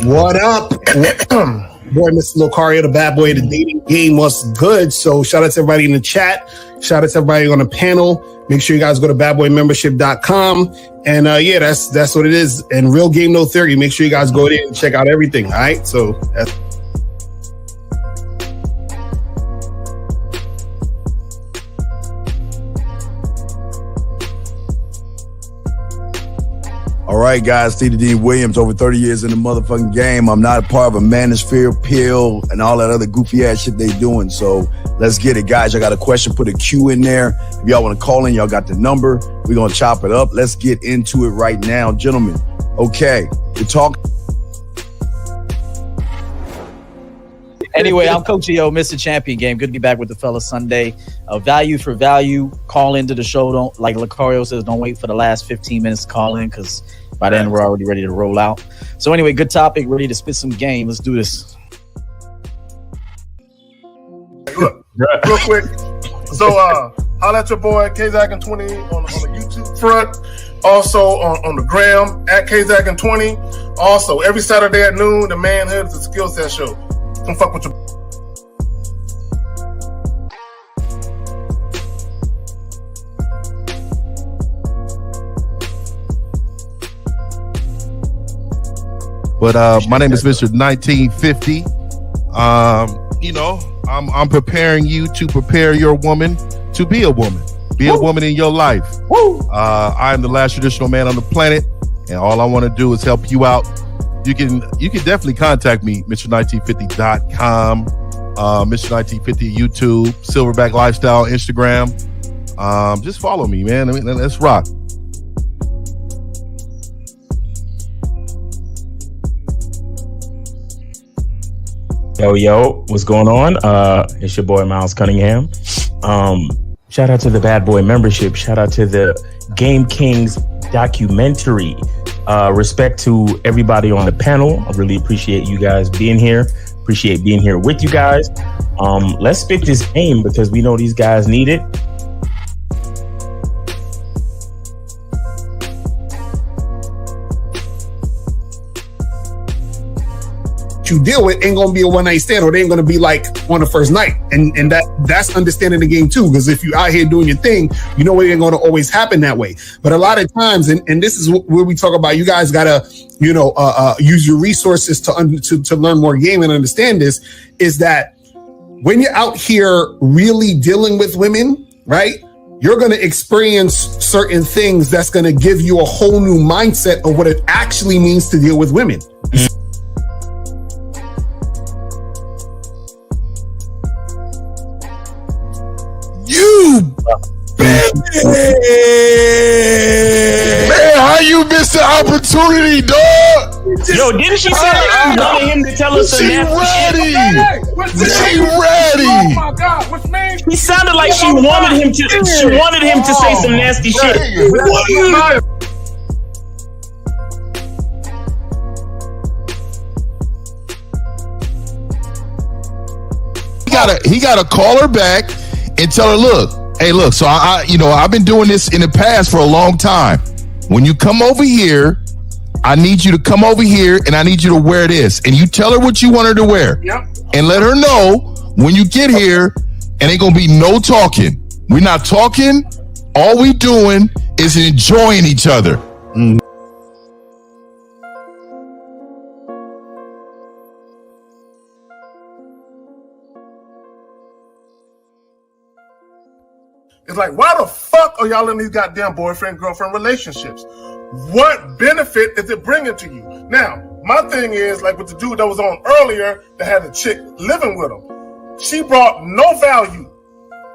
What up? Boy, Mr. Locario, the bad boy of the dating game. What's good? So shout out to everybody in the chat. Shout out to everybody on the panel. Make sure you guys go to badboymembership.com. And yeah, that's what it is. And Real Game No Theory. Make sure you guys go there and check out everything. All right. So that's all right, guys, T.D. Williams, over 30 years in the motherfucking game. I'm not a part of a manosphere pill and all that other goofy ass shit they doing. So let's get it, guys. I got a question. Put a Q in there. If y'all want to call in, y'all got the number. We're going to chop it up. Let's get into it right now, gentlemen. Okay, we're talking. Anyway, I'm Coach EO, Mr. Champion Game. Good to be back with the fellas Sunday. Value for value. Call into the show. Don't, like Locario says, don't wait for the last 15 minutes to call in, because by then we're already ready to roll out. So anyway, good topic. Ready to spit some game. Let's do this. Look, real quick. So holla at your boy KZack20 on the YouTube front. Also on the gram at KZack20. Also, every Saturday at noon, the Manhood is a skill set show. Don't fuck with your. But my name is Mr. 1950. You know, I'm preparing you to prepare your woman to be a woman. Be a woman in your life. I am the last traditional man on the planet, and all I want to do is help you out. You can definitely contact me, Mr1950.com, Mr1950 YouTube, Silverback Lifestyle, Instagram. Just follow me, man. I mean, let's rock. Yo, what's going on? It's your boy Miles Cunningham. Shout out to the Bad Boy membership. Shout out to the Game Kings documentary. Respect to everybody on the panel. I really appreciate you guys being here. Appreciate being here with you guys. Let's spit this game because we know these guys need it. you deal with ain't gonna be a one night stand, or they ain't gonna be like on the first night. And that's understanding the game too, because if you out here doing your thing, you know it ain't gonna always happen that way. But a lot of times, and this is where we talk about, you guys gotta use your resources to learn more game and understand this, is that when you're out here really dealing with women, right, you're going to experience certain things that's going to give you a whole new mindset of what it actually means to deal with women. You bitch! Man, how you missed the opportunity, dog? Yo, didn't she say that she wanted him to tell us some nasty shit? She ready. Oh my God, which means He sounded like she wanted him to. She wanted him to say some nasty shit. He gotta call her back and tell her, look, hey, look. So I've been doing this in the past for a long time. When you come over here, I need you to come over here and I need you to wear this. And you tell her what you want her to wear. Yep. And let her know when you get here, and ain't gonna be no talking. We're not talking. All we doing is enjoying each other. it's like, why the fuck are y'all in these goddamn boyfriend-girlfriend relationships? What benefit is it bringing to you? Now, my thing is, like with the dude that was on earlier that had a chick living with him, she brought no value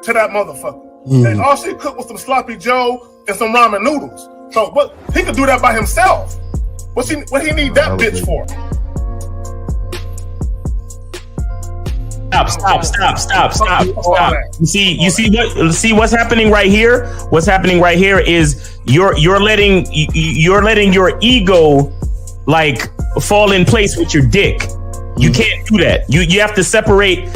to that motherfucker. And all she cooked was some sloppy joe and some ramen noodles. So what, he could do that by himself. What he need that bitch for? Stop. You see what's happening right here? What's happening right here is you're letting your ego like fall in place with your dick. You can't do that. You have to separate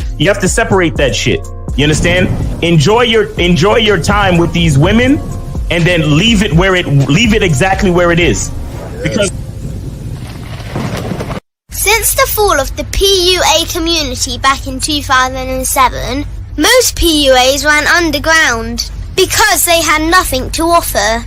that shit. You understand? Enjoy your time with these women and then leave it exactly where it is. Because Since the fall of the PUA community back in 2007, most PUAs ran underground because they had nothing to offer.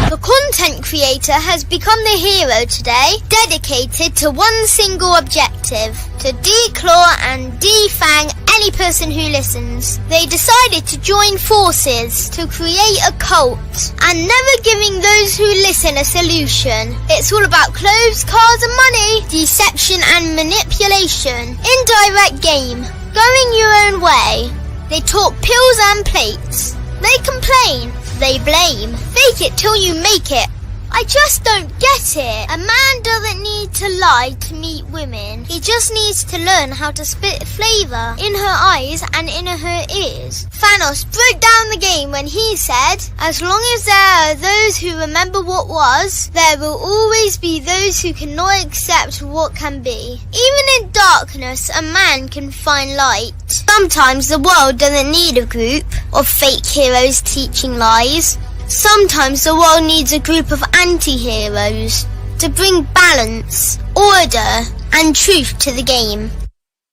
The content creator has become the hero today, dedicated to one single objective: to declaw and defang any person who listens. They decided to join forces to create a cult, and never giving those who listen a solution. It's all about clothes, cars and money, deception and manipulation, indirect game, going your own way. They talk pills and plates. They complain, they blame. Fake it till you make it. I just don't get it. A man doesn't need to lie to meet women. He just needs to learn how to spit flavour in her eyes and in her ears. Thanos broke down the game when he said, as long as there are those who remember what was, there will always be those who cannot accept what can be. Even in darkness, a man can find light. Sometimes the world doesn't need a group of fake heroes teaching lies. Sometimes the world needs a group of anti-heroes to bring balance, order, and truth to the game.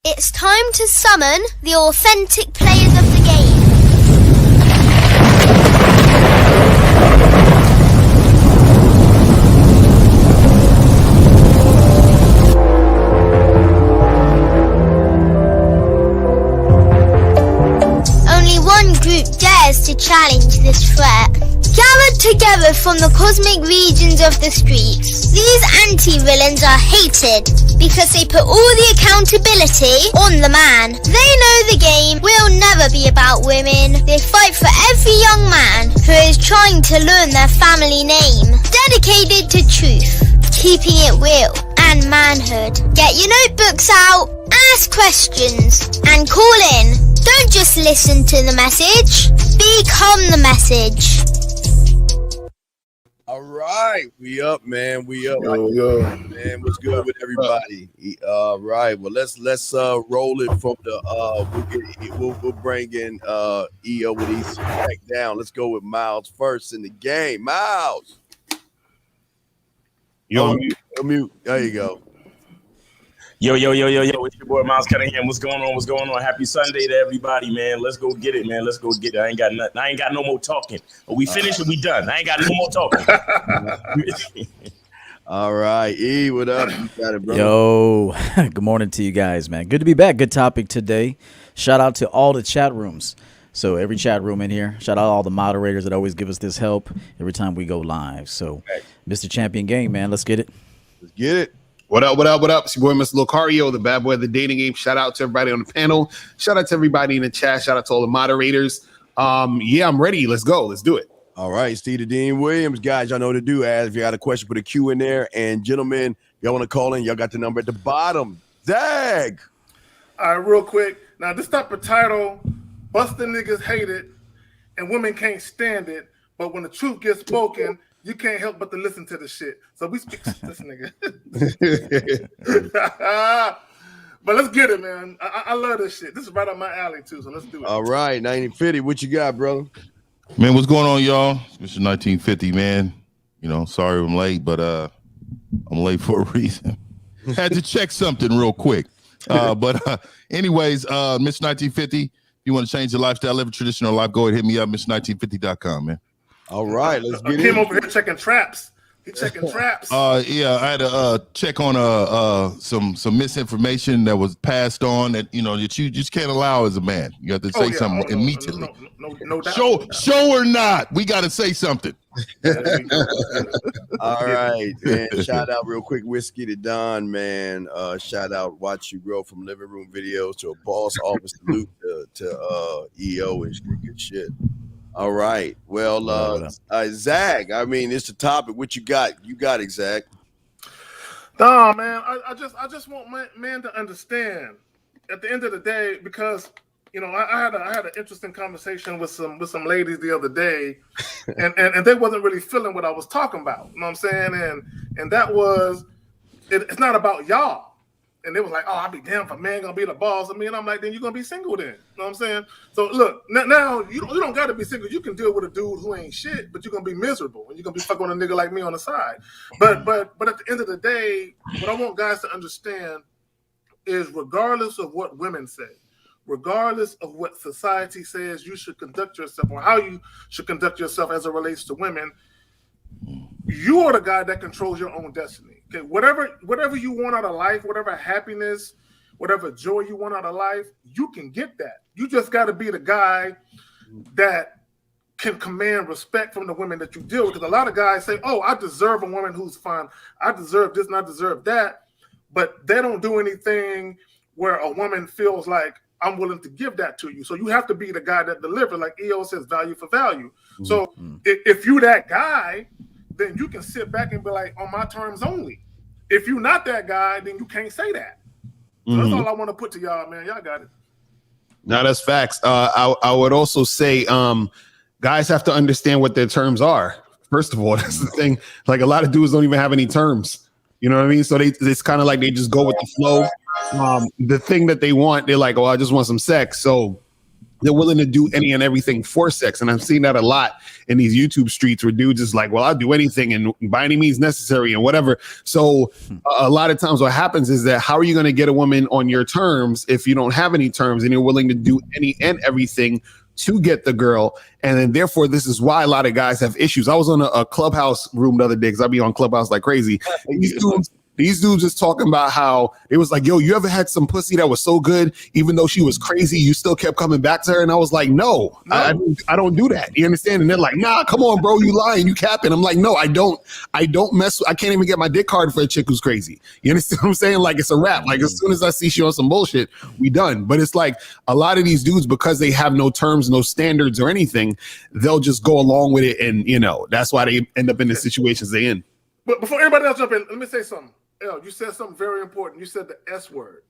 It's time to summon the authentic players of the game. Only one group dares to challenge this threat. Gathered together from the cosmic regions of the streets, these anti-villains are hated because they put all the accountability on the man. They know the game will never be about women. They fight for every young man who is trying to learn their family name. Dedicated to truth, keeping it real and manhood. Get your notebooks out, ask questions, and call in. Don't just listen to the message, become the message. All right, we up, man. We up, Yo. man. What's good with everybody? All right, well let's roll it from the we'll bring in EO with EC back down. Let's go with Miles first in the game. Miles, Yo, mute. There you go. Yo, it's your boy Miles Cunningham. What's going on? What's going on? Happy Sunday to everybody, man. Let's go get it, man. Let's go get it. I ain't got nothing. I ain't got no more talking. We finished and we done. I ain't got no more talking. All right, E, what up? You got it, brother. Yo, good morning to you guys, man. Good to be back. Good topic today. Shout out to all the chat rooms. So every chat room in here. Shout out to all the moderators that always give us this help every time we go live. So, Mr. Champion Game, man, let's get it. Let's get it. What up? It's your boy, Mr. Lucario, the bad boy of the dating game. Shout out to everybody on the panel. Shout out to everybody in the chat. Shout out to all the moderators. Yeah, I'm ready. Let's go. Let's do it. All right, Steve Dean Williams, guys, y'all know what to do. As if you got a question, put a Q in there. And gentlemen, y'all want to call in, y'all got the number at the bottom. Zag. All right, real quick. Now, this type of title, busting niggas hate it, and women can't stand it. But when the truth gets spoken, you can't help but to listen to the shit. So we speak to this nigga. But let's get it, man. I love this shit. This is right up my alley, too. So let's do it. All right, 1950. What you got, brother? Man, what's going on, y'all? It's 1950, man. You know, sorry I'm late, but I'm late for a reason. Had to check something real quick. Anyways, Mr. 1950, if you want to change your lifestyle, live a traditional life, go ahead, hit me up, Mr1950.com, man. All right, let's get him over here checking traps. He's checking traps. Yeah, I had to check on some misinformation that was passed on that that you just can't allow as a man. You have to say something immediately. No doubt. Show or not, we got to say something. All right, man. Shout out real quick, Whiskey to Don, man. Shout out, watch you grow from living room videos to a boss office salute to EO and good shit. All right. Well, Zach, I mean, it's the topic. What you got? You got it, Zach. Nah, man. I just want man to understand at the end of the day, because I had an interesting conversation with some ladies the other day, and they wasn't really feeling what I was talking about. You know what I'm saying? And that was it's not about y'all. And they was like, oh, I'd be damn if a man gonna be the boss of me. And I'm like, then you're gonna be single then. You know what I'm saying? So look, now you don't gotta be single. You can deal with a dude who ain't shit, but you're gonna be miserable and you're gonna be fucking on a nigga like me on the side. But at the end of the day, what I want guys to understand is regardless of what women say, regardless of what society says you should conduct yourself or how you should conduct yourself as it relates to women, you are the guy that controls your own destiny. Okay, whatever you want out of life, whatever happiness, whatever joy you want out of life, you can get that. You just got to be the guy that can command respect from the women that you deal with. Because a lot of guys say, "Oh, I deserve a woman who's fine. I deserve this and I deserve that," but they don't do anything where a woman feels like I'm willing to give that to you. So you have to be the guy that delivers. Like EO says, value for value. Mm-hmm. So if you that guy, then you can sit back and be like, on my terms only. If you're not that guy, then you can't say that. So that's all I want to put to y'all, man. Y'all got it. No, that's facts. I would also say guys have to understand what their terms are. First of all, that's the thing. Like a lot of dudes don't even have any terms. You know what I mean? So it's kind of like they just go with the flow. The thing that they want, they're like, oh, I just want some sex. So they're willing to do any and everything for sex. And I've seen that a lot in these YouTube streets where dudes is like, well, I'll do anything and by any means necessary and whatever. So a lot of times what happens is that how are you going to get a woman on your terms if you don't have any terms and you're willing to do any and everything to get the girl? And then therefore, this is why a lot of guys have issues. I was on a Clubhouse room the other day because I be on Clubhouse like crazy. These dudes just talking about how it was like, yo, you ever had some pussy that was so good, even though she was crazy, you still kept coming back to her? And I was like, no. I don't do that. You understand? And they're like, nah, come on, bro, you lying, you capping. I'm like, no, I don't mess with, I can't even get my dick hard for a chick who's crazy. You understand what I'm saying? Like, it's a wrap. Like, as soon as I see she on some bullshit, we done. But it's like a lot of these dudes, because they have no terms, no standards or anything, they'll just go along with it. And, you know, that's why they end up in the situations they in. But before everybody else jump in, let me say something. You said something very important. You said the S word.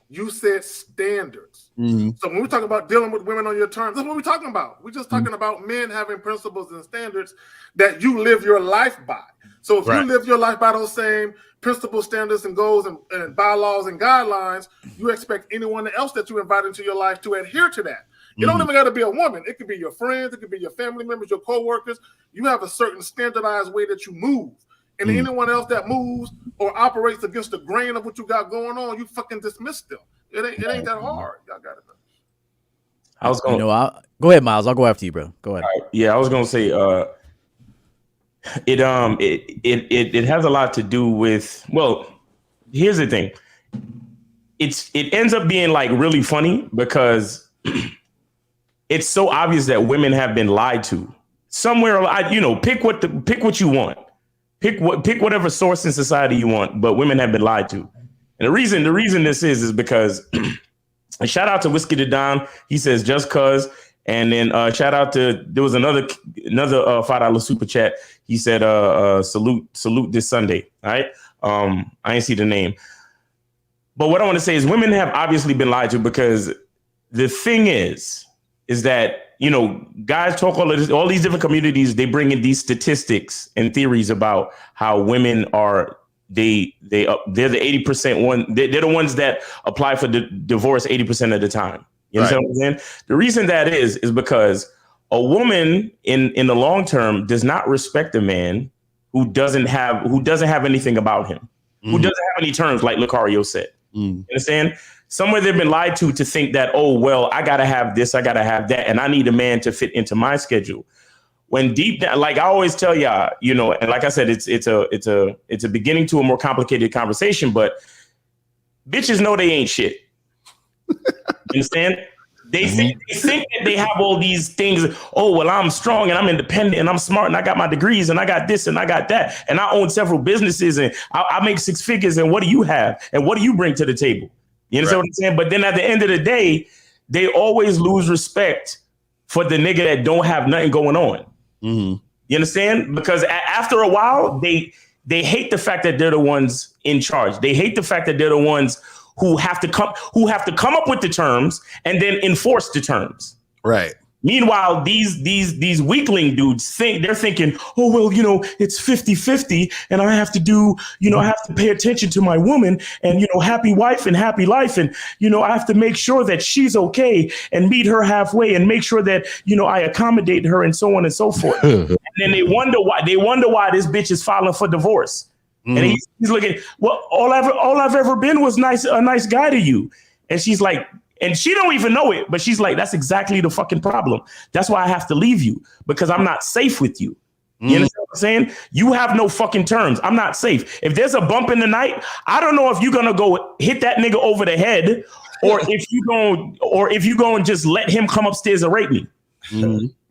You said standards. Mm-hmm. So when we talk about dealing with women on your terms, that's what we're talking about. We're just talking about men having principles and standards that you live your life by. So if you live your life by those same principles, standards, and goals and bylaws and guidelines, you expect anyone else that you invite into your life to adhere to that. You don't even got to be a woman. It could be your friends. It could be your family members, your coworkers. You have a certain standardized way that you move. And anyone else that moves or operates against the grain of what you got going on, you fucking dismiss them. It ain't that hard. Y'all got it. I was going. Go ahead, Miles. I'll go after you, bro. Go ahead. Yeah, I was going to say. It has a lot to do with. Well, here's the thing. It ends up being like really funny because it's so obvious that women have been lied to somewhere. Pick what you want. Pick whatever source in society you want, but women have been lied to. And the reason this is because and shout out to Whiskey to Don. He says just cuz. And then shout out to, there was another $5 super chat. He said salute this Sunday. All right. I didn't see the name. But what I want to say is women have obviously been lied to because the thing is that, guys talk all these different communities. They bring in these statistics and theories about how women are they're the 80% one. They're the ones that apply for divorce 80% of the time. You understand what I'm saying? The reason that is because a woman in the long term does not respect a man who doesn't have anything about him, who doesn't have any terms, like Lucario said. You understand? Somewhere they've been lied to think that, oh, well, I got to have this, I got to have that, and I need a man to fit into my schedule. When deep down, like I always tell y'all, and like I said, it's a beginning to a more complicated conversation, but bitches know they ain't shit. Understand? They think that they have all these things. Oh, well, I'm strong and I'm independent and I'm smart and I got my degrees and I got this and I got that. And I own several businesses and I make 6 figures. And what do you have? And what do you bring to the table? You understand what I'm saying? But then at the end of the day, they always lose respect for the nigga that don't have nothing going on. You understand? Because after a while, they hate the fact that they're the ones in charge. They hate the fact that they're the ones who have to come up with the terms and then enforce the terms. Right. Meanwhile, these weakling dudes they're thinking, oh, well, it's 50-50 and I have to do, I have to pay attention to my woman and, happy wife and happy life. And, I have to make sure that she's okay and meet her halfway and make sure that, I accommodate her and so on and so forth. And then they wonder why this bitch is filing for divorce. And he's looking, well, all I've ever been was a nice guy to you. And she's like, and she don't even know it, but she's like, that's exactly the fucking problem. That's why I have to leave you, because I'm not safe with you. You understand what I'm saying? You have no fucking terms. I'm not safe. If there's a bump in the night, I don't know if you're gonna go hit that nigga over the head, or if you go and just let him come upstairs and rape me.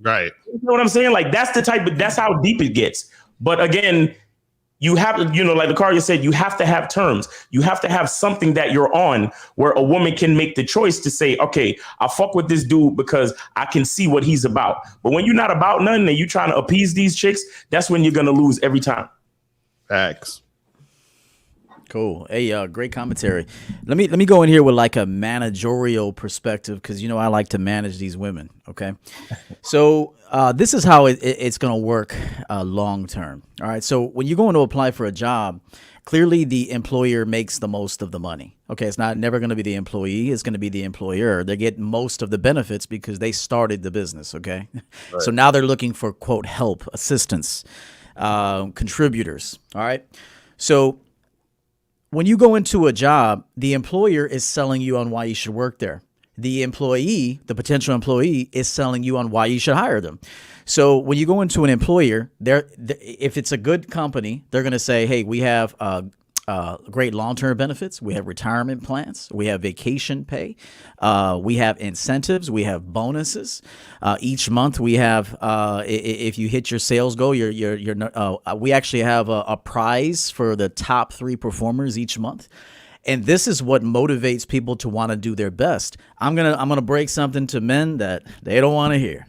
Right. You know what I'm saying? Like that's how deep it gets. But again, you have to, like the Lucario said, you have to have terms. You have to have something that you're on where a woman can make the choice to say, okay, I fuck with this dude because I can see what he's about. But when you're not about nothing and you're trying to appease these chicks, that's when you're going to lose every time. Facts. Cool. Hey, great commentary. Let me go in here with like a managerial perspective, because I like to manage these women. Okay, so this is how it's going to work long term. All right. So when you're going to apply for a job, clearly the employer makes the most of the money. Okay, it's never going to be the employee. It's going to be the employer. They get most of the benefits because they started the business. Okay, right. So now they're looking for, quote, help, assistance, contributors. All right. So when you go into a job, the employer is selling you on why you should work there. The employee, the potential employee, is selling you on why you should hire them. So when you go into an employer, if it's a good company, they're going to say, hey, we have great long-term benefits. We have retirement plans. We have vacation pay. We have incentives. We have bonuses. Each month we have, if you hit your sales goal, we actually have a prize for the top 3 performers each month. And this is what motivates people to want to do their best. I'm gonna break something to men that they don't want to hear.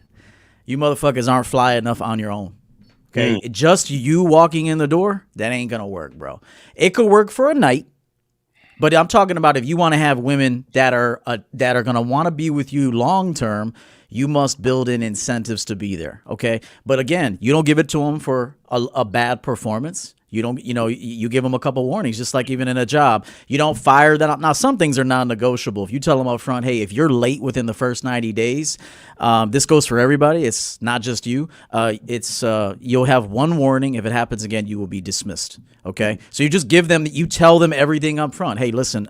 You motherfuckers aren't fly enough on your own. Okay, just you walking in the door, that ain't gonna work, bro. It could work for a night, but I'm talking about if you want to have women that are gonna want to be with you long term, you must build in incentives to be there. Okay, but again, you don't give it to them for a bad performance. You don't, you give them a couple warnings, just like even in a job. You don't fire them. Now, some things are non-negotiable. If you tell them up front, hey, if you're late within the first 90 days, this goes for everybody. It's not just you. You'll have one warning. If it happens again, you will be dismissed. Okay. So you just you tell them everything up front. Hey, listen,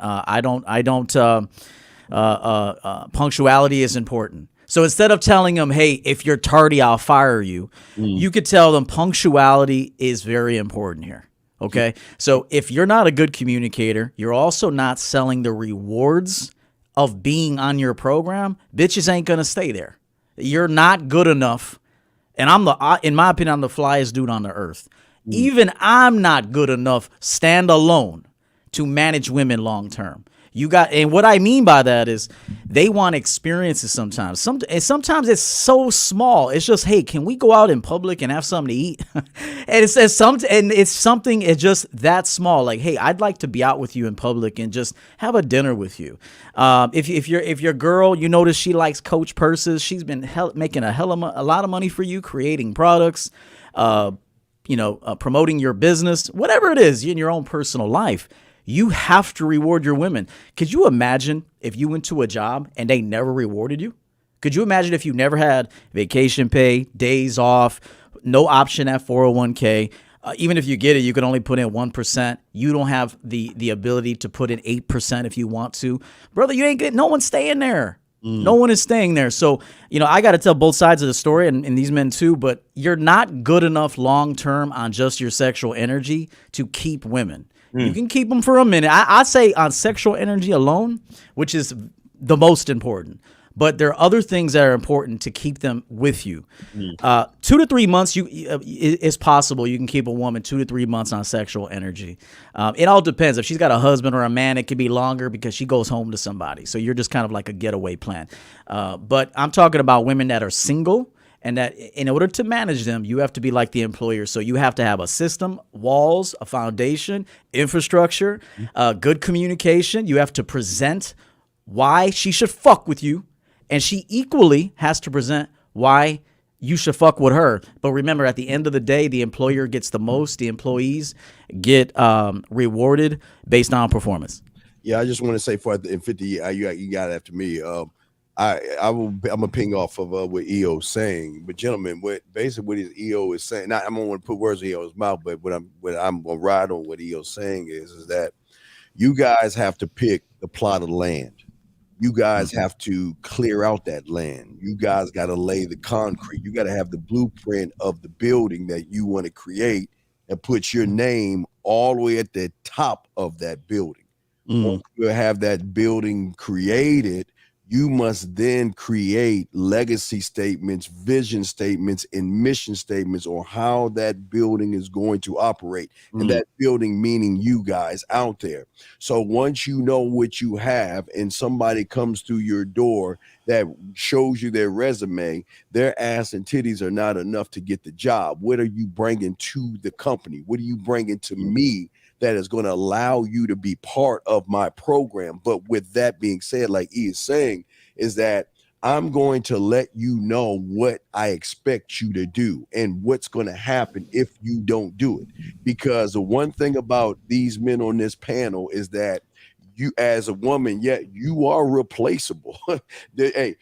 punctuality is important. So instead of telling them, hey, if you're tardy, I'll fire you, you could tell them punctuality is very important here. Okay. So if you're not a good communicator, you're also not selling the rewards of being on your program. Bitches ain't going to stay there. You're not good enough. And in my opinion, I'm the flyest dude on the earth. Even I'm not good enough standalone to manage women long term. And what I mean by that is they want experiences sometimes. Sometimes it's so small. It's just, hey, can we go out in public and have something to eat? And it's something just that small. Like, hey, I'd like to be out with you in public and just have a dinner with you. If your girl, you notice she likes Coach purses. She's been making a lot of money for you, creating products, promoting your business, whatever it is in your own personal life. You have to reward your women. Could you imagine if you went to a job and they never rewarded you? Could you imagine if you never had vacation pay, days off, no option at 401k? Even if you get it, you can only put in 1%. You don't have the ability to put in 8% if you want to. Brother, you ain't getting, no one's staying there. No one is staying there. So, I got to tell both sides of the story and these men too, but you're not good enough long-term on just your sexual energy to keep women. You can keep them for a minute. I'd say on sexual energy alone, which is the most important. But there are other things that are important to keep them with you. 2 to 3 months, it's possible you can keep a woman 2 to 3 months on sexual energy. It all depends. If she's got a husband or a man, it could be longer because she goes home to somebody. So you're just kind of like a getaway plan. But I'm talking about women that are single. And that in order to manage them, you have to be like the employer. So you have to have a system, walls, a foundation, infrastructure, good communication. You have to present why she should fuck with you. And she equally has to present why you should fuck with her. But remember, at the end of the day, the employer gets the most. The employees get rewarded based on performance. Yeah, I just want to say for in 50, you got it after me. I'm gonna ping off of what EO's saying, but gentlemen, what his EO is saying. Not, I don't want to put words in EO's mouth, but what I'm gonna ride on what EO's saying is that you guys have to pick the plot of land. You guys have to clear out that land. You guys got to lay the concrete. You got to have the blueprint of the building that you want to create and put your name all the way at the top of that building. Once you have that building created, you must then create legacy statements, vision statements, and mission statements on how that building is going to operate. And that building meaning you guys out there. So once you know what you have and somebody comes through your door that shows you their resume, their ass and titties are not enough to get the job. What are you bringing to the company? What are you bringing to me that is going to allow you to be part of my program? But with that being said, like he is saying, is that I'm going to let you know what I expect you to do and what's going to happen if you don't do it. Because the one thing about these men on this panel is that you, as a woman, you are replaceable. Hey,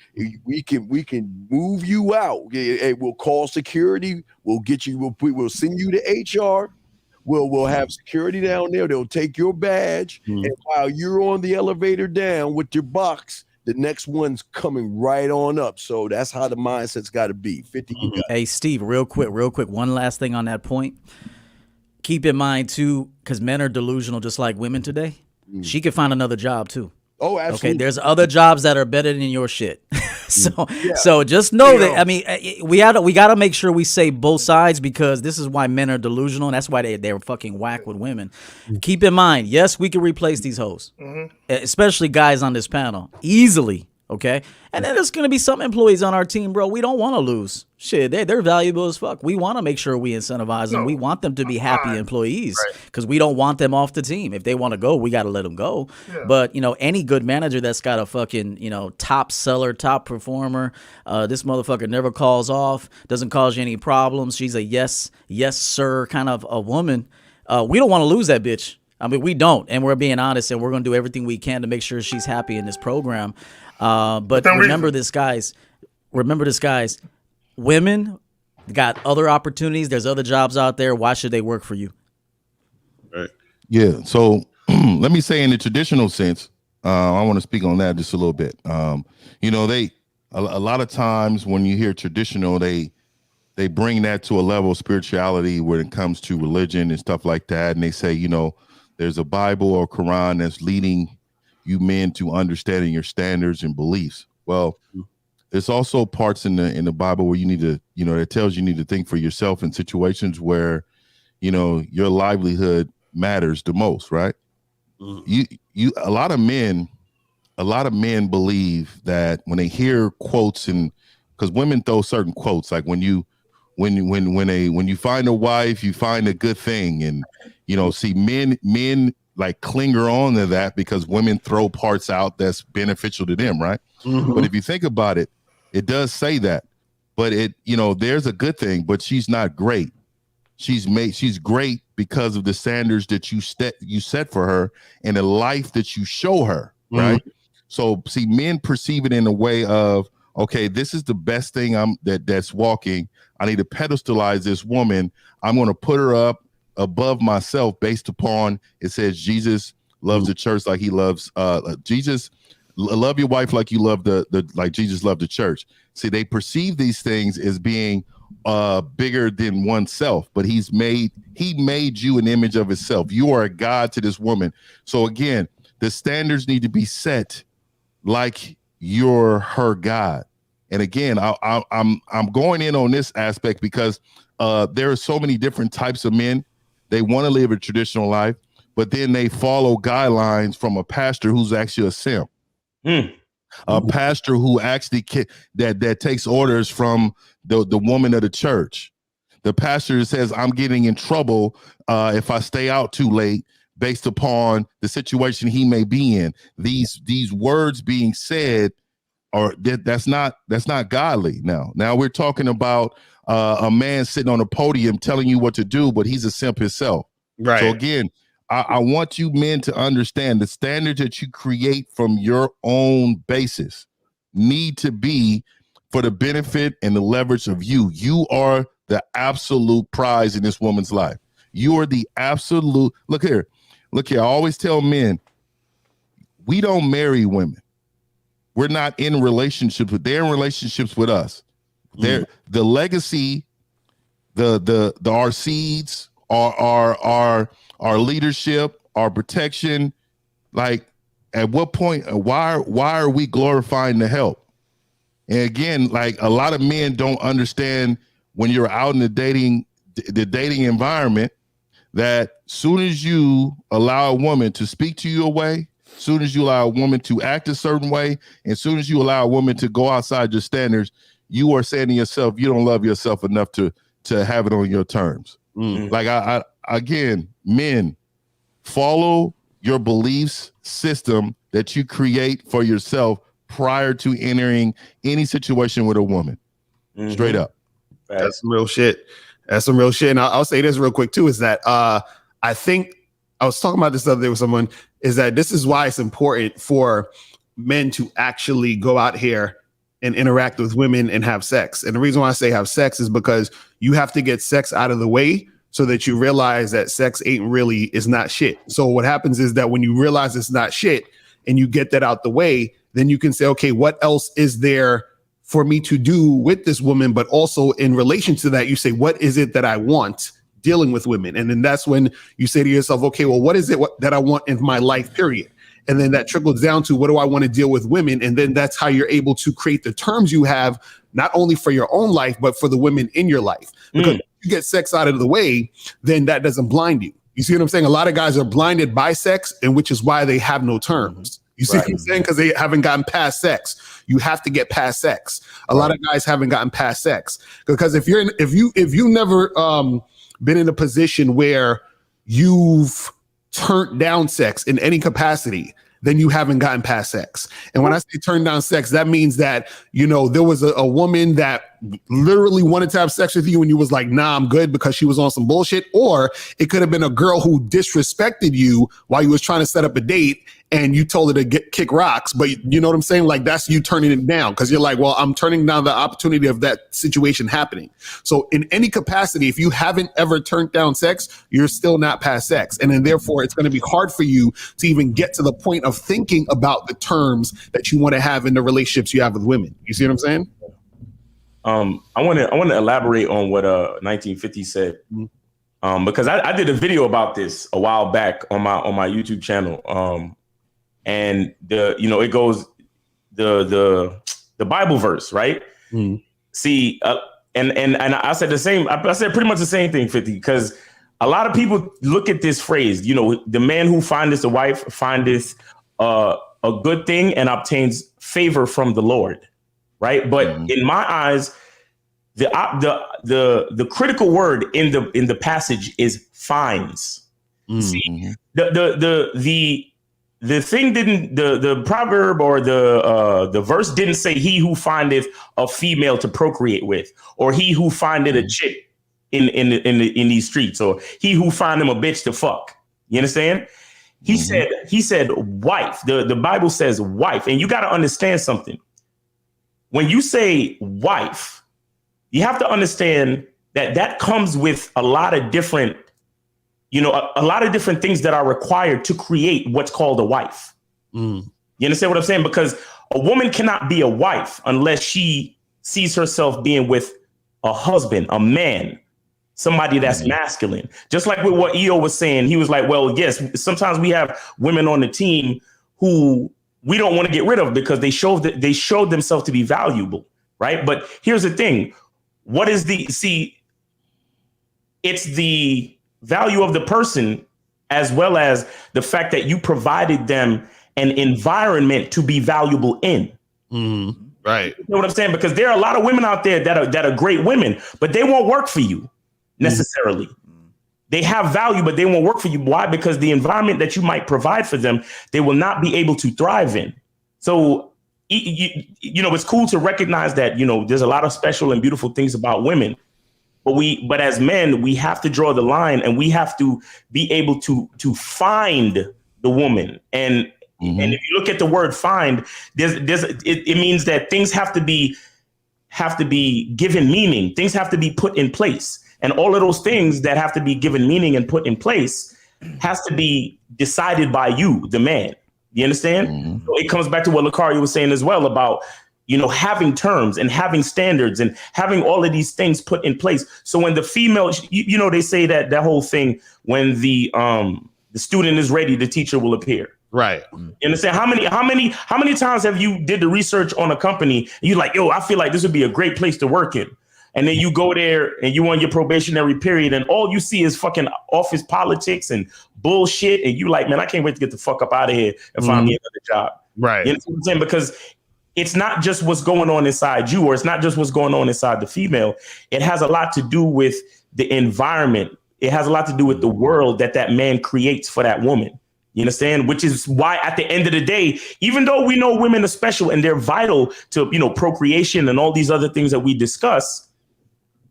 we can move you out. Hey, we'll call security. We'll get you. We'll send you to HR. We'll have security down there. They'll take your badge, and while you're on the elevator down with your box, the next one's coming right on up. So that's how the mindset's got to be. 50. Hey, Steve, real quick. One last thing on that point. Keep in mind too, because men are delusional, just like women today. She could find another job too. Oh, absolutely. Okay, there's other jobs that are better than your shit. So just know that. I mean, we gotta make sure we say both sides, because this is why men are delusional, and that's why they're fucking whack with women. Keep in mind, yes, we can replace these hoes, especially guys on this panel, easily. Okay, and then there's gonna be some employees on our team, bro. We don't want to lose. Shit, they're valuable as fuck. We want to make sure we incentivize them. We want them to be happy employees, because we don't want them off the team. If they want to go, we got to let them go. But any good manager that's got a fucking top seller, top performer, this motherfucker never calls off, doesn't cause you any problems. She's a yes sir kind of a woman. We don't want to lose that bitch. I mean, we don't, and we're being honest, and we're gonna do everything we can to make sure she's happy in this program. But remember this, guys. Women got other opportunities. There's other jobs out there. Why should they work for you? Right. Yeah. So let me say, in the traditional sense, I want to speak on that just a little bit. A lot of times when you hear traditional, they bring that to a level of spirituality when it comes to religion and stuff like that. And they say, there's a Bible or Quran that's leading you men to understanding your standards and beliefs. Well, there's also parts in the Bible where you need to, that tells you need to think for yourself in situations where, your livelihood matters the most, right? A lot of men believe that when they hear quotes, and because women throw certain quotes, like when you find a wife, you find a good thing, and see men like clinger on to that because women throw parts out that's beneficial to them, right? But if you think about it, it does say that, but there's a good thing, but she's not great. She's great because of the standards that you set for her and the life that you show her, right? So see, men perceive it in a way of, okay, this is the best thing that's walking. I need to pedestalize this woman. I'm going to put her up above myself based upon, it says Jesus loves the church like he loves Jesus. Love your wife like you love like Jesus loved the church. See, they perceive these things as being bigger than oneself, but he made you an image of himself. You are a God to this woman. So again, the standards need to be set like you're her God. And again, I'm going in on this aspect because there are so many different types of men. They want to live a traditional life, but then they follow guidelines from a pastor who's actually a simp. A pastor who actually that takes orders from the woman of the church. The pastor says, I'm getting in trouble if I stay out too late based upon the situation he may be in. These words being said that's not godly. Now we're talking about a man sitting on a podium telling you what to do, but he's a simp himself. Right. So again, I want you men to understand the standards that you create from your own basis need to be for the benefit and the leverage of you. You are the absolute prize in this woman's life. You are the absolute. Look here. I always tell men, we don't marry women. We're not in relationships with. They're in relationships with us. They're the legacy, our seeds, our leadership, our protection. Like, at what point? Why are we glorifying the help? And again, like, a lot of men don't understand when you're out in the dating environment that soon as you allow a woman to speak to you a way, soon as you allow a woman to act a certain way, and soon as you allow a woman to go outside your standards, you are saying to yourself, you don't love yourself enough to have it on your terms. Like, I again, men, follow your beliefs system that you create for yourself prior to entering any situation with a woman. Straight up. That's some real shit. And I'll say this real quick too, is that I think I was talking about this the other day with someone, is that this is why it's important for men to actually go out here and interact with women and have sex. And the reason why I say have sex is because you have to get sex out of the way so that you realize that sex is not shit. So what happens is that when you realize it's not shit and you get that out the way, then you can say, okay, what else is there for me to do with this woman? But also in relation to that, you say, what is it that I want dealing with women? And then that's when you say to yourself, okay, well, what is it that I want in my life, period? And then that trickles down to, what do I want to deal with women? And then that's how you're able to create the terms you have, not only for your own life, but for the women in your life. Because if you get sex out of the way, then that doesn't blind you. You see what I'm saying? A lot of guys are blinded by sex, and which is why they have no terms. You see what I'm saying? Because they haven't gotten past sex. You have to get past sex. A lot of guys haven't gotten past sex, because if you never been in a position where you've turned down sex in any capacity, then you haven't gotten past sex. And when I say turn down sex, that means that, there was a woman that literally wanted to have sex with you and you was like, nah, I'm good, because she was on some bullshit. Or it could have been a girl who disrespected you while you was trying to set up a date and you told her to kick rocks. But you know what I'm saying? Like, that's you turning it down, because you're like, well, I'm turning down the opportunity of that situation happening. So in any capacity, if you haven't ever turned down sex, you're still not past sex. And then therefore it's going to be hard for you to even get to the point of thinking about the terms that you want to have in the relationships you have with women. You see what I'm saying? I want to elaborate on what 1950 said, because I did a video about this a while back on my YouTube channel, and it goes the Bible verse, right? See, and I said the same. I said pretty much the same thing, 50, because a lot of people look at this phrase, the man who findeth a wife findeth a good thing and obtains favor from the Lord. Right. But in my eyes, the critical word in the passage is finds. See, the thing didn't, the proverb or the verse didn't say he who findeth a female to procreate with, or he who findeth a chick in these streets, or he who find him a bitch to fuck. You understand? He said wife. The Bible says wife, and you got to understand something. When you say wife, you have to understand that comes with a lot of different, a lot of different things that are required to create what's called a wife. You understand what I'm saying? Because a woman cannot be a wife unless she sees herself being with a husband, a man, somebody that's masculine. Just like with what EO was saying, he was like, well, yes, sometimes we have women on the team who we don't want to get rid of because they showed themselves to be valuable, right? But here's the thing. It's the value of the person, as well as the fact that you provided them an environment to be valuable in. Right. You know what I'm saying? Because there are a lot of women out there that are great women, but they won't work for you necessarily. They have value, but they won't work for you. Why? Because the environment that you might provide for them, they will not be able to thrive in. So you know, it's cool to recognize that, you know, there's a lot of special and beautiful things about women. But as men, we have to draw the line, and we have to be able to find the woman. And if you look at the word "find," it means that things have to be given meaning. Things have to be put in place, and all of those things that have to be given meaning and put in place has to be decided by you, the man. You understand? So it comes back to what Lucario was saying as well about, you know, having terms and having standards and having all of these things put in place. So when the female, you know, they say that whole thing, when the student is ready, the teacher will appear. Right. You understand? How many times have you did the research on a company and you're like, yo, I feel like this would be a great place to work in. And then you go there and you on your probationary period and all you see is fucking office politics and bullshit. And you like, man, I can't wait to get the fuck up out of here and find me another job. Right. You know what I'm saying? Because it's not just what's going on inside you, or it's not just what's going on inside the female. It has a lot to do with the environment. It has a lot to do with the world that man creates for that woman. You understand? Which is why at the end of the day, even though we know women are special and they're vital to, you know, procreation and all these other things that we discuss,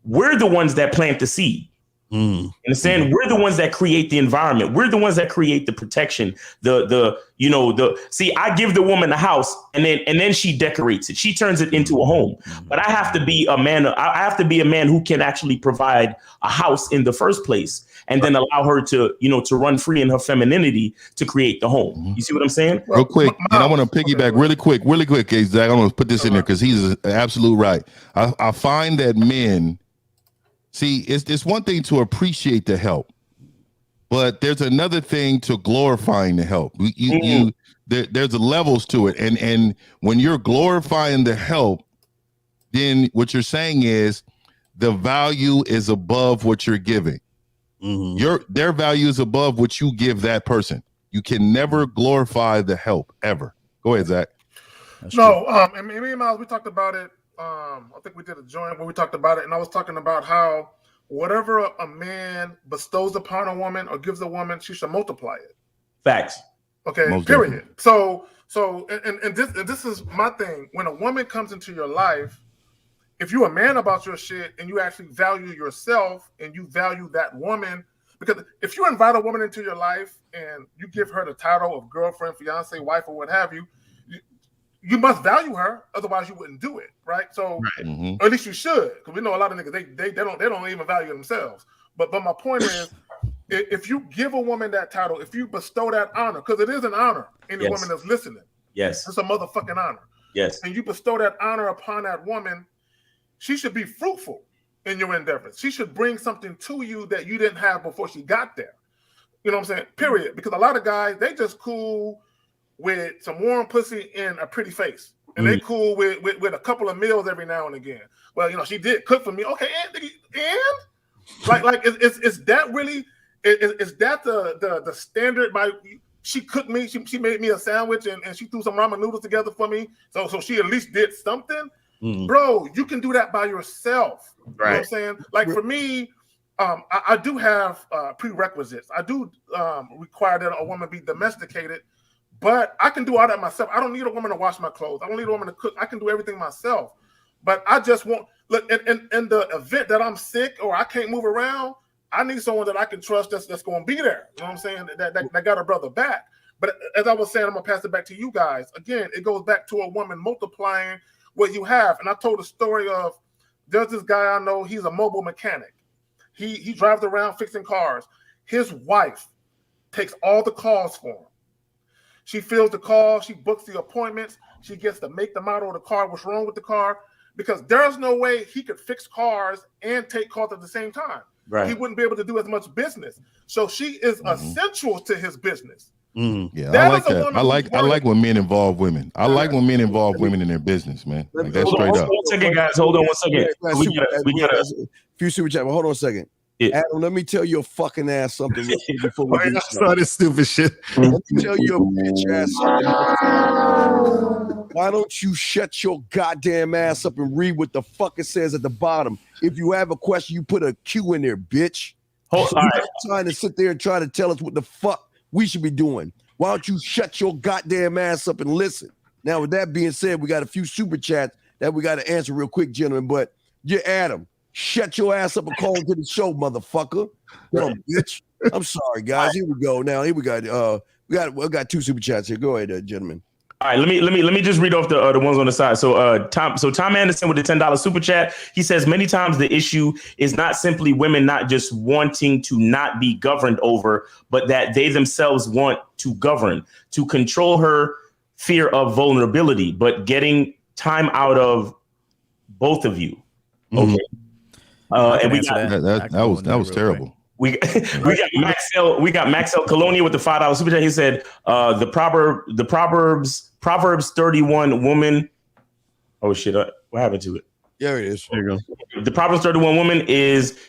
we're the ones that plant the seed. You understand? We're the ones that create the environment. We're the ones that create the protection. See, I give the woman a house and then she decorates it. She turns it into a home. But I have to be a man. I have to be a man who can actually provide a house in the first place, and then allow her to, you know, to run free in her femininity to create the home. You see what I'm saying? Real quick, and I want to piggyback really quick, Zach. I'm going to put this in there because he's absolute right. I find that men. See, it's one thing to appreciate the help, but there's another thing to glorifying the help. There's levels to it, and when you're glorifying the help, then what you're saying is the value is above what you're giving. Their value is above what you give that person. You can never glorify the help ever. Go ahead, Zach. And me and Miles, we talked about it. I think we did a joint where we talked about it, and I was talking about how whatever a man bestows upon a woman or gives a woman, she should multiply it. Facts. Okay. Most period. Definitely. So this is my thing. When a woman comes into your life, if you're a man about your shit and you actually value yourself and you value that woman, because if you invite a woman into your life and you give her the title of girlfriend, fiance, wife, or what have you, you must value her, otherwise you wouldn't do it, right? So, or at least you should, because we know a lot of niggas they don't even value themselves. But my point is, if you give a woman that title, if you bestow that honor, because it is an honor, any woman that's listening, it's a motherfucking honor, and you bestow that honor upon that woman, she should be fruitful in your endeavors. She should bring something to you that you didn't have before she got there. You know what I'm saying? Period. Because a lot of guys, they just cool with some warm pussy and a pretty face. And they cool with a couple of meals every now and again. Well, you know, she did cook for me. Okay, and like is that really is that the standard? She cooked me, she made me a sandwich and she threw some ramen noodles together for me. So she at least did something. Bro, you can do that by yourself. Right. You know what I'm saying? Like for me, I do have prerequisites. I do require that a woman be domesticated. But I can do all that myself. I don't need a woman to wash my clothes. I don't need a woman to cook. I can do everything myself. But I just want, look, in the event that I'm sick or I can't move around, I need someone that I can trust that's going to be there. You know what I'm saying? That got a brother back. But as I was saying, I'm going to pass it back to you guys. Again, it goes back to a woman multiplying what you have. And I told a story of, there's this guy I know, he's a mobile mechanic. He drives around fixing cars. His wife takes all the calls for him. She fills the call. She books the appointments. She gets the make, the model of the car, what's wrong with the car, because there's no way he could fix cars and take calls at the same time. Right. He wouldn't be able to do as much business. So she is essential to his business. Yeah, I like that. I like when men involve women. I like when men involve women in their business, man. Like that's straight up. 1 second, guys. Hold on 1 second. We got a few super chat. But hold on a second. Adam, let me tell your fucking ass something before we get started. This stupid shit. Let me tell your bitch ass something. Why don't you shut your goddamn ass up and read what the fuck it says at the bottom? If you have a question, you put a Q in there, bitch. All right. Trying to sit there and try to tell us what the fuck we should be doing. Why don't you shut your goddamn ass up and listen? Now, with that being said, we got a few super chats that we got to answer real quick, gentlemen. But yeah, Adam, shut your ass up and call into the show, motherfucker. Come on, bitch. I'm sorry, guys. Here we go. Now, here we got two super chats here. Go ahead, gentlemen. All right, let me just read off the ones on the side. So Tom Anderson with the $10 super chat. He says many times the issue is not simply women not just wanting to not be governed over, but that they themselves want to govern, to control her fear of vulnerability, but getting time out of both of you. Okay. And we got that was terrible. We got Maxell Colonia with the $5 super chat. He said the Proverbs 31 woman. Oh shit! What happened to it? There it is. There you go. The Proverbs 31 woman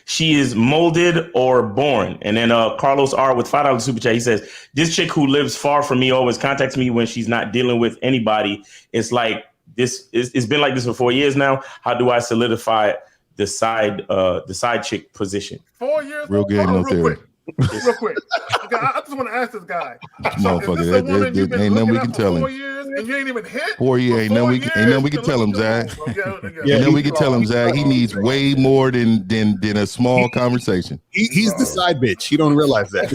she is molded or born. And then Carlos R with $5 super chat. He says this chick who lives far from me always contacts me when she's not dealing with anybody. It's like this. It's been like this for 4 years now. How do I solidify the side chick position? 4 years. Real game, no theory. Real quick. Okay, I just want to ask this guy. Motherfucker, ain't nothing we can tell him. 4 years and you ain't even hit? 4 years, ain't nothing we can tell him, Zach. Ain't nothing we can tell him, Zach. He needs way more than a small conversation. He's the side bitch. He don't realize that.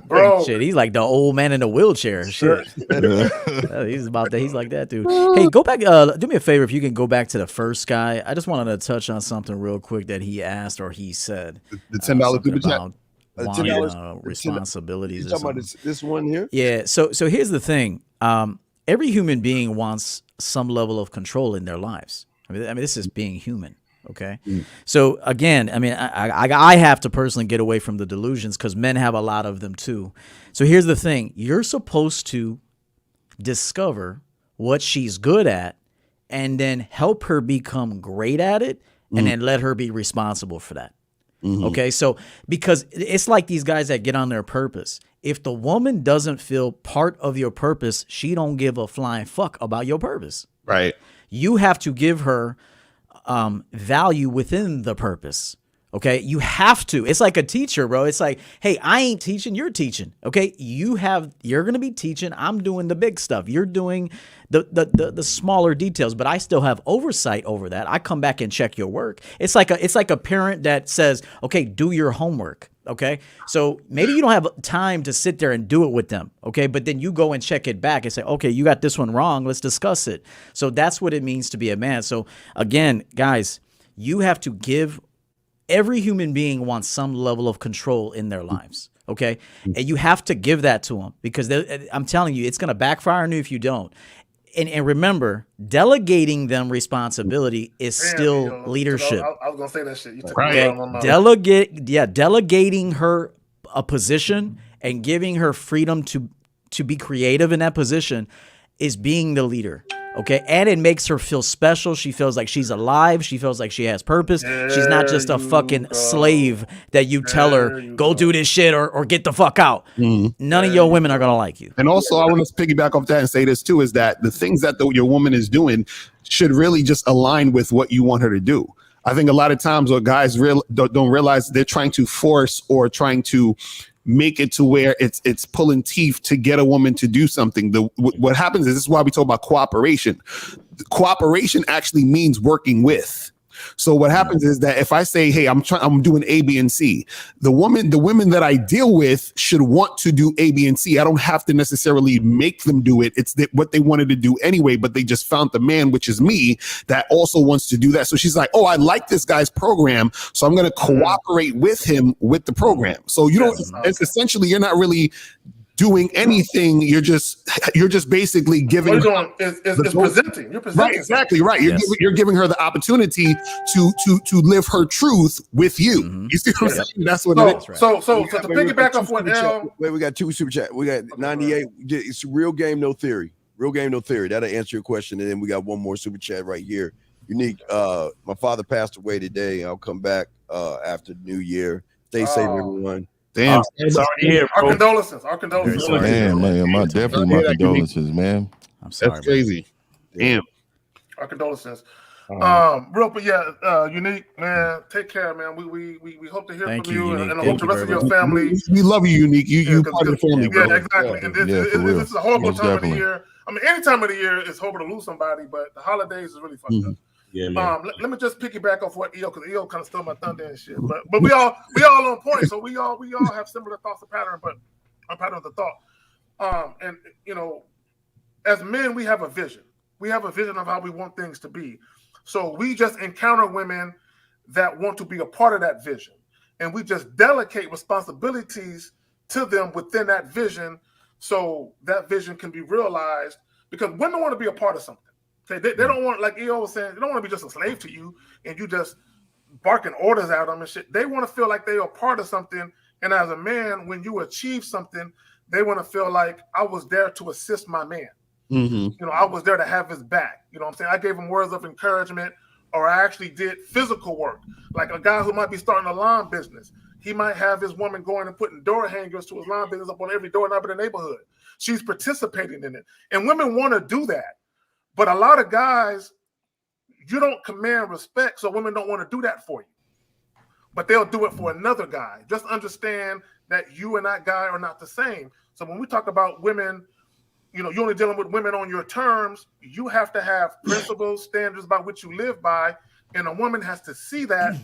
Bro, shit, he's like the old man in a wheelchair. Shit, he's about that. He's like that dude. Hey, go back. Do me a favor if you can go back to the first guy. I just wanted to touch on something real quick that he asked or he said. The $10 super chat. Responsibilities. You talking about this one here? Yeah. So here's the thing. Every human being wants some level of control in their lives. I mean, this is being human. Okay. So again, I mean, I have to personally get away from the delusions because men have a lot of them too. So here's the thing. You're supposed to discover what she's good at and then help her become great at it and then let her be responsible for that. Okay. So because it's like these guys that get on their purpose. If the woman doesn't feel part of your purpose, she don't give a flying fuck about your purpose. Right. You have to give her value within the purpose. Okay. You have to. It's like a teacher, bro. It's like, hey, I ain't teaching, you're teaching. Okay. You're going to be teaching. I'm doing the big stuff. You're doing the smaller details, but I still have oversight over that. I come back and check your work. It's like a parent that says, okay, do your homework. Okay. So maybe you don't have time to sit there and do it with them. Okay. But then you go and check it back and say, okay, you got this one wrong. Let's discuss it. So that's what it means to be a man. So again, guys, you have to give. Every human being wants some level of control in their lives. Okay. And you have to give that to them because I'm telling you, it's going to backfire on you if you don't. And remember, delegating them responsibility is still leadership. I was gonna say that shit. You took delegating her a position and giving her freedom to be creative in that position is being the leader. Okay, and it makes her feel special. She feels like she's alive. She feels like she has purpose. She's not just a fucking slave that you tell her, go do this shit or get the fuck out. None of your women are going to like you. And also, I want to piggyback off that and say this too, is that the things that your woman is doing should really just align with what you want her to do. I think a lot of times what guys don't realize they're trying to force or trying to make it to where it's pulling teeth to get a woman to do something. What happens is, this is why we talk about cooperation. Cooperation actually means working with. So what happens is that if I say, hey, I'm doing A, B, and C, the women that I deal with should want to do A, B, and C. I don't have to necessarily make them do it. It's what they wanted to do anyway, but they just found the man, which is me, that also wants to do that. So she's like, oh, I like this guy's program, so I'm going to cooperate with him with the program. So you don't, it's essentially, you're not really doing anything. You're just basically giving. What you're doing is presenting. You're presenting. Right, exactly right. You're giving her the opportunity to live her truth with you. You see what I'm saying? That's what it is. So to piggyback off what wait, we got two super chat. We got 98. It's real game, no theory. Real game, no theory. That'll answer your question. And then we got one more super chat right here. Unique. My father passed away today. I'll come back after New Year. Stay safe, everyone. Damn, sorry to hear, our condolences. Our condolences. Man, my condolences, man. I'm sorry. That's crazy. Damn. Our condolences. But yeah, Unique, man, take care, man. We hope to hear Thank from you, you, Unique. and I Thank hope the you rest of very your much. family. We love you, Unique. You Yeah, part of the family, yeah, bro. exactly. And this for real. is a horrible Most time definitely. of the year. I mean, any time of the year is horrible to lose somebody, but the holidays is really fucked up. Yeah, man. Let me just piggyback off what EO, because EO kind of stole my thunder and shit. But we all on point, so we all have similar thoughts and pattern, but our pattern of the thought. And you know, as men, we have a vision. We have a vision of how we want things to be. So we just encounter women that want to be a part of that vision, and we just delegate responsibilities to them within that vision, so that vision can be realized. Because women want to be a part of something. Okay, they don't want, like EO was saying, they don't want to be just a slave to you and you just barking orders at them and shit. They want to feel like they are part of something. And as a man, when you achieve something, they want to feel like I was there to assist my man. You know, I was there to have his back. You know what I'm saying? I gave him words of encouragement, or I actually did physical work. Like a guy who might be starting a lawn business, he might have his woman going and putting door hangers to his lawn business up on every doorknob in the neighborhood. She's participating in it. And women want to do that. But a lot of guys, you don't command respect, so women don't want to do that for you. But they'll do it for another guy. Just understand that you and that guy are not the same. So when we talk about women, you know, you're only dealing with women on your terms. You have to have principles, standards by which you live by, and a woman has to see that,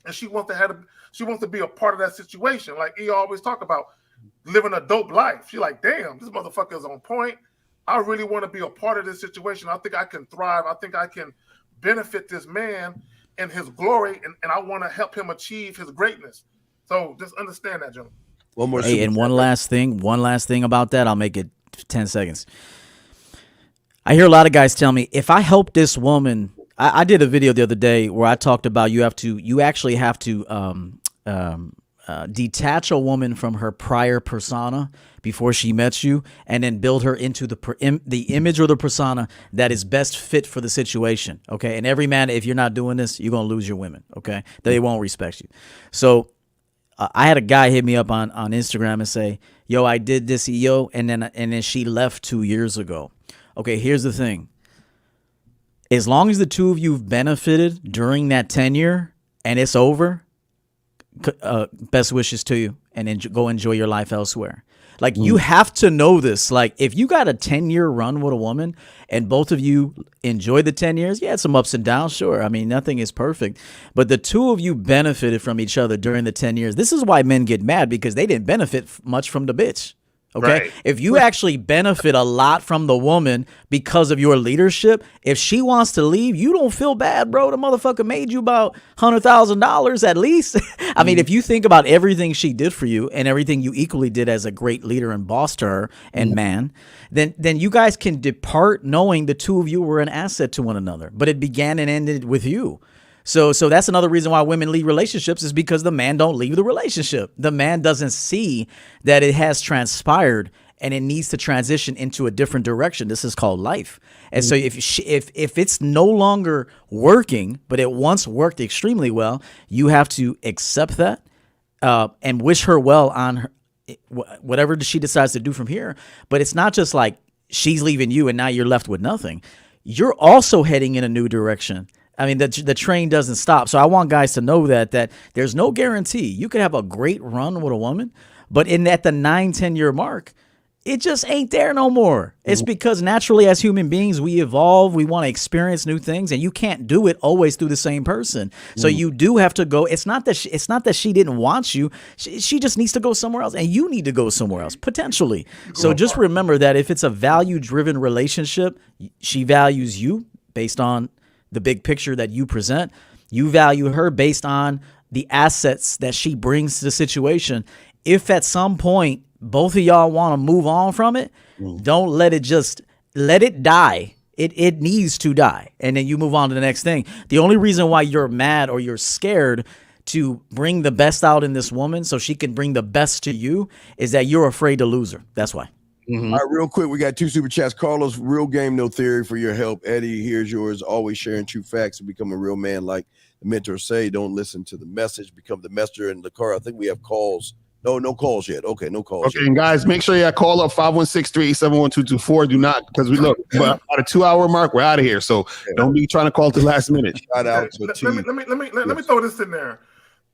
and she wants to be a part of that situation. Like E always talk about living a dope life. She's like, damn, this motherfucker is on point. I really want to be a part of this situation. I think I can thrive. I think I can benefit this man and his glory, and I want to help him achieve his greatness. So just understand that, gentlemen. One more. Hey, and one last thing about that. I'll make it 10 seconds. I hear a lot of guys tell me, if I help this woman, I did a video the other day where I talked about you actually have to detach a woman from her prior persona before she met you, and then build her into the image or the persona that is best fit for the situation. Okay. And every man, if you're not doing this, you're going to lose your women. Okay. They won't respect you. So I had a guy hit me up on Instagram and say, yo, I did this, EO, and then she left 2 years ago. Okay, here's the thing. As long as the two of you have benefited during that tenure and it's over, best wishes to you, and go enjoy your life elsewhere. Like, you have to know this. Like, if you got a 10-year run with a woman and both of you enjoy the 10 years, yeah, some ups and downs, sure. I mean, nothing is perfect. But the two of you benefited from each other during the 10 years. This is why men get mad, because they didn't benefit much from the bitch. Okay. Right. If you actually benefit a lot from the woman because of your leadership, if she wants to leave, you don't feel bad, bro. The motherfucker made you about $100,000 at least. I mean, if you think about everything she did for you and everything you equally did as a great leader and boss to her and man, then you guys can depart knowing the two of you were an asset to one another. But it began and ended with you. So that's another reason why women leave relationships, is because the man don't leave the relationship. The man doesn't see that it has transpired and it needs to transition into a different direction. This is called life. And so if it's no longer working, but it once worked extremely well, you have to accept that and wish her well on her, whatever she decides to do from here. But it's not just like she's leaving you and now you're left with nothing. You're also heading in a new direction. I mean, the train doesn't stop. So I want guys to know that there's no guarantee. You could have a great run with a woman, but at the 9-10 year mark, it just ain't there no more. It's because naturally as human beings, we evolve. We want to experience new things, and you can't do it always through the same person. So you do have to go. It's not that she didn't want you. She just needs to go somewhere else, and you need to go somewhere else potentially. So just remember that if it's a value-driven relationship, she values you based on the big picture that you present. You value her based on the assets that she brings to the situation. If at some point both of y'all want to move on from it, don't let it die. It needs to die. And then you move on to the next thing. The only reason why you're mad or you're scared to bring the best out in this woman so she can bring the best to you is that you're afraid to lose her. That's why. All right, real quick, we got 2 super chats. Carlos, real game, no theory, for your help. Eddie, here's yours. Always sharing true facts and become a real man, like the mentors say. Don't listen to the message, become the messenger. In the car, I think we have calls No calls yet. Okay, no calls Okay, yet. and guys, make sure you call up 516-387-1224. Do not, because we look about a 2-hour mark. We're out of here, so don't be trying to call at the last minute. Shout out to Let me throw this in there,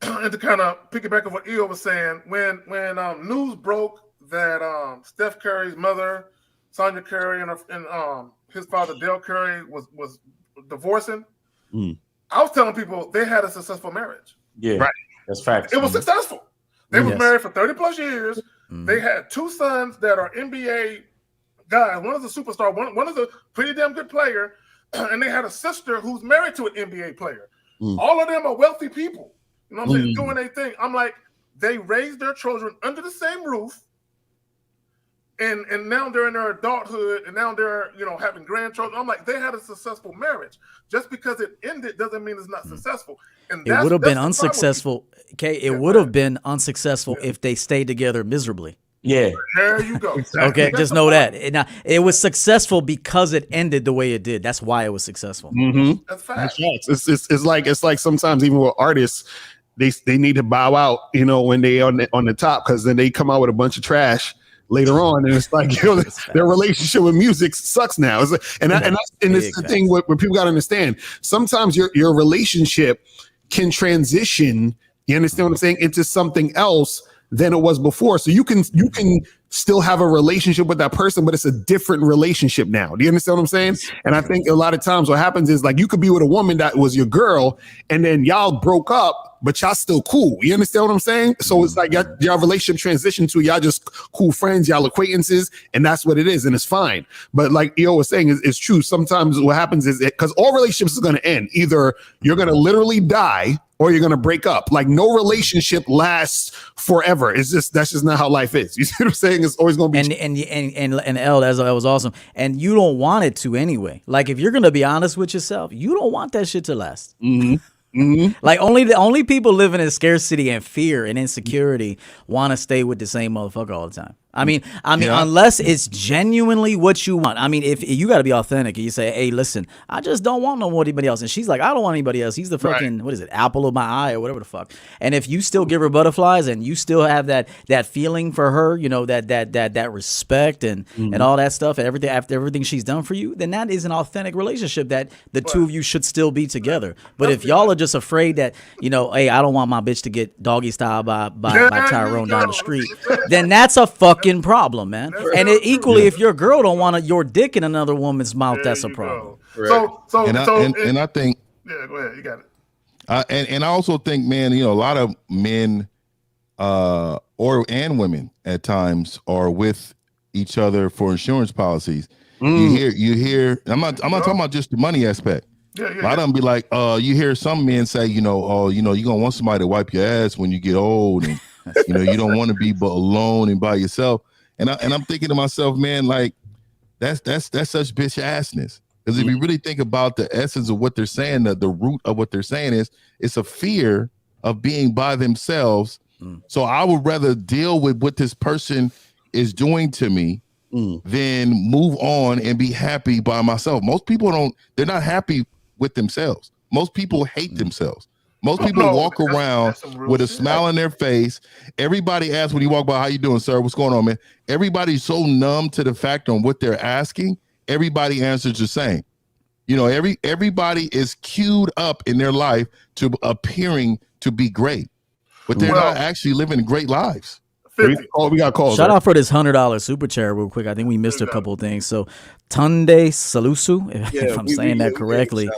and to kind of piggyback on what Eo was saying. When news broke that Steph Curry's mother, Sonia Curry, and his father Dale Curry was divorcing, I was telling people they had a successful marriage. Yeah, right. That's fact. It was successful. They was married for 30 plus years. They had 2 sons that are NBA guys. One is a superstar. One is a pretty damn good player. And they had a sister who's married to an NBA player. All of them are wealthy people. You know what I'm saying? Doing their thing. I'm like, they raised their children under the same roof. And now they're in their adulthood, and now they're having grandchildren. I'm like, they had a successful marriage. Just because it ended doesn't mean it's not successful. And it would have been unsuccessful. Okay, it would have been unsuccessful if they stayed together miserably. Yeah, there you go. Okay, that's just know that. It was successful because it ended the way it did. That's why it was successful. That's fact. It's like sometimes even with artists, they need to bow out, when they on the top, because then they come out with a bunch of trash later on, and it's like their relationship with music sucks now. It's like, and it's the thing where people got to understand. Sometimes your relationship can transition. You understand what I'm saying? Into something else than it was before. So you can still have a relationship with that person, but it's a different relationship now. Do you understand what I'm saying? And I think a lot of times what happens is, like, you could be with a woman that was your girl, and then y'all broke up, but y'all still cool. You understand what I'm saying? So it's like y'all relationship transitioned to y'all just cool friends, y'all acquaintances, and that's what it is, and it's fine. But like Eo was saying, it's true. Sometimes what happens is, because all relationships is going to end. Either you're going to literally die, or you're going to break up. Like, no relationship lasts forever. That's just not how life is. You see what I'm saying? It's always going to be. And L, that was awesome. And you don't want it to anyway. Like, if you're going to be honest with yourself, you don't want that shit to last. Like, only people living in scarcity and fear and insecurity want to stay with the same motherfucker all the time. I mean, unless it's genuinely what you want. I mean, if you got to be authentic, and you say, "Hey, listen, I just don't want anybody else," and she's like, "I don't want anybody else. He's the fucking what is it, apple of my eye, or whatever the fuck." And if you still give her butterflies, and you still have that feeling for her, that respect and all that stuff, and after everything she's done for you, then that is an authentic relationship that the two of you should still be together. But if y'all are just afraid that hey, I don't want my bitch to get doggy style by Tyrone down the street, then that's a fucking problem, man. And equally, if your girl don't want your dick in another woman's mouth, that's a problem. And I think, yeah, go ahead, you got it. And I also think, man, a lot of men and women at times are with each other for insurance policies. You hear. I'm not talking about just the money aspect. A lot of them be like, you hear some men say, you're gonna want somebody to wipe your ass when you get old, and you don't want to be alone and by yourself. And I'm thinking to myself, man, like, that's such bitch assness. Because if you really think about the essence of what they're saying, the root of what they're saying is, it's a fear of being by themselves. So I would rather deal with what this person is doing to me than move on and be happy by myself. Most people they're not happy with themselves. Most people hate themselves. Most people walk around with a smile on their face. Everybody asks when you walk by, "How you doing, sir? What's going on, man?" Everybody's so numb to the fact on what they're asking. Everybody answers the same. Everybody is queued up in their life to appearing to be great, but they're not actually living great lives. We got calls. Shout out for this $100 super chat real quick. I think we missed a couple of things. So Tunde Salusu, if I'm saying that correctly,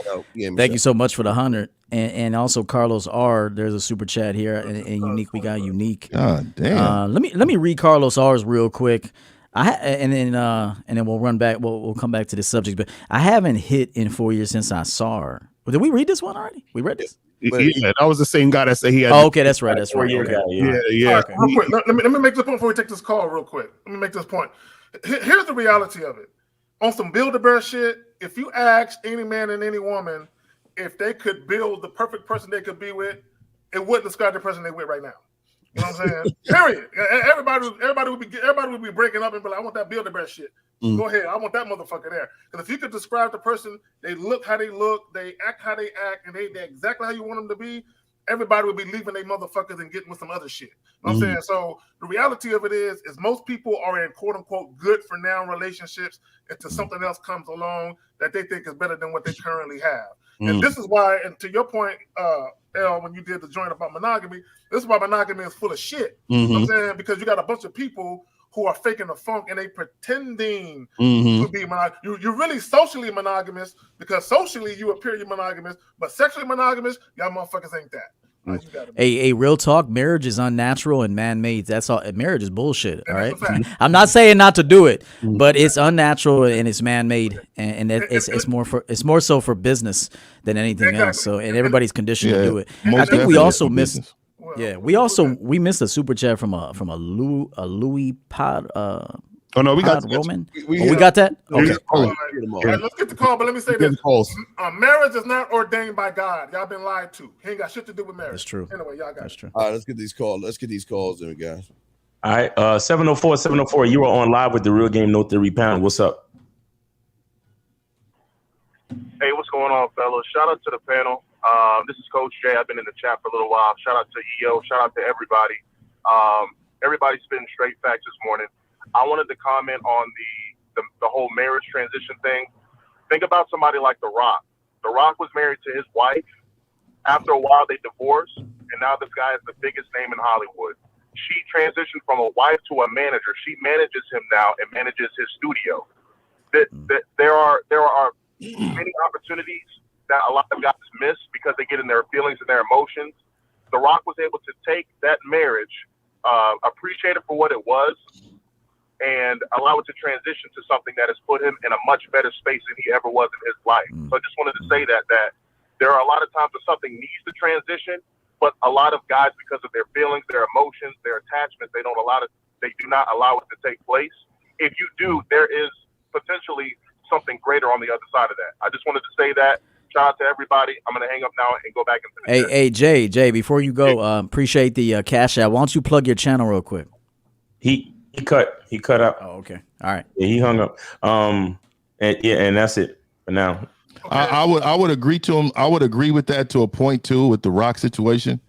thank you so much for the 100. And also Carlos R, there's a super chat here, and Unique, we got Unique. God damn. Let me read Carlos R's real quick. And then we'll run back. We'll come back to this subject. But I haven't hit in 4 years since I saw her. Did we read this one already? We read this. Yeah, that was the same guy that said he had. Oh, okay, that's right. Okay. Yeah. Right, real quick, let me make this point before we take this call. Real quick, let me make this point. Here's the reality of it. On some Build-A-Bear shit, if you ask any man and any woman if they could build the perfect person they could be with, it wouldn't describe the person they're with right now. You know what I'm saying? Period. Everybody would be breaking up and be like, "I want that Build-A-Bear shit." Go ahead. I want that motherfucker there. Because if you could describe the person, they look how they look, they act how they act, and they're exactly how you want them to be, everybody would be leaving their motherfuckers and getting with some other shit. You know what I'm saying? So the reality of it is most people are in quote unquote good for now relationships until something else comes along that they think is better than what they currently have. And this is why, and to your point, L, when you did the joint about monogamy, this is why monogamy is full of shit. You know what I'm saying? Because you got a bunch of people who are faking the funk and they pretending to be monogamous. You're really socially monogamous because socially you appear you're monogamous, but sexually monogamous, y'all motherfuckers ain't that. A real talk, marriage is unnatural and man-made. That's all. Marriage is bullshit. All right. I'm not saying not to do it, but it's unnatural and it's man-made, and it's more so for business than anything else. So, and everybody's conditioned to do it. I think we also missed. Yeah, we missed a super chat from a Louis Pod. Oh no, we got Roman. We got that. Okay. All right, let's get the call. But let me say this: marriage is not ordained by God. Y'all been lied to. He ain't got shit to do with marriage. That's true. Anyway, y'all got That's true. All right, let's get these calls. Let's get these calls in, guys. All right, 704. You are on live with the Real Game No Theory panel. What's up? Hey, what's going on, fellas? Shout out to the panel. This is Coach Jay. I've been in the chat for a little while. Shout out to EO. Shout out to everybody. Everybody's spitting straight facts this morning. I wanted to comment on the whole marriage transition thing. Think about somebody like The Rock. The Rock was married to his wife. After a while, they divorced, and now this guy is the biggest name in Hollywood. She transitioned from a wife to a manager. She manages him now and manages his studio. There are many opportunities that a lot of guys miss because they get in their feelings and their emotions. The Rock was able to take that marriage, appreciate it for what it was, and allow it to transition to something that has put him in a much better space than he ever was in his life. So I just wanted to say that there are a lot of times that something needs to transition, but a lot of guys, because of their feelings, their emotions, their attachments, they do not allow it to take place. If you do, there is potentially something greater on the other side of that. I just wanted to say that. Shout out to everybody. I'm going to hang up now and go back into the chat. Jay, before you go, appreciate the cash out. Why don't you plug your channel real quick? He cut out. Oh, okay. All right. Yeah, he hung up. And that's it for now. Okay. I would agree to him. I would agree with that to a point too with the Rock situation.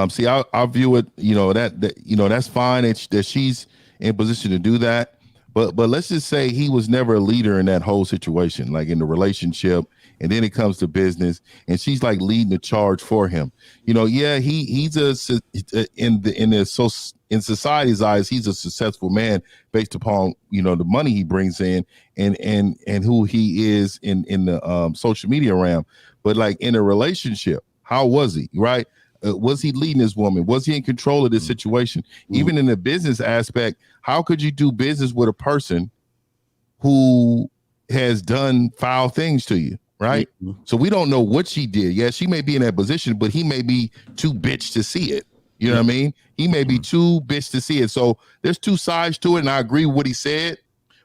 See, I view it, that's fine that she's in position to do that. But let's just say he was never a leader in that whole situation, like in the relationship. And then it comes to business, and she's like leading the charge for him. He's in society's eyes, he's a successful man based upon the money he brings in and who he is in the social media realm. But like in a relationship, how was he? Right? Was he leading his woman? Was he in control of this situation? Even in the business aspect, how could you do business with a person who has done foul things to you? Right. So we don't know what she did. Yeah, she may be in that position, but he may be too bitch to see it. You know what I mean? He may be too bitch to see it. So there's two sides to it. And I agree with what he said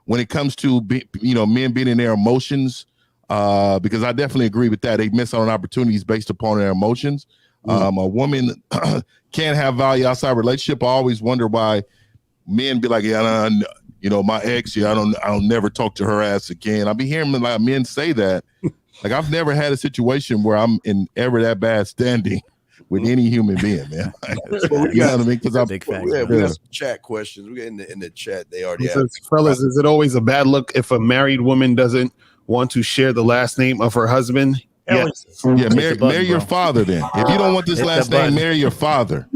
when it comes to, men being in their emotions, because I definitely agree with that. They miss out on opportunities based upon their emotions. A woman can't have value outside relationship. I always wonder why men be like, my ex, I don't never talk to her ass again. I be hearing like men say that. Like I've never had a situation where I'm in ever that bad standing with any human being, man. You know what I mean? Because I'm big fan. We got some chat questions. We got in the chat. They already have. Fellas, is it always a bad look if a married woman doesn't want to share the last name of her husband? Yes. Yeah, marry your father then. If you don't want this last name, marry your father.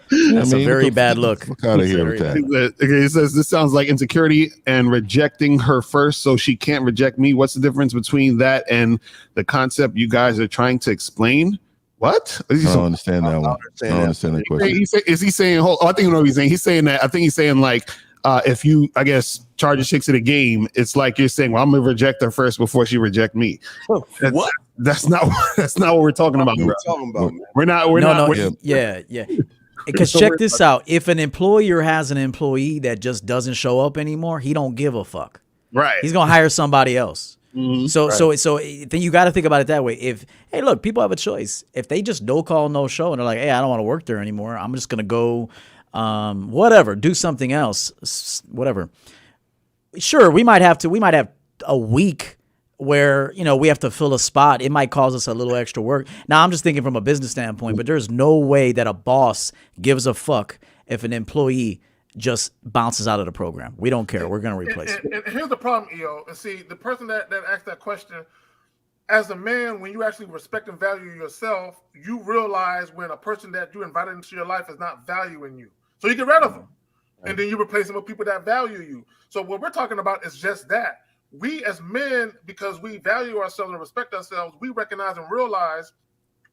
That's a very bad look. Out of here with that. Okay, it says this sounds like insecurity and rejecting her first, so she can't reject me. What's the difference between that and the concept you guys are trying to explain? What? I don't understand that one. I don't understand that question. Is he saying? I think you know what he's saying. He's saying that. I think he's saying like, if you, I guess, charge a chick to the game, it's like you're saying, well, I'm gonna reject her first before she reject me. What? That's not what we're talking about. We're not. Yeah. Because check this out. If an employer has an employee that just doesn't show up anymore, he don't give a fuck. Right. He's gonna hire somebody else. So then you got to think about it that way. Hey, look, people have a choice. If they just no call, no show, and they're like, hey, I don't want to work there anymore. I'm just gonna go, do something else, whatever. Sure, we might have a week where, you know, we have to fill a spot, it might cause us a little extra work. Now, I'm just thinking from a business standpoint, but there's no way that a boss gives a fuck if an employee just bounces out of the program. We don't care. We're going to replace it. And here's the problem, EO. And see, the person that asked that question, as a man, when you actually respect and value yourself, you realize when a person that you invited into your life is not valuing you. So you get rid of them. And then you replace them with people that value you. So what we're talking about is just that. We as men, because we value ourselves and respect ourselves, we recognize and realize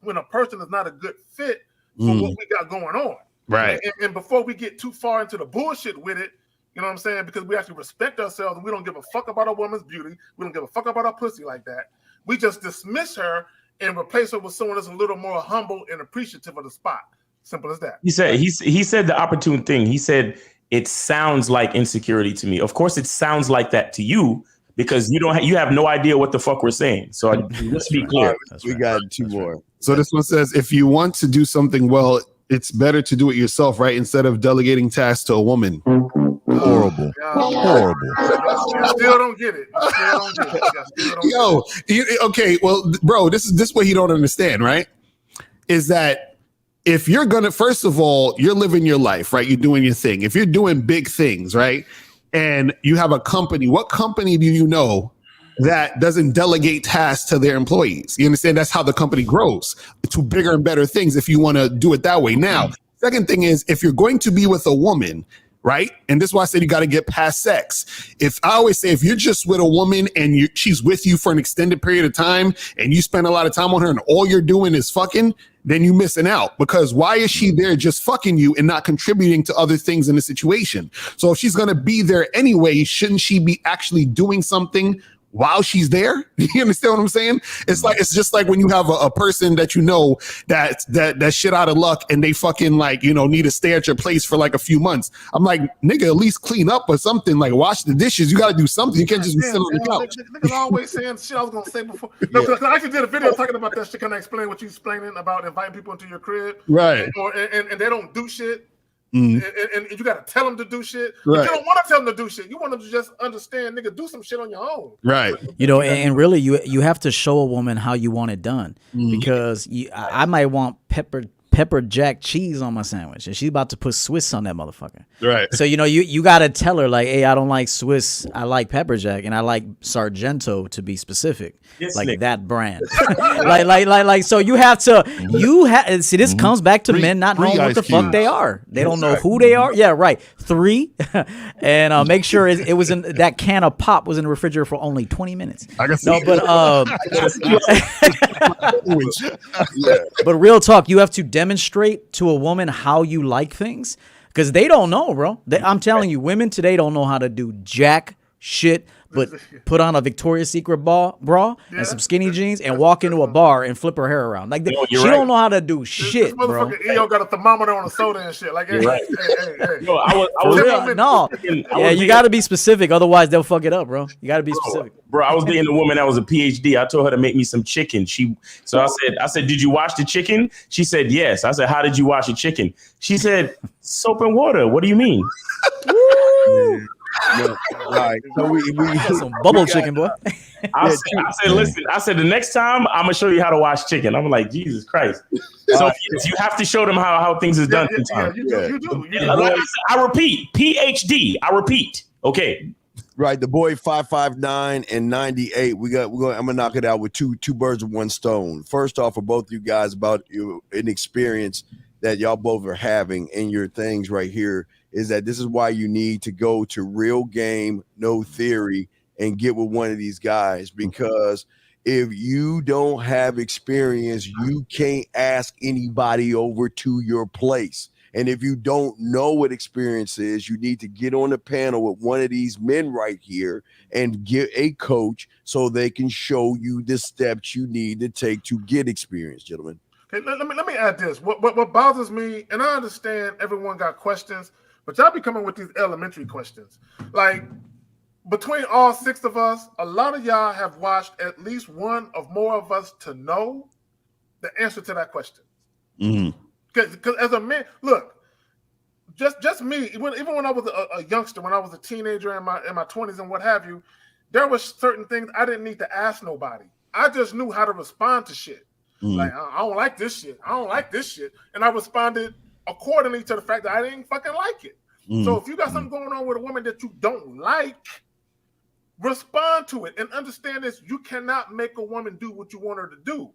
when a person is not a good fit for what we got going on. Right. And before we get too far into the bullshit with it, you know what I'm saying? Because we actually respect ourselves and we don't give a fuck about a woman's beauty. We don't give a fuck about our pussy like that. We just dismiss her and replace her with someone that's a little more humble and appreciative of the spot. Simple as that. He said the opportune thing. He said, it sounds like insecurity to me. Of course, it sounds like that to you, because you have no idea what the fuck we're saying. So let's be clear. We got two more. So this one says, if you want to do something well, it's better to do it yourself, right? Instead of delegating tasks to a woman. Horrible. Horrible. You still don't get it. Okay, well, bro, this is what you don't understand, right? Is that if you're gonna, first of all, you're living your life, right? You're doing your thing. If you're doing big things, right? And you have a company, what company do you know that doesn't delegate tasks to their employees? You understand? That's how the company grows to bigger and better things if you want to do it that way. Now, second thing is, if you're going to be with a woman, right? And this is why I said you got to get past sex. I always say, if you're just with a woman and she's with you for an extended period of time and you spend a lot of time on her and all you're doing is fucking, then you're missing out. Because why is she there just fucking you and not contributing to other things in the situation? So if she's going to be there anyway, shouldn't she be actually doing something while she's there? You understand what I'm saying? It's just like when you have a person that you know that shit out of luck and they fucking like, you know, need to stay at your place for like a few months. I'm like, nigga, at least clean up or something, like wash the dishes. You got to do something. You can't just be sitting on the couch. Niggas always saying shit I was gonna say before. No, because I actually did a video talking about that shit. Can I explain what you explaining about inviting people into your crib? Right. And they don't do shit. And you got to tell them to do shit. Right. You don't want to tell them to do shit. You want them to just understand, nigga, do some shit on your own. Right. You know, and really, you have to show a woman how you want it done, because I might want pepper jack cheese on my sandwich, and she's about to put Swiss on that motherfucker. Right. So you got to tell her, like, hey, I don't like Swiss, I like pepper jack, and I like Sargento, to be specific, like that brand. like so you have to see, this comes back to men not knowing what the fuck they are. They don't know who they are. Yeah, right. 3 and make sure it was in that can of pop was in the refrigerator for only 20 minutes. I can see but real talk, you have to demonstrate to a woman how you like things, because they don't know, bro. I'm telling you, women today don't know how to do jack shit but put on a Victoria's Secret bra and some skinny jeans and walk into a bar and flip her hair around. Like she don't know how to do shit, this bro. motherfucker EO got a thermometer on a soda and shit. Like, hey. Yo, I was you got to be specific, otherwise they'll fuck it up, bro. You got to be specific. Bro, I was dating a woman that was a PhD. I told her to make me some chicken. I said, did you wash the chicken? She said, yes. I said, how did you wash the chicken? She said, soap and water. What do you mean? No, right. So we some bubble chicken, boy. I said, listen, the next time I'm gonna show you how to wash chicken. I'm like, Jesus Christ. So you have to show them how things is done. You do. Like I repeat, PhD. I repeat. Okay. Right, the boy 5'9" and 98. I'm gonna knock it out with two birds with one stone. First off, for both you guys, about an experience that y'all both are having in your things right here, is that this is why you need to go to Real Game, No Theory, and get with one of these guys, because if you don't have experience, you can't ask anybody over to your place. And if you don't know what experience is, you need to get on the panel with one of these men right here and get a coach so they can show you the steps you need to take to get experience, gentlemen. Okay, let me add this. What bothers me, and I understand everyone got questions, but y'all be coming with these elementary questions. Like, between all 6 of us, a lot of y'all have watched at least one of more of us to know the answer to that question. Because as a man, look, just me, even when I was a youngster, when I was a teenager in my 20s and what have you, there was certain things I didn't need to ask nobody. I just knew how to respond to shit. Like, I don't like this shit. I don't like this shit. And I responded accordingly to the fact that I didn't fucking like it. So if you got something going on with a woman that you don't like, respond to it and understand this. You cannot make a woman do what you want her to do.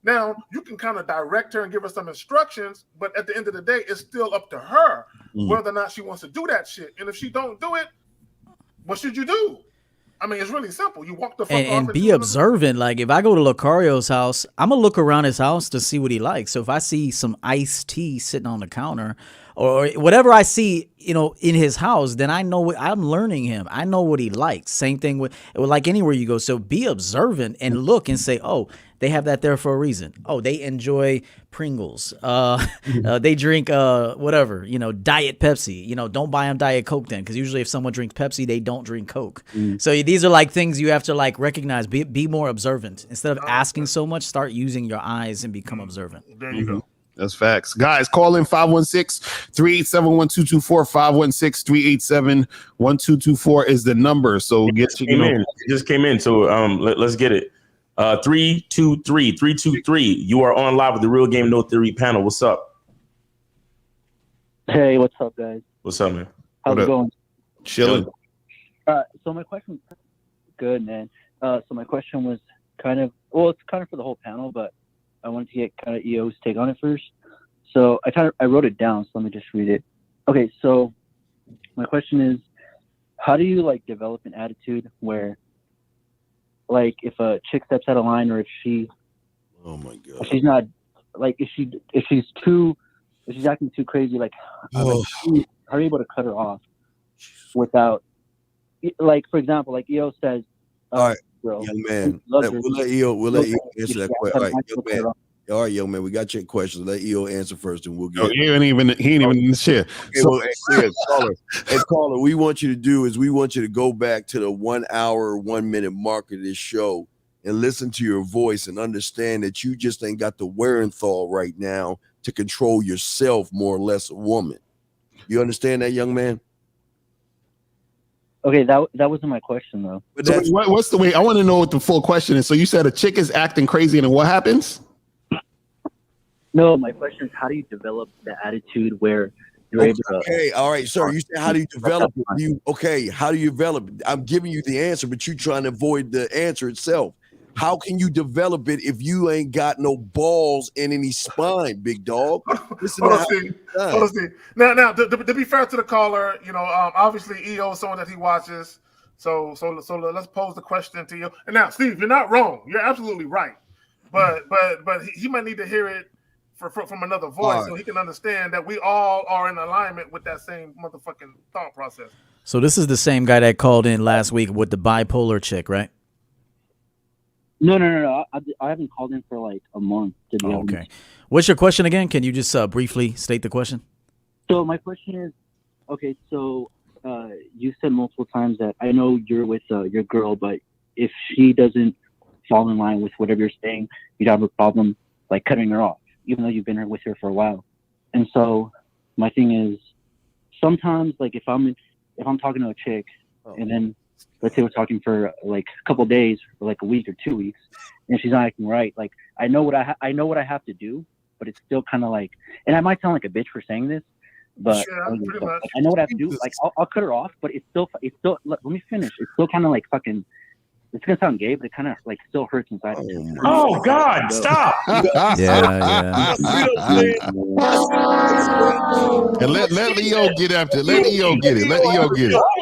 Now, you can kind of direct her and give her some instructions, but at the end of the day, it's still up to her whether or not she wants to do that shit. And if she don't do it, what should you do? I mean, it's really simple. You walk the fuck off and be observant. Like, if I go to Lucario's house, I'm going to look around his house to see what he likes. So if I see some iced tea sitting on the counter or whatever I see, in his house, then I know what I'm learning him. I know what he likes. Same thing with like anywhere you go. So be observant and look and say, oh, they have that there for a reason. Oh, they enjoy Pringles. They drink whatever, Diet Pepsi. Don't buy them Diet Coke then, because usually if someone drinks Pepsi, they don't drink Coke. So these are like things you have to like recognize. Be more observant. Instead of asking so much, start using your eyes and become observant. There you go. That's facts. Guys, call in 516-387-1224, 516-387-1224 is the number. So get you It just came in. So let's get it. 323. You are on live with the Real Game No Theory panel. What's up? Hey, what's up, guys? What's up, man? How's it going? Chilling. So my question, good, man. So my question was it's kind of for the whole panel, but I wanted to get kind of EO's take on it first. So I wrote it down, so let me just read it. Okay, so my question is, how do you like develop an attitude where, like, if a chick steps out of line, or if she's not, like, if she's acting too crazy, like, are you able to cut her off without, like, for example, like EO says, all right, girl, young man, we'll let EO answer that question. All right, young man. All right, young man, we got your questions. Let EO answer first, and we'll get. He ain't even in the shit. Okay, so, caller, we want you to do is we want you to go back to the 1 hour, 1 minute mark of this show and listen to your voice and understand that you just ain't got the wherewithal right now to control yourself, more or less, a woman. You understand that, young man? Okay, that wasn't my question though. But so what's the way? I want to know what the full question is. So you said a chick is acting crazy, and then what happens? No, my question is, how do you develop the attitude where you're able to? Okay, all right, sir. You said, how do you develop it? How do you develop it? I'm giving you the answer, but you're trying to avoid the answer itself. How can you develop it if you ain't got no balls in any spine, big dog? Hold on, Steve. Now, to be fair to the caller, obviously EO is someone that he watches. So let's pose the question to you. And now, Steve, you're not wrong. You're absolutely right. But he might need to hear it from another voice, so he can understand that we all are in alignment with that same motherfucking thought process. So this is the same guy that called in last week with the bipolar chick, right? No. I haven't called in for like a month. To be honest. Okay. What's your question again? Can you just briefly state the question? So my question is, okay, so you said multiple times that I know you're with your girl, but if she doesn't fall in line with whatever you're saying, you'd have a problem like cutting her off, even though you've been with her for a while. And so my thing is, sometimes like if I'm talking to a chick and then let's say we're talking for like a couple of days or like a week or 2 weeks and she's not acting right, like I know what I have to do, but it's still kind of like, and I might sound like a bitch for saying this, but I know what I have to do. Like I'll cut her off, but it's still let me finish. It's still kind of like fucking, it's gonna sound gay, but it kind of like still hurts inside. Oh God, stop! Yeah. And let Leo get after it. Let Leo get it. Hold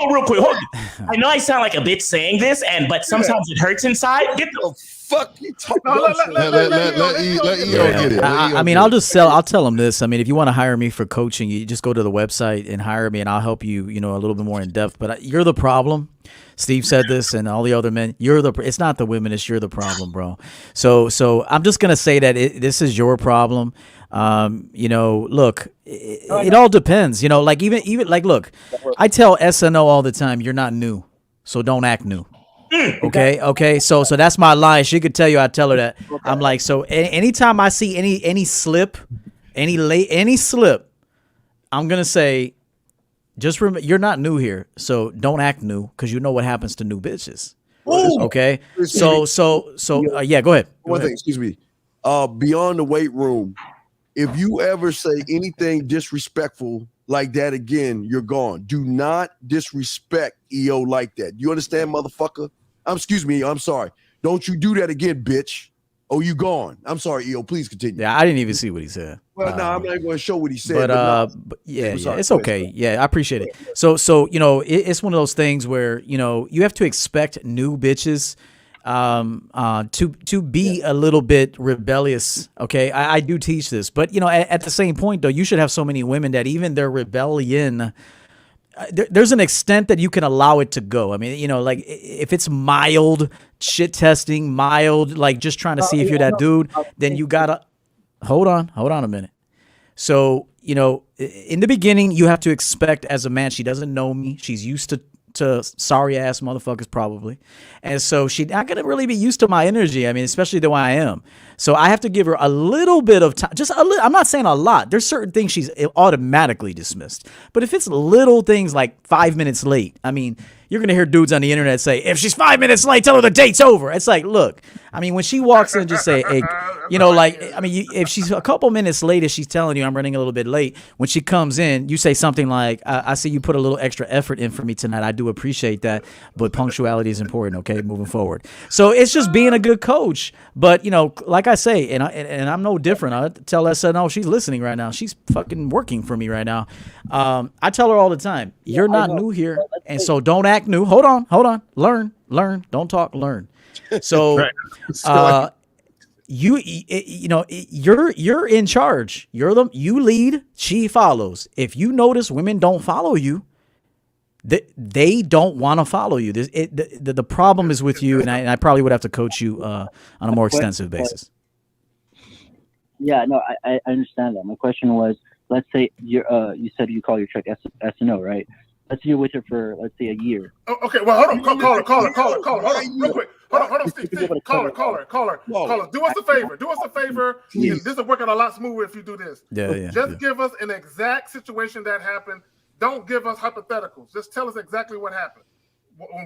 on, real quick. Hold on. I know I sound like a bitch saying this, but sometimes it hurts inside. Get the fuck you talking about? Let Leo get it. I'll tell him this. I mean, if you want to hire me for coaching, you just go to the website and hire me, and I'll help you. A little bit more in depth. But you're the problem. Steve said this, and all the other men. It's not the women. It's you're the problem, bro. So I'm just gonna say that this is your problem. Look, it all depends. Like even like look, I tell SNO all the time, you're not new, so don't act new. Okay. So that's my line. She could tell you. I tell her that. I'm like, so anytime I see any slip, any slip, I'm gonna say, just remember, you're not new here, so don't act new, because you know what happens to new bitches. Okay. So yeah, go ahead. One thing, excuse me. Beyond the weight room, if you ever say anything disrespectful like that again, you're gone. Do not disrespect EO like that. You understand, motherfucker? Excuse me. I'm sorry. Don't you do that again, bitch. Oh, you gone. I'm sorry, EO. Please continue. Yeah, I didn't even see what he said. Well, no, I'm not going to show what he said. But yeah, it's okay. Yeah, I appreciate it. So it's one of those things where you have to expect new bitches to be a little bit rebellious. Okay, I do teach this, but at the same point though, you should have so many women that even their rebellion. There's an extent that you can allow it to go. I mean, like if it's mild shit testing, mild, like just trying to see if you're that dude, then you gotta hold on a minute. So, in the beginning, you have to expect as a man, she doesn't know me. She's used to sorry ass motherfuckers probably. And so she's not going to really be used to my energy. I mean, especially the way I am. So I have to give her a little bit of time, just a little. I'm not saying a lot. There's certain things she's automatically dismissed. But if it's little things like 5 minutes late, I mean, you're going to hear dudes on the internet say, if she's 5 minutes late, tell her the date's over. It's like, look, I mean, when she walks in, just say, hey, if she's a couple minutes late, if she's telling you I'm running a little bit late, when she comes in, you say something like, I see you put a little extra effort in for me tonight. I do appreciate that, but punctuality is important, okay, moving forward. So it's just being a good coach. But, like I say, and I'm no different. I tell SNO, she's listening right now. She's fucking working for me right now. I tell her all the time, you're not new here, and so don't act new. Hold on. Learn. Don't talk, learn. So you're in charge. You lead, she follows. If you notice women don't follow you, they don't want to follow you. The problem is with you, and I probably would have to coach you on a more extensive basis. Yeah, no, I understand that. My question was, let's say you said you call your check SNO, right? Let's say you're with her for, let's say, a year. Oh, okay, well, hold on. Call her. Hold on, real quick. Hold on, Steve. Call her. Do us a favor. This will work out a lot smoother if you do this. Just give us an exact situation that happened. Don't give us hypotheticals. Just tell us exactly what happened.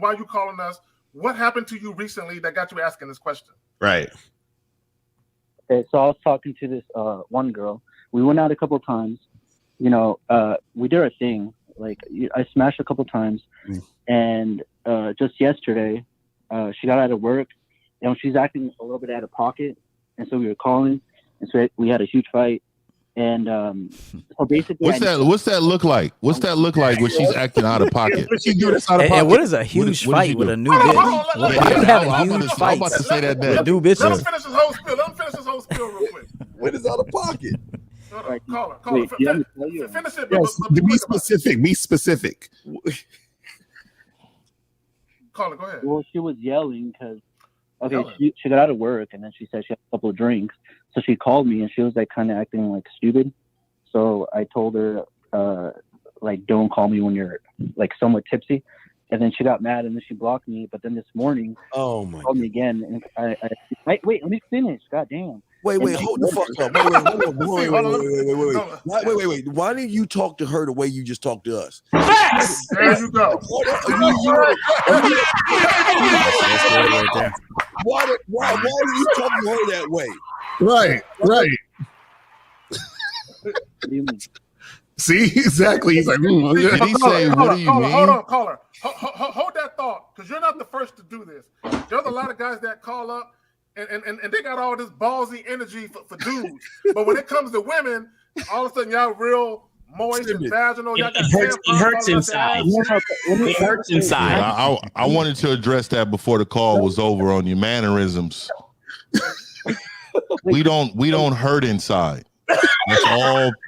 Why you calling us? What happened to you recently that got you asking this question? Right. Okay, so I was talking to this one girl. We went out a couple of times. We did our thing. Like I smashed a couple of times, and just yesterday, she got out of work, and she's acting a little bit out of pocket, and so we were calling, and so we had a huge fight, and so basically, what's that look like? What's that look like when she's acting out of pocket? And what is a huge fight with a new bitch? I'm about to say that. New bitch. Let him finish his whole spiel real quick. What is out of pocket? Call her. Finish it. Yes, be specific. Call her. Go ahead. Well, she was yelling because, she got out of work, and then she said she had a couple of drinks. So she called me, and she was like kind of acting like stupid. So I told her, don't call me when you're like somewhat tipsy. And then she got mad, and then she blocked me. But then this morning, she called me again, and I wait. Let me finish. God damn. Wait, hold the fuck up. Wait. Why didn't you talk to her the way you just talked to us? Facts! There you go. Why did you talk to her that way? Right. See, exactly. He's like, did he say, what do you mean? Hold on, call her. Hold that thought, because you're not the first to do this. There's a lot of guys that call up, and they got all this ballsy energy for dudes. But when it comes to women, all of a sudden y'all real moist and vaginal. It hurts inside. It hurts inside. I wanted to address that before the call was over on your mannerisms. We don't hurt inside.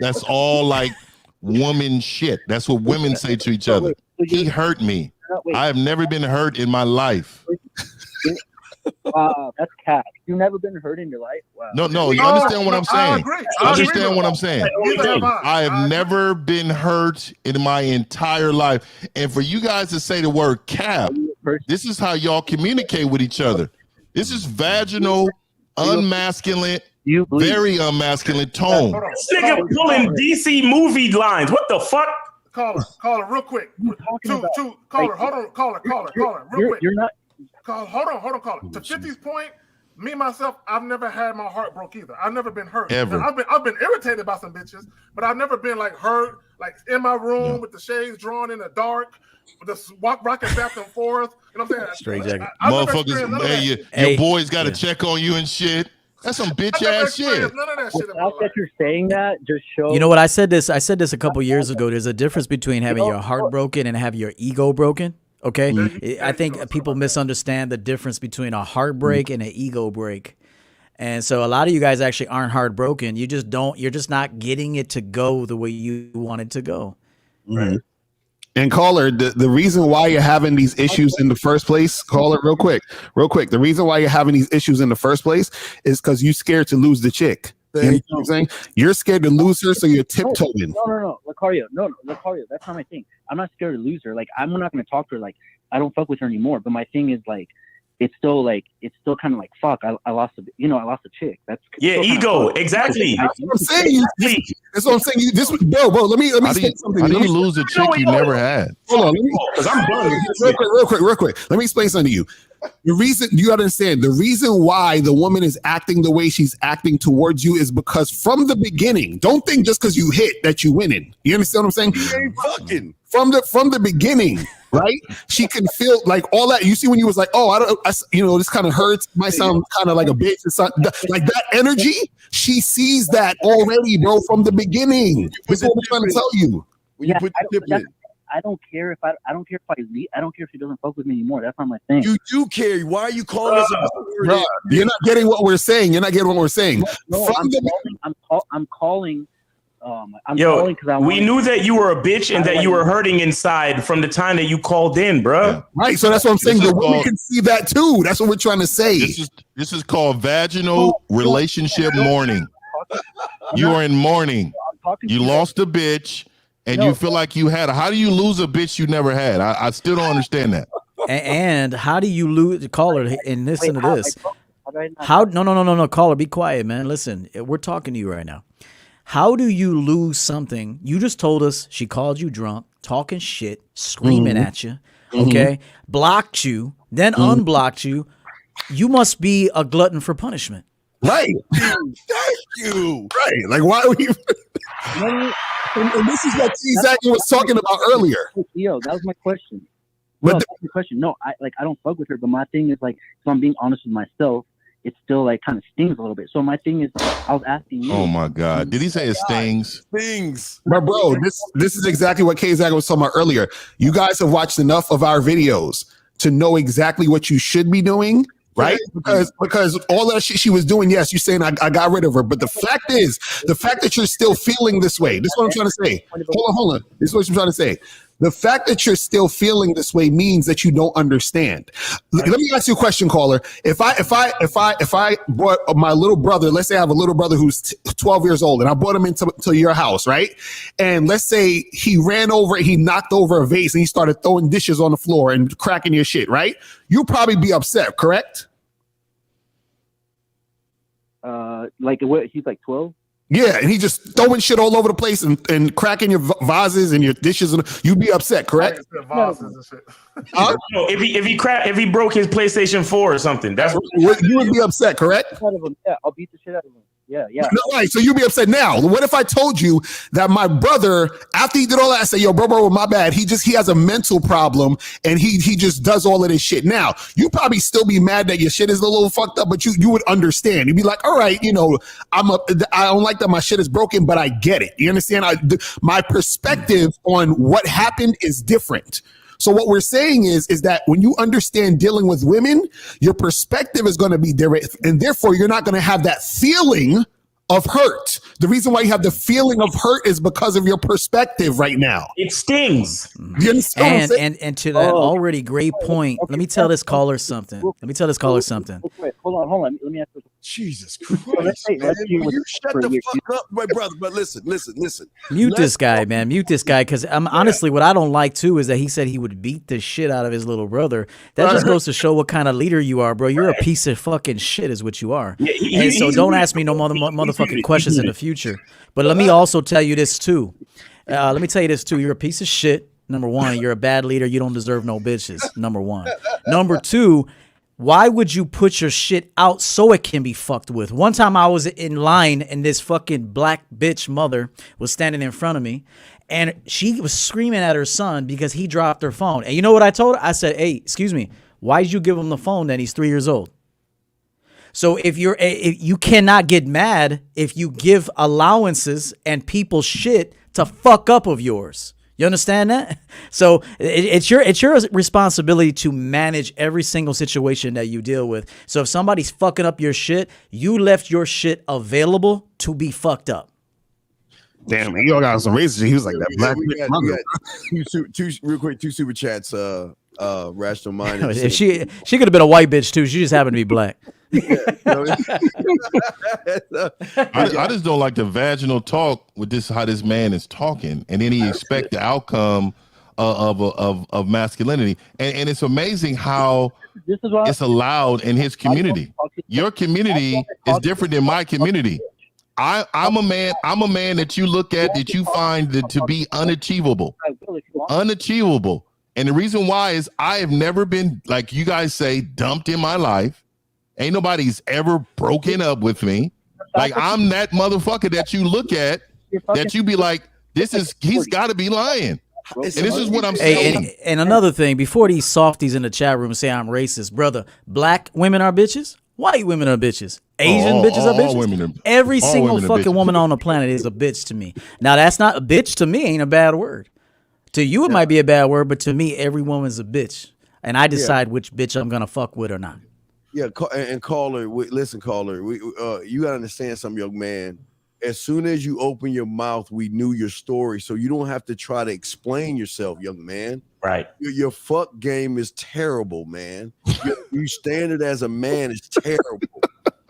That's all like woman shit. That's what women say to each other. He hurt me. I have never been hurt in my life. That's cat. You've never been hurt in your life? Wow. No, you understand what I'm saying? I agree. Understand what I'm saying? I have never been hurt in my entire life. And for you guys to say the word cap, this is how y'all communicate with each other. This is vaginal, unmasculine, very unmasculine tone. This nigga pulling DC movie lines. What the fuck? Call her real quick. Call her. Hold on. Call her. Real quick. You're not. hold on, call it. To 50's point, me myself, I've never had my heart broke either. I've never been hurt. Ever. I've been irritated by some bitches, but I've never been like hurt, like in my room with the shades drawn in the dark, with the rocking back and forth. You know what I'm saying? Straight jacket. Motherfuckers, your boys got to check on you and shit. That's some bitch ass shit. None of that shit. The fact that you're saying that just shows. You know what? I said this a couple years ago. There's a difference between having your heart broken and having your ego broken. Okay, I think people misunderstand the difference between a heartbreak and an ego break. And so a lot of you guys actually aren't heartbroken. You're just not getting it to go the way you want it to go. Right. And caller, the reason why you're having these issues in the first place, caller, real quick. The reason why you're having these issues in the first place is because you're scared to lose the chick. You know what I'm saying? You're scared to lose her, so you're tiptoeing. No, Lucario. No, Lucario. That's not my thing. I'm not scared to lose her. Like, I'm not going to talk to her. Like, I don't fuck with her anymore. But my thing is, like, it's still kind of like, fuck, I lost a chick. That's ego. Exactly. That's what I'm saying. That's what I'm saying. Bro, let me say something. How do you lose a chick you never had? Hold on, because I'm done. Real quick. Let me explain something to you. The reason you understand, the reason why the woman is acting the way she's acting towards you is because from the beginning, don't think just because you hit that you winning. You understand what I'm saying? Fucking from the beginning, right? She can feel like all that. You see when you was like, this kind of hurts. Might sound kind of like a bitch or something. Like that energy, she sees that already, bro, from the beginning. That's what I'm trying to tell you. When you put the tip in. I don't care if I don't care if she doesn't fuck with me anymore. That's not my thing. You do care. Why are you calling us? Bro, you're not getting what we're saying. No, I'm calling. Calling because we knew that you were a bitch and that you were hurting inside from the time that you called in, bro. Yeah. Right. So that's what I'm saying. The women can see that too. That's what we're trying to say. This is called vaginal relationship mourning. You are in mourning. You lost a bitch. And you feel like you had how do you lose a bitch you never had? I still don't understand that. And how do you lose? Caller, and listen to this. No, caller, be quiet, man. Listen, we're talking to you right now. How do you lose something? You just told us she called you drunk, talking shit, screaming at you, okay? Blocked you, then unblocked you. You must be a glutton for punishment. Right. Thank you. Right. Like, why are we... And this is what exactly was talking about earlier. Yo, that was my question. That's the question. No, I don't fuck with her, but my thing is like, if I'm being honest with myself, it still like kind of stings a little bit. So my thing is, I was asking you. Oh my God! Did he say it stings? Stings. But bro, this is exactly what K-Zag was talking about earlier. You guys have watched enough of our videos to know exactly what you should be doing. Right? Because all that shit she was doing, yes, you're saying I got rid of her. But the fact that you're still feeling this way, this is what I'm trying to say. Hold on. This is what I'm trying to say. The fact that you're still feeling this way means that you don't understand. Let me ask you a question, caller. If I brought my little brother, let's say I have a little brother who's 12 years old, and I brought him into your house, right? And let's say he ran over, he knocked over a vase, and he started throwing dishes on the floor and cracking your shit, right? You'll probably be upset, correct? Like what? He's like 12. Yeah, and he just throwing shit all over the place and cracking your vases and your dishes, and you'd be upset, correct? If he broke his PlayStation 4 or something, that's what you would be upset, correct? Yeah, I'll beat the shit out of him. Yeah. No, right. So you'd be upset now. What if I told you that my brother, after he did all that, I say, yo, bro, my bad. He has a mental problem and he just does all of this shit. Now, you probably still be mad that your shit is a little fucked up, but you would understand. You'd be like, all right, I don't like that my shit is broken, but I get it. You understand? My perspective on what happened is different. So what we're saying is that when you understand dealing with women, your perspective is going to be different, and therefore you're not going to have that feeling of hurt. The reason why you have the feeling of hurt is because of your perspective right now. It stings. You understand and to that already great point, let me tell this caller something. Hold on. Let me ask you. Jesus Christ. You shut the fuck up, my brother. But listen. Mute this guy, man. Mute this guy. Because honestly, what I don't like too is that he said he would beat the shit out of his little brother. That just goes to show what kind of leader you are, bro. You're a piece of fucking shit is what you are. And so don't ask me no motherfucking questions in the future. But let me also tell you this too. You're a piece of shit. Number one, you're a bad leader. You don't deserve no bitches. Number one. Number two, Why would you put your shit out so it can be fucked with? One time I was in line and this fucking black bitch mother was standing in front of me and she was screaming at her son because he dropped her phone. And you know what I told her? I said, hey, excuse me, why did you give him the phone then? He's 3 years old. So if you cannot get mad if you give allowances and people shit to fuck up of yours. You understand that? So it's your responsibility to manage every single situation that you deal with. So if somebody's fucking up your shit, you left your shit available to be fucked up. Damn, he got some racist. He was like that black. We got real quick, 2 super chats. Rational mind. If she could have been a white bitch too. She just happened to be black. I just don't like the vaginal talk with this, how this man is talking, and then he expect the outcome of masculinity, and it's amazing how it's allowed in his community. Your community is different than my community. I'm a man that you look at that you find to be unachievable. And the reason why is I have never been, like you guys say, dumped in my life. Ain't nobody's ever broken up with me. Like, I'm that motherfucker that you look at, that you be like, he's got to be lying. And this is what I'm saying. And another thing, before these softies in the chat room say I'm racist, brother, black women are bitches, white women are bitches, Asian bitches are bitches. Every single fucking woman on the planet is a bitch to me. Now, that's not a bitch to me, ain't a bad word. To you, it might be a bad word, but to me, every woman's a bitch. And I decide which bitch I'm going to fuck with or not. Yeah, and caller, listen, caller, you got to understand something, young man. As soon as you open your mouth, we knew your story. So you don't have to try to explain yourself, young man. Right. Your fuck game is terrible, man. Your standard as a man is terrible.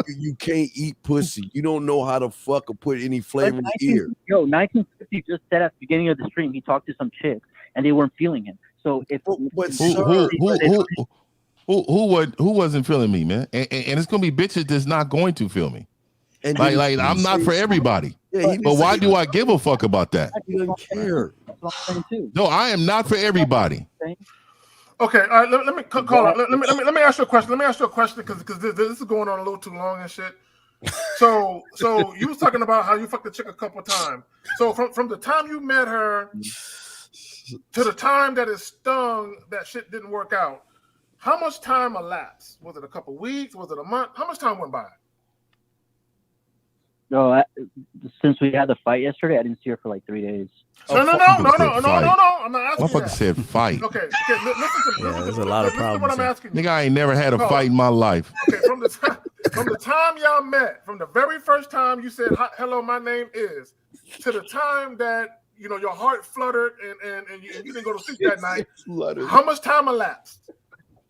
You can't eat pussy. You don't know how to fuck or put any flavor in the ear. 1950 just said at the beginning of the stream, he talked to some chicks and they weren't feeling him. So if who wasn't feeling me, man? And it's gonna be bitches that's not going to feel me. And like I'm not for everybody. Yeah, but why do I give a fuck about that? You don't care. No, I am not for everybody. Okay, all right. Let me call it. Let me ask you a question. Let me ask you a question because this is going on a little too long and shit. So you was talking about how you fucked the chick a couple times. So from the time you met her to the time that it stung, that shit didn't work out. How much time elapsed? Was it a couple weeks? Was it a month? How much time went by? No, since we had the fight yesterday, I didn't see her for like 3 days. No. I'm not asking you that. Said fight. Okay. Listen to me. There's a lot of problems. What I'm asking you. Nigga, I ain't never had a fight in my life. Okay, from the time y'all met, from the very first time you said hello, my name is, to the time that your heart fluttered and you didn't go to sleep that night. How much time elapsed?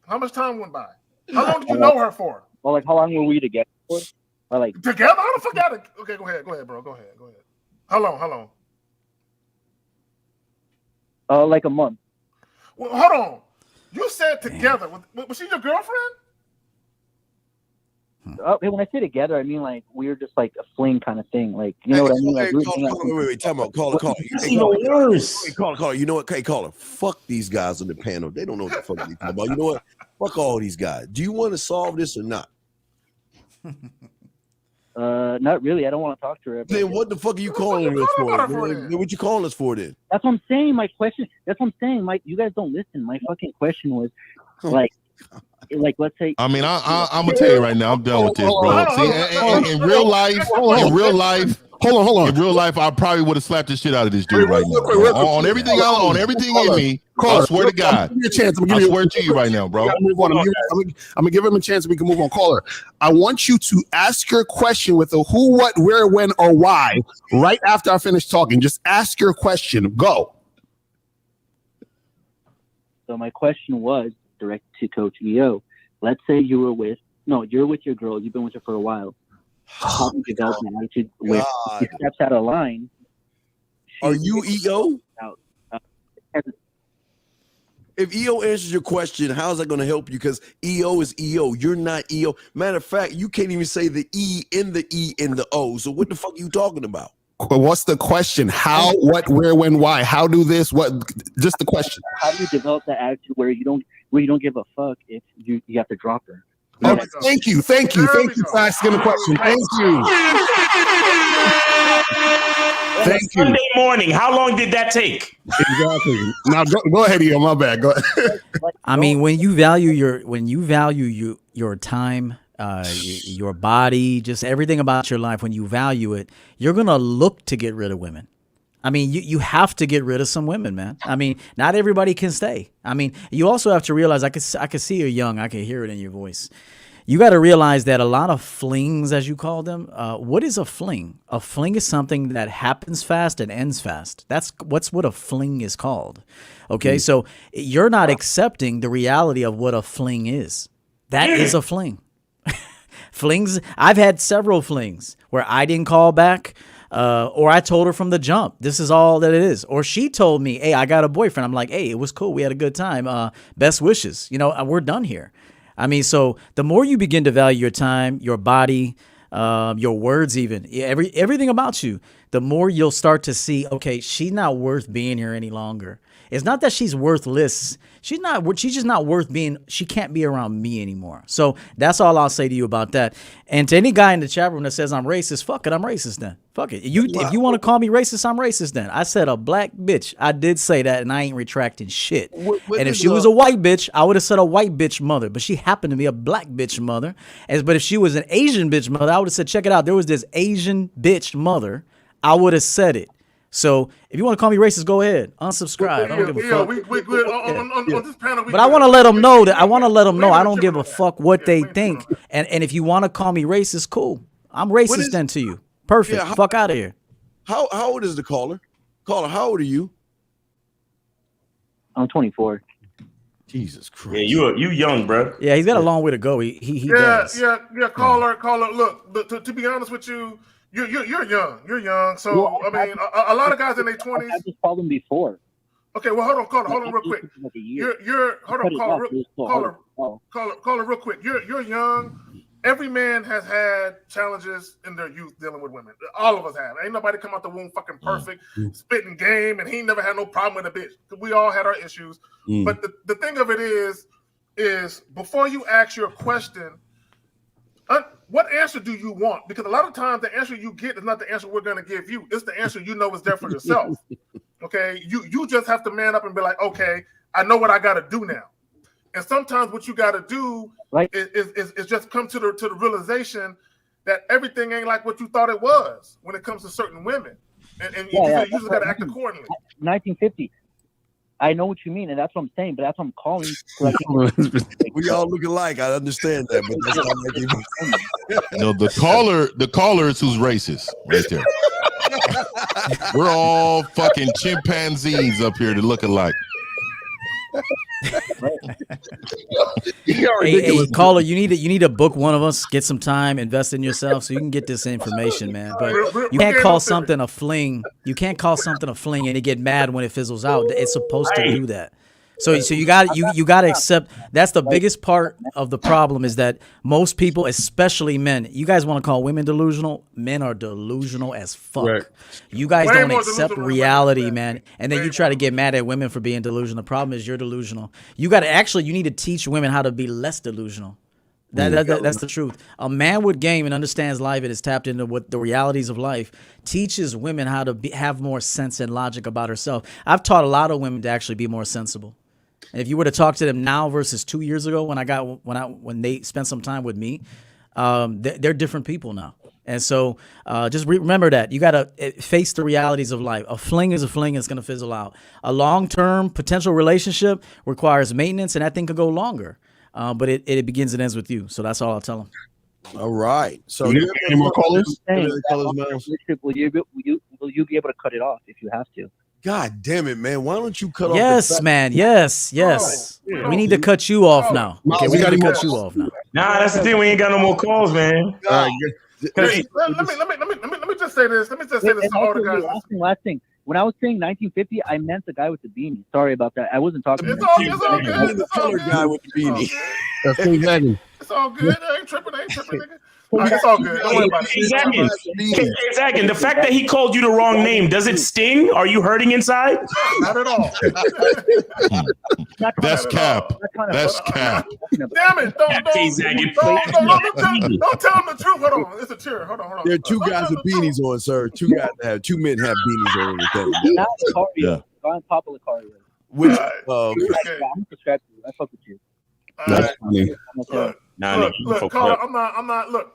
How much time went by? How long did you know her for? Well, like how long were we together for? Or like together? How the fuck out of? Okay, go ahead, bro. Go ahead. How long? Like a month. Well, hold on. You said together. Was she your girlfriend? When I say together, I mean like we were just like a fling kind of thing. Like you know what I mean? Like, wait, time out. Caller. Caller. You know what? Hey, caller. Fuck these guys on the panel. They don't know what the fuck they're talking about. You know what? Fuck all these guys. Do you want to solve this or not? Not really. I don't want to talk to her. Then what the fuck are you calling us for? What you calling us for then? That's what I'm saying. My question. That's what I'm saying. Mike, you guys don't listen. My fucking question was, like let's say. I mean, I'm gonna tell you right now. I'm done with this, bro. See, in real life. Hold on. In real life, I probably would have slapped the shit out of this dude right now. On everything in me. I swear to God. Give me a chance. I swear to you right now, bro. I'm gonna give him a chance. We can move on. Caller, I want you to ask your question with a who, what, where, when, or why. Right after I finish talking, just ask your question. Go. So my question was directed to Coach EO. Let's say you're with your girl. You've been with her for a while. How do you develop an attitude where she steps out of line? Are you EO? If EO answers your question, how is that going to help you? Because EO is EO. You're not EO. Matter of fact, you can't even say the E in the O. So what the fuck are you talking about? What's the question? How, what, where, when, why? How do this? What? Just the question. How do you develop that attitude where you don't give a fuck if you have to drop her? Okay, thank you for asking the question. Thank you. Thank you. Sunday morning. How long did that take? Exactly. Now go ahead, Ian. My bad. Go ahead. I mean, when you value your time, your body, just everything about your life, when you value it, you're gonna look to get rid of women. I mean, you have to get rid of some women, man. I mean, not everybody can stay. I mean, you also have to realize, I can see you're young. I can hear it in your voice. You got to realize that a lot of flings, as you call them, what is a fling? A fling is something that happens fast and ends fast. That's what a fling is called. Okay, so you're not accepting the reality of what a fling is. That is a fling. Flings, I've had several flings where I didn't call back, or I told her from the jump, this is all that it is. Or she told me, hey, I got a boyfriend. I'm like, hey, it was cool. We had a good time. Best wishes. We're done here. I mean, so the more you begin to value your time, your body, your words, even everything about you, the more you'll start to see, okay, she's not worth being here any longer. It's not that she's worthless. She's just not worth being. She can't be around me anymore. So that's all I'll say to you about that. And to any guy in the chat room that says I'm racist, fuck it, I'm racist then. Fuck it. If you want to call me racist, I'm racist then. I said a black bitch. I did say that, and I ain't retracting shit. And if she was a white bitch, I would have said a white bitch mother. But she happened to be a black bitch mother. But if she was an Asian bitch mother, I would have said, check it out. There was this Asian bitch mother. I would have said it. So if you want to call me racist, go ahead. Unsubscribe. I don't give a fuck. We good on this panel. But I want to let them know that I don't give a fuck what they think. And if you want to call me racist, cool. I'm racist then to you. Perfect. Yeah, fuck out of here. How old is the caller? Caller, how old are you? I'm 24. Jesus Christ. Yeah, you young, bro. Yeah, he's got a long way to go. He does. Yeah. Caller. Look, to be honest with you, you're young. You're young. So Well, I mean, a lot of guys in their 20s. I just called him before. Okay, well, hold on, caller. Hold on, real quick. Caller, real quick. You're young. Every man has had challenges in their youth dealing with women. All of us have. Ain't nobody come out the womb fucking perfect, spitting game, and he never had no problem with a bitch. We all had our issues. But the thing of it is before you ask your question, what answer do you want? Because a lot of times the answer you get is not the answer we're going to give you. It's the answer you know is there for yourself. Okay, you just have to man up and be like, okay, I know what I got to do now. And sometimes what you got to do is just come to the realization that everything ain't like what you thought it was when it comes to certain women, and you just got to act accordingly. 1950. I know what you mean, and that's what I'm saying. But that's what I'm calling. We all look alike. I understand that, but that's not making No, the caller is who's racist right there. We're all fucking chimpanzees up here that look alike. Hey, caller, you need to book one of us, get some time, invest in yourself so you can get this information, man. But you can't call something a fling. You can't call something a fling and it get mad when it fizzles out. It's supposed to do that. So you got to accept that's the biggest part of the problem is that most people, especially men, you guys want to call women delusional. Men are delusional as fuck. Right. You guys don't accept reality, man. And then you try to get mad at women for being delusional. The problem is you're delusional. You need to teach women how to be less delusional. That's the truth. A man with game and understands life and is tapped into what the realities of life teaches women how to have more sense and logic about herself. I've taught a lot of women to actually be more sensible. And if you were to talk to them now versus 2 years ago when they spent some time with me, they're different people now. And so just remember that. You got to face the realities of life. A fling is a fling. It's going to fizzle out. A long-term potential relationship requires maintenance, and that thing could go longer. But it begins and ends with you. So that's all I'll tell them. All right. So any more callers? Will you be able to cut it off if you have to? God damn it, man. Why don't you cut off? Yes, man. Yes. We need to cut you off now. Okay, we got to cut you off now. Nah, that's the thing. We ain't got no more calls, man. Let me just say this. To all the guys. Last thing. When I was saying 1950, I meant the guy with the beanie. Sorry about that. I wasn't talking about the good. The color guy with the beanie. That's exactly. It's all good. I ain't tripping, nigga. It's all good. Don't worry about it. Exactly. And the fact that he called you the wrong name, does it sting? Are you hurting inside? Not at all. That's cap. That's cap. Damn it! Don't tell him the truth. Hold on, it's a cheer. Hold on. There are two guys with beanies on, sir. Two men have beanies on. Not cardio. I'm popular cardio. Which? I'm subscribed to you. I fuck with you. Look, caller. I'm not. Look,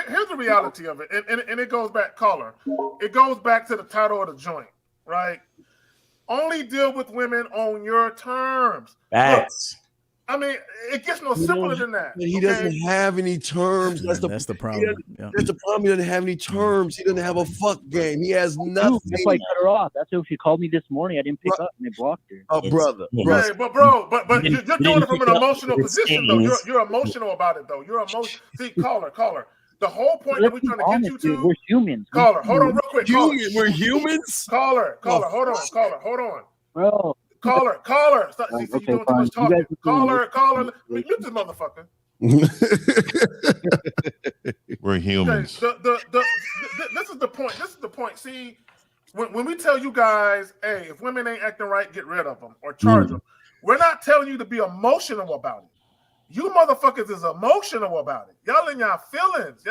here's the reality of it, and it goes back, caller. It goes back to the title of the joint, right? Only deal with women on your terms. That's. I mean, it gets no simpler than that. He doesn't have any terms. That's the problem. That's the problem. He doesn't have any terms. He doesn't have a fuck game. He has nothing. That's why I cut her off. That's why she called me this morning. I didn't pick up and they blocked her. Oh, brother. Hey, but you're doing it from an emotional position, though. You're emotional about it, though. You're emotional. See, caller. The whole point that we're trying to get you to. We're humans. Caller, hold on real quick. We're humans? Caller, hold on. Bro. Caller. Stop, see, you're doing too much talking. Caller. Mute this motherfucker. We're humans. Okay, this is the point. See, when we tell you guys, hey, if women ain't acting right, get rid of them or charge them. We're not telling you to be emotional about it. You motherfuckers is emotional about it. Y'all in y'all feelings.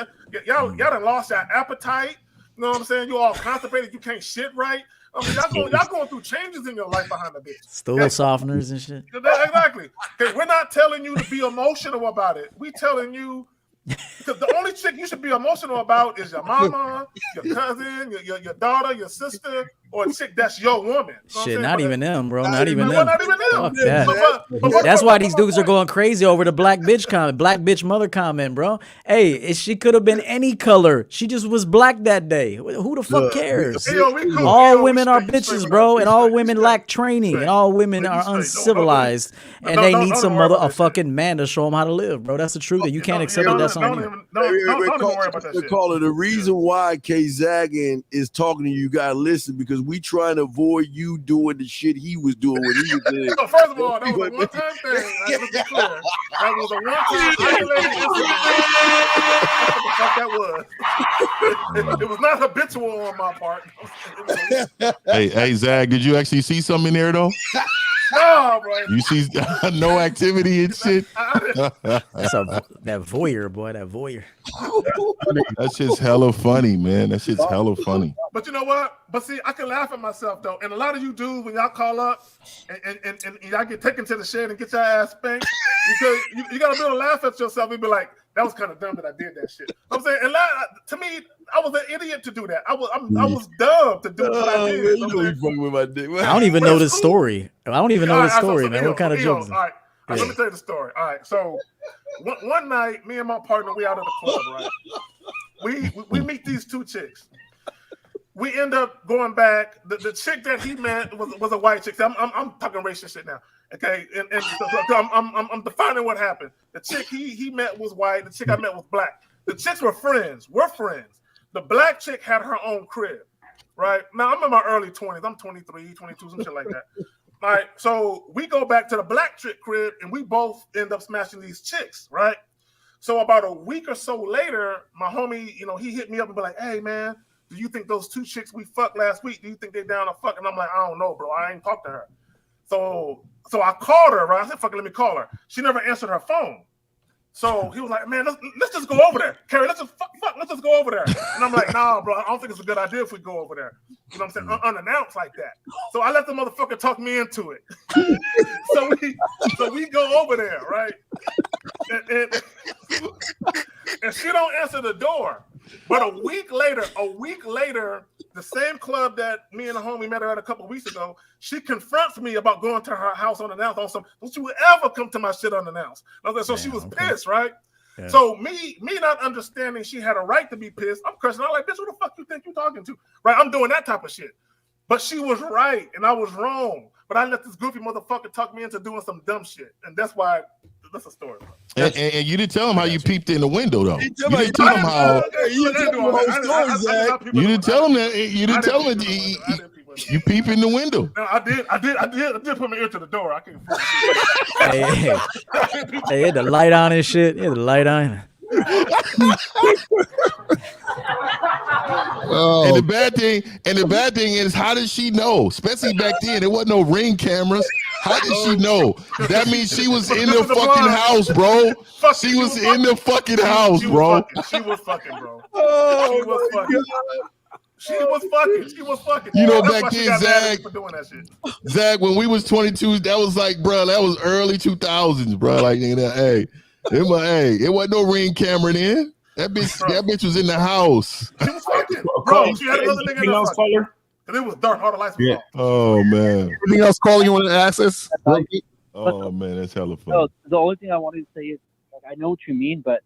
Y'all done lost your appetite. You know what I'm saying? You all constipated. You can't shit right. I mean, y'all going through changes in your life behind the bitch. Stool softeners and shit. Exactly. Okay, we're not telling you to be emotional about it. We telling you, because the only chick you should be emotional about is your mama, your cousin, your daughter, your sister, or a chick that's your woman. You know shit, not even them, bro. Not even them. Not even them. Fuck that. That's why these dudes are going crazy over the black bitch mother comment, bro. Hey, she could have been any color. She just was black that day. Who the fuck cares? All women are bitches, bro, and all women lack training, and all women are uncivilized, and they need a fucking man to show them how to live, bro. That's the truth, and you can't accept it. That's on you. Don't worry about that shit. Caller, the reason why K Zaggin is talking to you, gotta listen, because we trying to avoid you doing the shit he was doing when he was there. So first of all, that was a one-time thing. Let's be clear. That was a one-time isolated incident. What the fuck that was. It was not habitual on my part. Hey, Zag, did you actually see something in there though? No, bro. You see no activity and shit. That's that voyeur, boy. That voyeur. That shit's hella funny, man. That shit's hella funny. But you know what? But see, I can laugh at myself though. And a lot of you dudes, when y'all call up and y'all get taken to the shed and get your ass spanked, because you gotta be able to laugh at yourself and be like, that was kind of dumb that I did that shit. I'm saying, and to me, I was an idiot to do that. I was dumb to do what I did. I don't even know this story. I don't even know this story, man. What kind of joke? All right, let me tell you the story. All right, so one night, me and my partner, we out at the club, right? We meet these two chicks. We end up going back. The chick that he met was a white chick. I'm talking racist shit now. Okay, and so I'm defining what happened. The chick he met was white. The chick I met was black. The chicks were friends. We're friends. The black chick had her own crib, right? Now I'm in my early 20s. I'm 23, 22, some shit like that. All right, so we go back to the black chick crib, and we both end up smashing these chicks, right? So about a week or so later, my homie, he hit me up and be like, "Hey man, do you think those two chicks we fucked last week, do you think they down to fuck?" And I'm like, "I don't know, bro. I ain't talked to her." So I called her, right? I said, "Fuck it, let me call her." She never answered her phone. So he was like, "Man, let's just go over there. Carrie, let's just go over there." And I'm like, "Nah, bro, I don't think it's a good idea if we go over there." You know what I'm saying? Unannounced like that. So I let the motherfucker talk me into it. so we go over there, right? And she don't answer the door. But a week later, the same club that me and the homie met her at a couple of weeks ago, she confronts me about going to her house unannounced on some, don't you ever come to my shit unannounced. So she was pissed, right? Yeah. So me not understanding she had a right to be pissed, I'm cursing. I'm like, "Bitch, who the fuck you think you talking to?" Right? I'm doing that type of shit. But she was right and I was wrong. But I let this goofy motherfucker talk me into doing some dumb shit. And that's why that's a story. And you didn't tell him how you peeped in the window, though. You didn't tell him how. You didn't tell him that. You didn't tell him that you peep in the window. No, I did put my ear to the door. I can't. Hey, had the light on and shit. Yeah, the light on. And the bad thing is, how did she know? Especially back then, there wasn't no Ring cameras. How did she know? That means she was in the fucking house, bro. She was in the fucking house, bro. She was fucking, bro. She was fucking. She was fucking. You know, That's back why she then, got mad at me Zach, for doing that shit. Zach, when we was 22, that was like, bro, that was early 2000s, bro. Like, hey, it wasn't no Ring camera then. That bitch was in the house. She was fucking. Bro, she had another nigga in the fucking. And it was dark, all the lights were off. Oh, man. Anything else, Caller, you want to ask us? Oh, man, that's hella fun. No, the only thing I wanted to say is, like, I know what you mean, but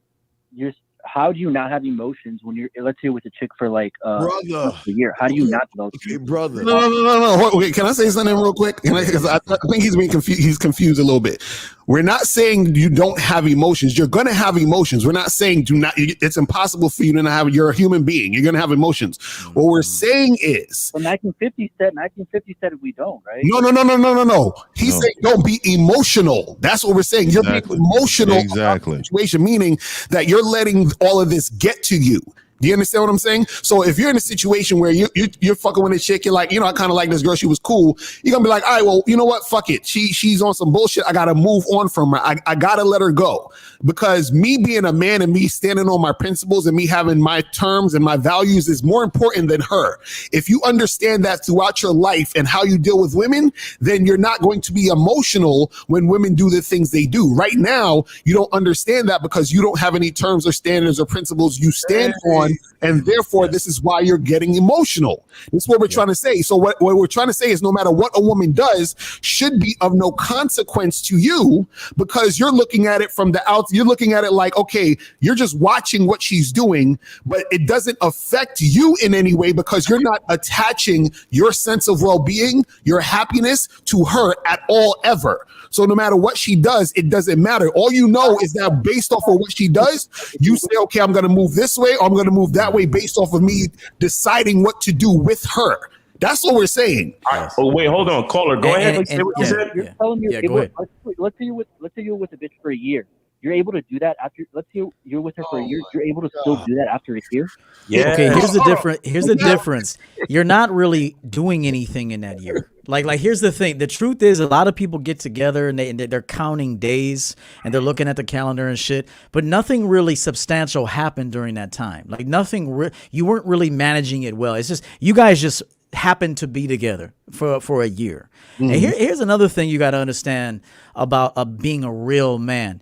how do you not have emotions when you're, let's say, with a chick for like brother a year? How do you not develop? Okay, brother. No. Wait, can I say something real quick? Because I think he's being confused. He's confused a little bit. We're not saying you don't have emotions. You're going to have emotions. We're not saying do not. It's impossible for you to not have. You're a human being. You're going to have emotions. What we're saying is, Well, 1950 said we don't, right? No. He's saying don't be emotional. That's what we're saying. You're being emotional. Exactly. Situation, meaning that you're letting all of this get to you. Do you understand what I'm saying? So if you're in a situation where you're fucking with a chick, you're like, I kind of like this girl, she was cool. You're gonna be like, all right, well, you know what? Fuck it. She's on some bullshit. I gotta move on from her. I gotta let her go. Because me being a man and me standing on my principles and me having my terms and my values is more important than her. If you understand that throughout your life and how you deal with women, then you're not going to be emotional when women do the things they do. Right now, you don't understand that because you don't have any terms or standards or principles you stand on. And therefore, this is why you're getting emotional. That's what we're trying to say. So what we're trying to say is no matter what a woman does should be of no consequence to you because you're looking at it from the out. You're looking at it like, okay, you're just watching what she's doing, but it doesn't affect you in any way because you're not attaching your sense of well-being, your happiness to her at all ever. So no matter what she does, it doesn't matter. All you know is that based off of what she does, you say, okay, I'm going to move this way or I'm going to move that way based off of me deciding what to do with her. That's what we're saying. Oh, wait, hold on. Caller, go ahead. Say what you said. You're telling me, go ahead. let's say you're with a bitch for a year. You're able to do that after. Let's say you're with her for a year. You're able to still do that after a year. Yeah. Okay, here's the difference. You're not really doing anything in that year. Like here's the thing. The truth is, a lot of people get together and they're counting days and they're looking at the calendar and shit. But nothing really substantial happened during that time. Like nothing. You weren't really managing it well. It's just you guys just happened to be together for a year. Mm-hmm. And here's another thing you got to understand about being a real man.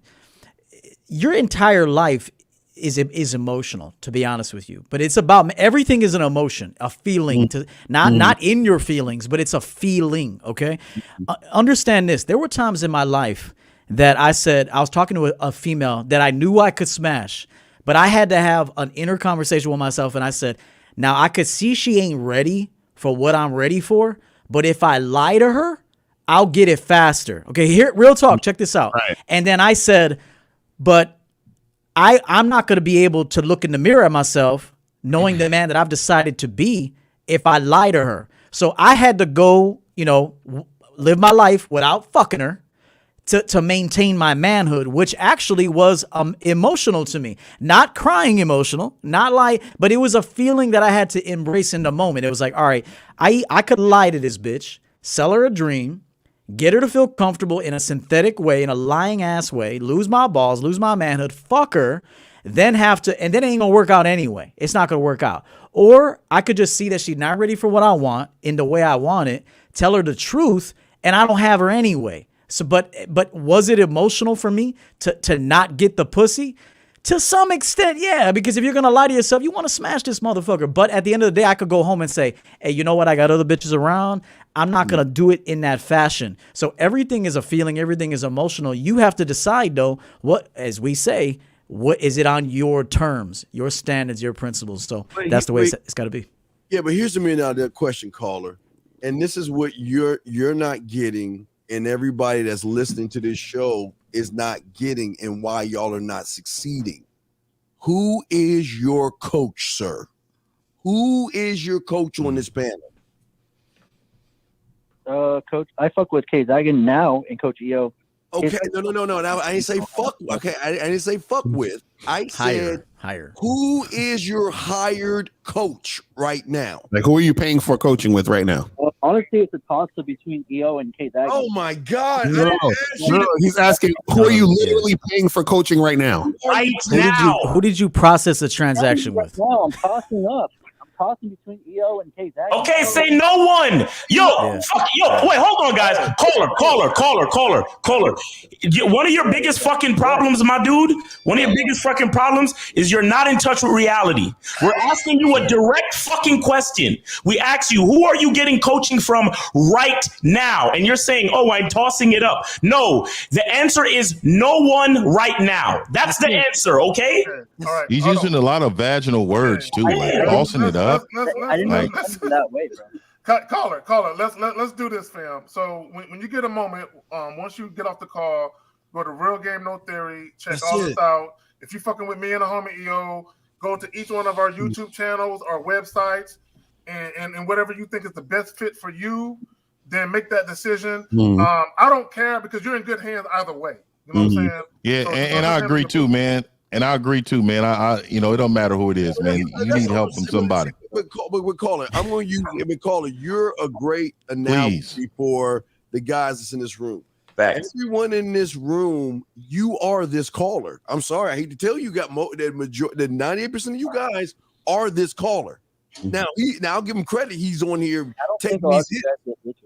Your entire life is emotional, to be honest with you. But it's about everything is an emotion, a feeling, to not in your feelings, but it's a feeling. Okay, understand this. There were times in my life that I said I was talking to a female that I knew I could smash, but I had to have an inner conversation with myself, and I said, now I could see she ain't ready for what I'm ready for, but if I lie to her, I'll get it faster. Okay, here, real talk. Check this out. Right. And then I said, but I'm not going to be able to look in the mirror at myself knowing the man that I've decided to be if I lie to her. So I had to go, live my life without fucking her to maintain my manhood, which actually was emotional to me. Not crying emotional, not lie, but it was a feeling that I had to embrace in the moment. It was like, all right, I could lie to this bitch, sell her a dream, get her to feel comfortable in a synthetic way, in a lying ass way, lose my balls, lose my manhood, fuck her, then and then it ain't gonna work out anyway. It's not gonna work out. Or I could just see that she's not ready for what I want in the way I want it, tell her the truth, and I don't have her anyway. So, but was it emotional for me to not get the pussy? To some extent, yeah, because if you're going to lie to yourself, you want to smash this motherfucker. But at the end of the day, I could go home and say, hey, you know what? I got other bitches around. I'm not going to do it in that fashion. So everything is a feeling. Everything is emotional. You have to decide, though, what, as we say, what is it on your terms, your standards, your principles. So that's the way it's got to be. Yeah, but here's the $1,000,000 question, caller. And this is what you're not getting, and everybody that's listening to this show is not getting, and why y'all are not succeeding. Who is your coach, sir? Who is your coach on this panel? Coach, I fuck with K Zagan now and Coach EO. Okay, no. Now, I didn't say fuck. Okay, I didn't say fuck with. I said hire. Who is your hired coach right now? Like, who are you paying for coaching with right now? Well, honestly, it's a toss-up between EO and K. Dag. Oh my God! No, he's asking, who are you literally paying for coaching right now? Right now. Who did you process a transaction with? No, I'm tossing up. I'm tossing between EO and K. Dag. Okay, say no one. Fuck, wait, hold on, guys. Caller. One of your biggest fucking problems, my dude, one of your biggest fucking problems is you're not in touch with reality. We're asking you a direct fucking question. We ask you, who are you getting coaching from right now? And you're saying, oh, I'm tossing it up. No, the answer is no one right now. That's the answer, okay? All right. He's using a lot of vaginal words too, like tossing it up. I didn't know it was that way, bro. Caller, let's do this, fam. So when you get a moment, once you get off the call, go to Real Game No Theory, check That's all it. this out. If you're fucking with me and the homie EO, go to each one of our YouTube channels, our websites, and whatever you think is the best fit for you, then make that decision. I don't care because you're in good hands either way. You know what I'm saying? Yeah, So and I agree too, man. I it don't matter who it is, man. You need help from somebody. But caller, I'm going to use caller. You're a great analogy for the guys that's in this room. Facts. Everyone in this room, you are this caller. I'm sorry, I hate to tell you, that 98% of you guys are this caller. Now, I'll give him credit. He's on here taking these hits.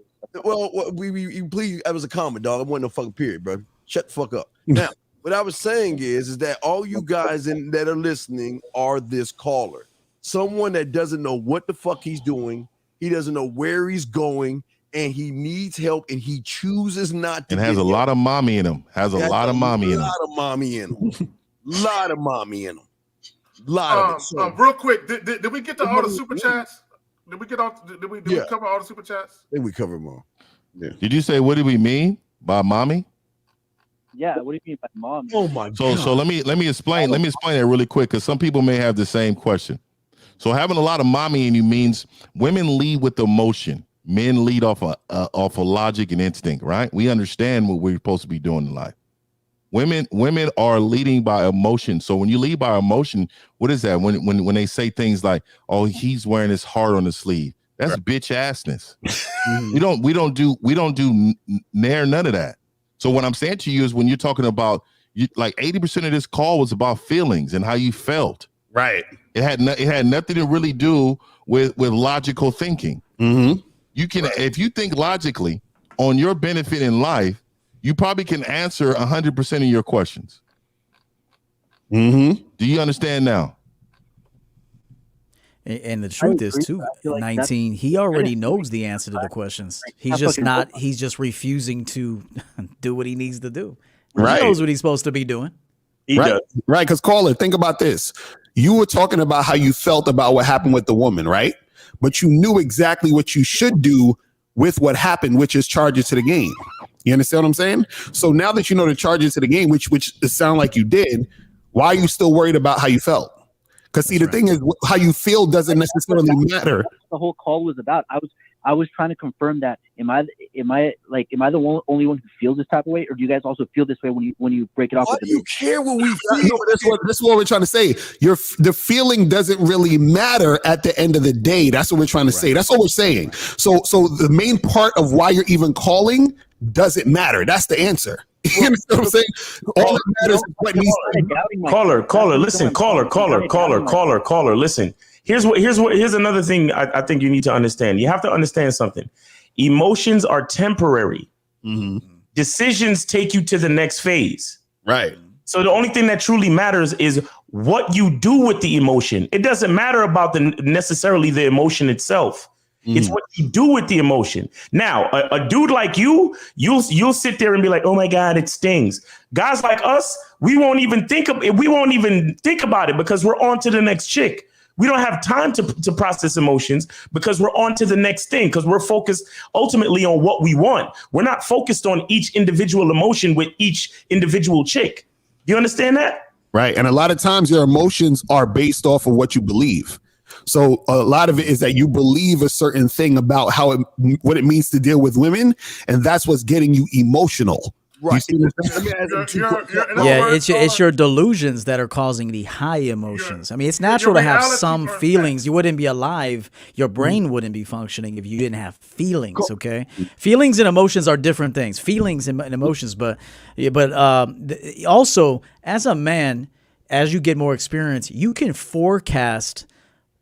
Well, we please. That was a comment, dog. It wasn't no fucking period, bro. Shut the fuck up. Now, what I was saying is that all you guys that are listening are this caller. Someone that doesn't know what the fuck he's doing. He doesn't know where he's going, and he needs help, and he chooses not to. And has a lot of mommy in him. Has a lot of mommy in him. Lot of mommy in him. Lot of mommy in him. Lot of it. So, real quick, did we get to all the super chats? Did we get all? Did we cover all the super chats? I think we covered them all. Yeah. Did you say what do we mean by mommy? Yeah, what do you mean by mom? Oh my God. So let me explain. Let me explain that really quick because some people may have the same question. So having a lot of mommy in you means women lead with emotion. Men lead off of logic and instinct, right? We understand what we're supposed to be doing in life. Women are leading by emotion. So when you lead by emotion, what is that? When they say things like, "Oh, he's wearing his heart on his sleeve," that's bitch assness. We don't do none of that. So what I'm saying to you is when you're talking about like 80% of this call was about feelings and how you felt. Right. It had nothing to really do with logical thinking. Mm-hmm. You can, if you think logically on your benefit in life, you probably can answer 100% of your questions. Mm-hmm. Do you understand now? And the truth is too, 19, he already knows the answer to the questions. He's just refusing to do what he needs to do. He knows what he's supposed to be doing. Right. Because caller, think about this. You were talking about how you felt about what happened with the woman, right? But you knew exactly what you should do with what happened, which is charge it to the game. You understand what I'm saying? So now that you know the charges to the game, which it sound like you did, why are you still worried about how you felt? Because see, the thing is, how you feel doesn't necessarily matter. The whole call was about. I was trying to confirm that. Am I the only one who feels this type of way, or do you guys also feel this way when you break it off? Why do you care what we feel? No, that's what we're trying to say. The feeling doesn't really matter at the end of the day. That's what we're trying to say. That's what we're saying. So the main part of why you're even calling doesn't matter. That's the answer. You understand what I'm saying? All that matters is what needs to be. Caller, listen, caller, listen. Here's another thing I think you need to understand. You have to understand something. Emotions are temporary. Mm-hmm. Decisions take you to the next phase. Right. So the only thing that truly matters is what you do with the emotion. It doesn't matter about necessarily the emotion itself. It's what you do with the emotion. Now, a dude like you'll sit there and be like, "Oh my God, it stings." Guys like us, we won't even think about it because we're on to the next chick. We don't have time to process emotions because we're on to the next thing because we're focused ultimately on what we want. We're not focused on each individual emotion with each individual chick. You understand that? Right. And a lot of times your emotions are based off of what you believe. So a lot of it is that you believe a certain thing about what it means to deal with women. And that's what's getting you emotional. Right. You see Let me ask you two Yeah, it's your delusions that are causing the high emotions. I mean, it's natural to have some feelings. You wouldn't be alive. Your brain wouldn't be functioning if you didn't have feelings. Okay, feelings and emotions are different things. Feelings and emotions, but also as a man, as you get more experience, you can forecast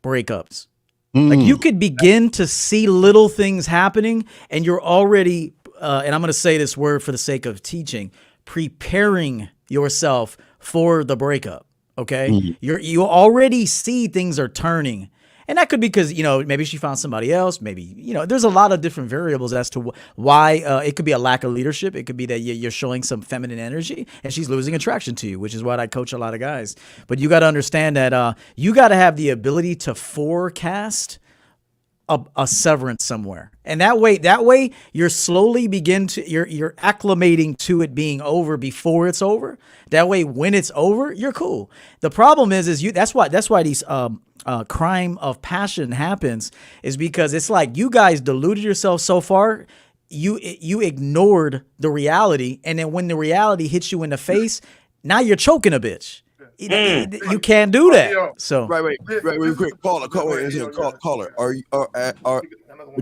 breakups. Like you could begin to see little things happening, and you're already. And I'm going to say this word for the sake of teaching, preparing yourself for the breakup. Okay. You already see things are turning, and that could be because, maybe she found somebody else. Maybe, there's a lot of different variables as to why. It could be a lack of leadership. It could be that you're showing some feminine energy and she's losing attraction to you, which is what I coach a lot of guys. But you got to understand that you got to have the ability to forecast a severance somewhere, and that way you're slowly you're acclimating to it being over before it's over. That way, when it's over, you're cool. The problem is that's why these crime of passion happens, is because it's like you guys deluded yourself so far, you ignored the reality, and then when the reality hits you in the face, now you're choking a bitch. You can't do that. So right, real quick, caller.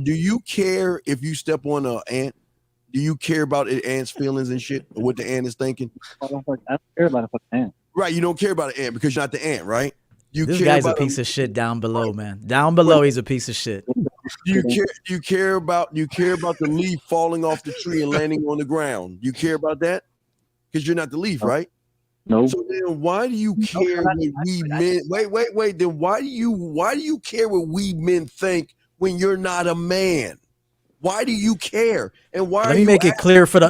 Do you care if you step on an ant? Do you care about the ant's feelings and shit, or what the ant is thinking? I don't care about a fucking ant. Right, you don't care about an ant because you're not the ant, right? This guy's a piece of shit down below, man. Down below, he's a piece of shit. You care about the leaf falling off the tree and landing on the ground. You care about that because you're not the leaf, right? No. So then why do you care what we men wait, then why do you care what we men think when you're not a man? Why do you care? And why Let me make it clear for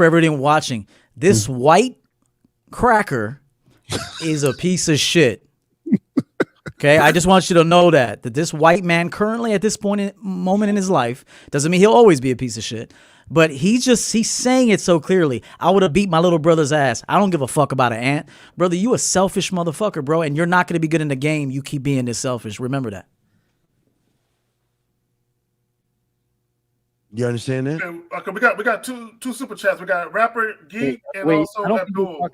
everyone watching. This white cracker is a piece of shit. Okay, I just want you to know that this white man currently at this moment in his life doesn't mean he'll always be a piece of shit. But he's saying it so clearly. I would have beat my little brother's ass. I don't give a fuck about an ant. Brother, you a selfish motherfucker, bro, and you're not going to be good in the game. You keep being this selfish. Remember that. You understand that? Okay, we got two super chats. We got Rapper Geek and also Abdul.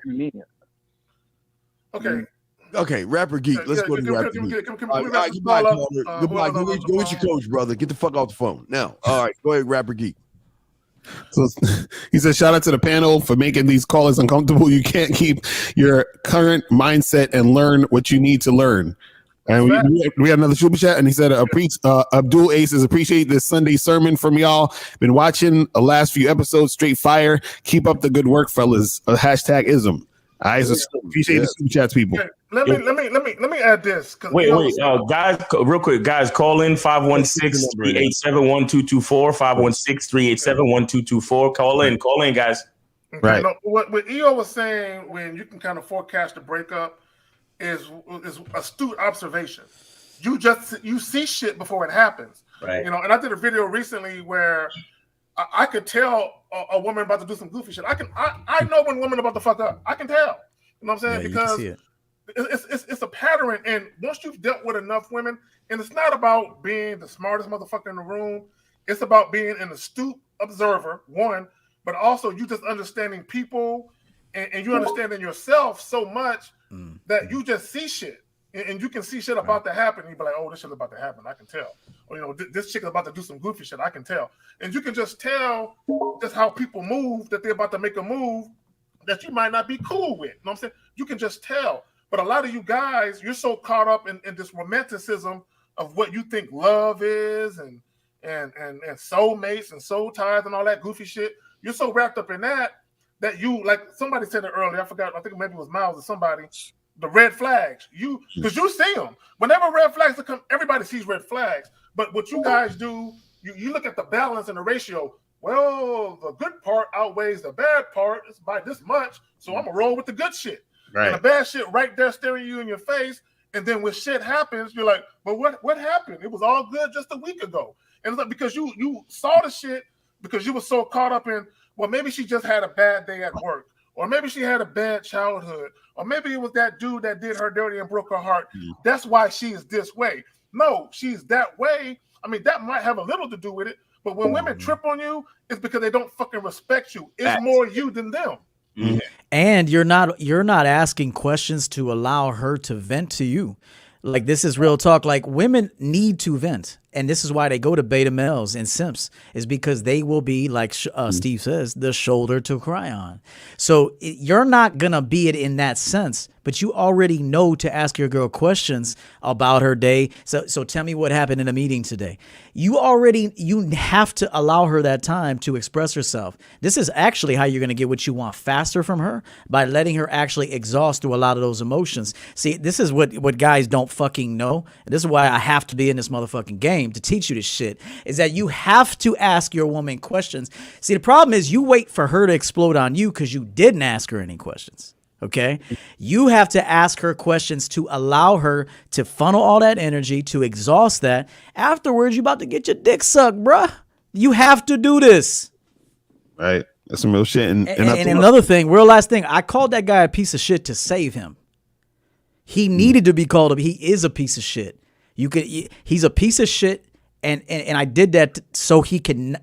Okay, Rapper Geek. Let's go to Rapper Geek. Goodbye, caller. Goodbye. Go with your coach, brother. Get the fuck off the phone now. All right, go ahead, Rapper Geek. So he said, shout out to the panel for making these callers uncomfortable. You can't keep your current mindset and learn what you need to learn. And we had another super chat, and he said, Abdul Aces, appreciate this Sunday sermon from y'all. Been watching the last few episodes, straight fire. Keep up the good work, fellas. Hashtag ism. I appreciate the super chats, people. Okay. Let me add this. Wait, guys, real quick, guys, call in 516-387-1224, 516-387-1224. Call in, guys. Okay, right. No, what EO was saying, when you can kind of forecast a breakup, is astute observation. You see shit before it happens. Right. And I did a video recently where I could tell a woman about to do some goofy shit. I know when women about to fuck up. I can tell. You know what I'm saying? Because it's a pattern. And once you've dealt with enough women, and it's not about being the smartest motherfucker in the room. It's about being an astute observer, one, but also you just understanding people and you understanding yourself so much that you just see shit. And you can see shit about to happen. And you be like, oh, this shit is about to happen. I can tell. Or, this chick is about to do some goofy shit. I can tell. And you can just tell just how people move, that they're about to make a move that you might not be cool with. You know what I'm saying? You can just tell. But a lot of you guys, you're so caught up in this romanticism of what you think love is and soulmates and soul ties and all that goofy shit. You're so wrapped up in that you, like somebody said it earlier, I forgot, I think maybe it was Miles or somebody, the red flags. Because you see them. Whenever red flags come, everybody sees red flags. But what you guys do, you look at the balance and the ratio. Well, the good part outweighs the bad part. It's by this much, so I'm going to roll with the good shit. Right. And the bad shit right there staring you in your face. And then when shit happens, you're like, but what happened? It was all good just a week ago. And it's like, because you saw the shit because you were so caught up in, well, maybe she just had a bad day at work. Or maybe she had a bad childhood. Or maybe it was that dude that did her dirty and broke her heart. That's why she is this way. No, she's that way I mean, that might have a little to do with it. But when women trip on you, it's because they don't fucking respect you. It's more you than them. And you're not asking questions to allow her to vent to you. Like, this is real talk. Like, women need to vent. And this is why they go to beta males and simps, is because they will be, like Steve says, the shoulder to cry on. So you're not going to be it in that sense, but you already know to ask your girl questions about her day. So tell me what happened in a meeting today. You have to allow her that time to express herself. This is actually how you're going to get what you want faster from her, by letting her actually exhaust through a lot of those emotions. See, this is what guys don't fucking know. And this is why I have to be in this motherfucking game to teach you this shit, is that you have to ask your woman questions. See, the problem is you wait for her to explode on you because you didn't ask her any questions. Okay. You have to ask her questions to allow her to funnel all that energy, to exhaust that. Afterwards, you about to get your dick sucked, bruh. You have to do this. Right. That's some real shit. And another thing, real last thing, I called that guy a piece of shit to save him. He needed to be called up. He is a piece of shit. He's a piece of shit, and I did that so he can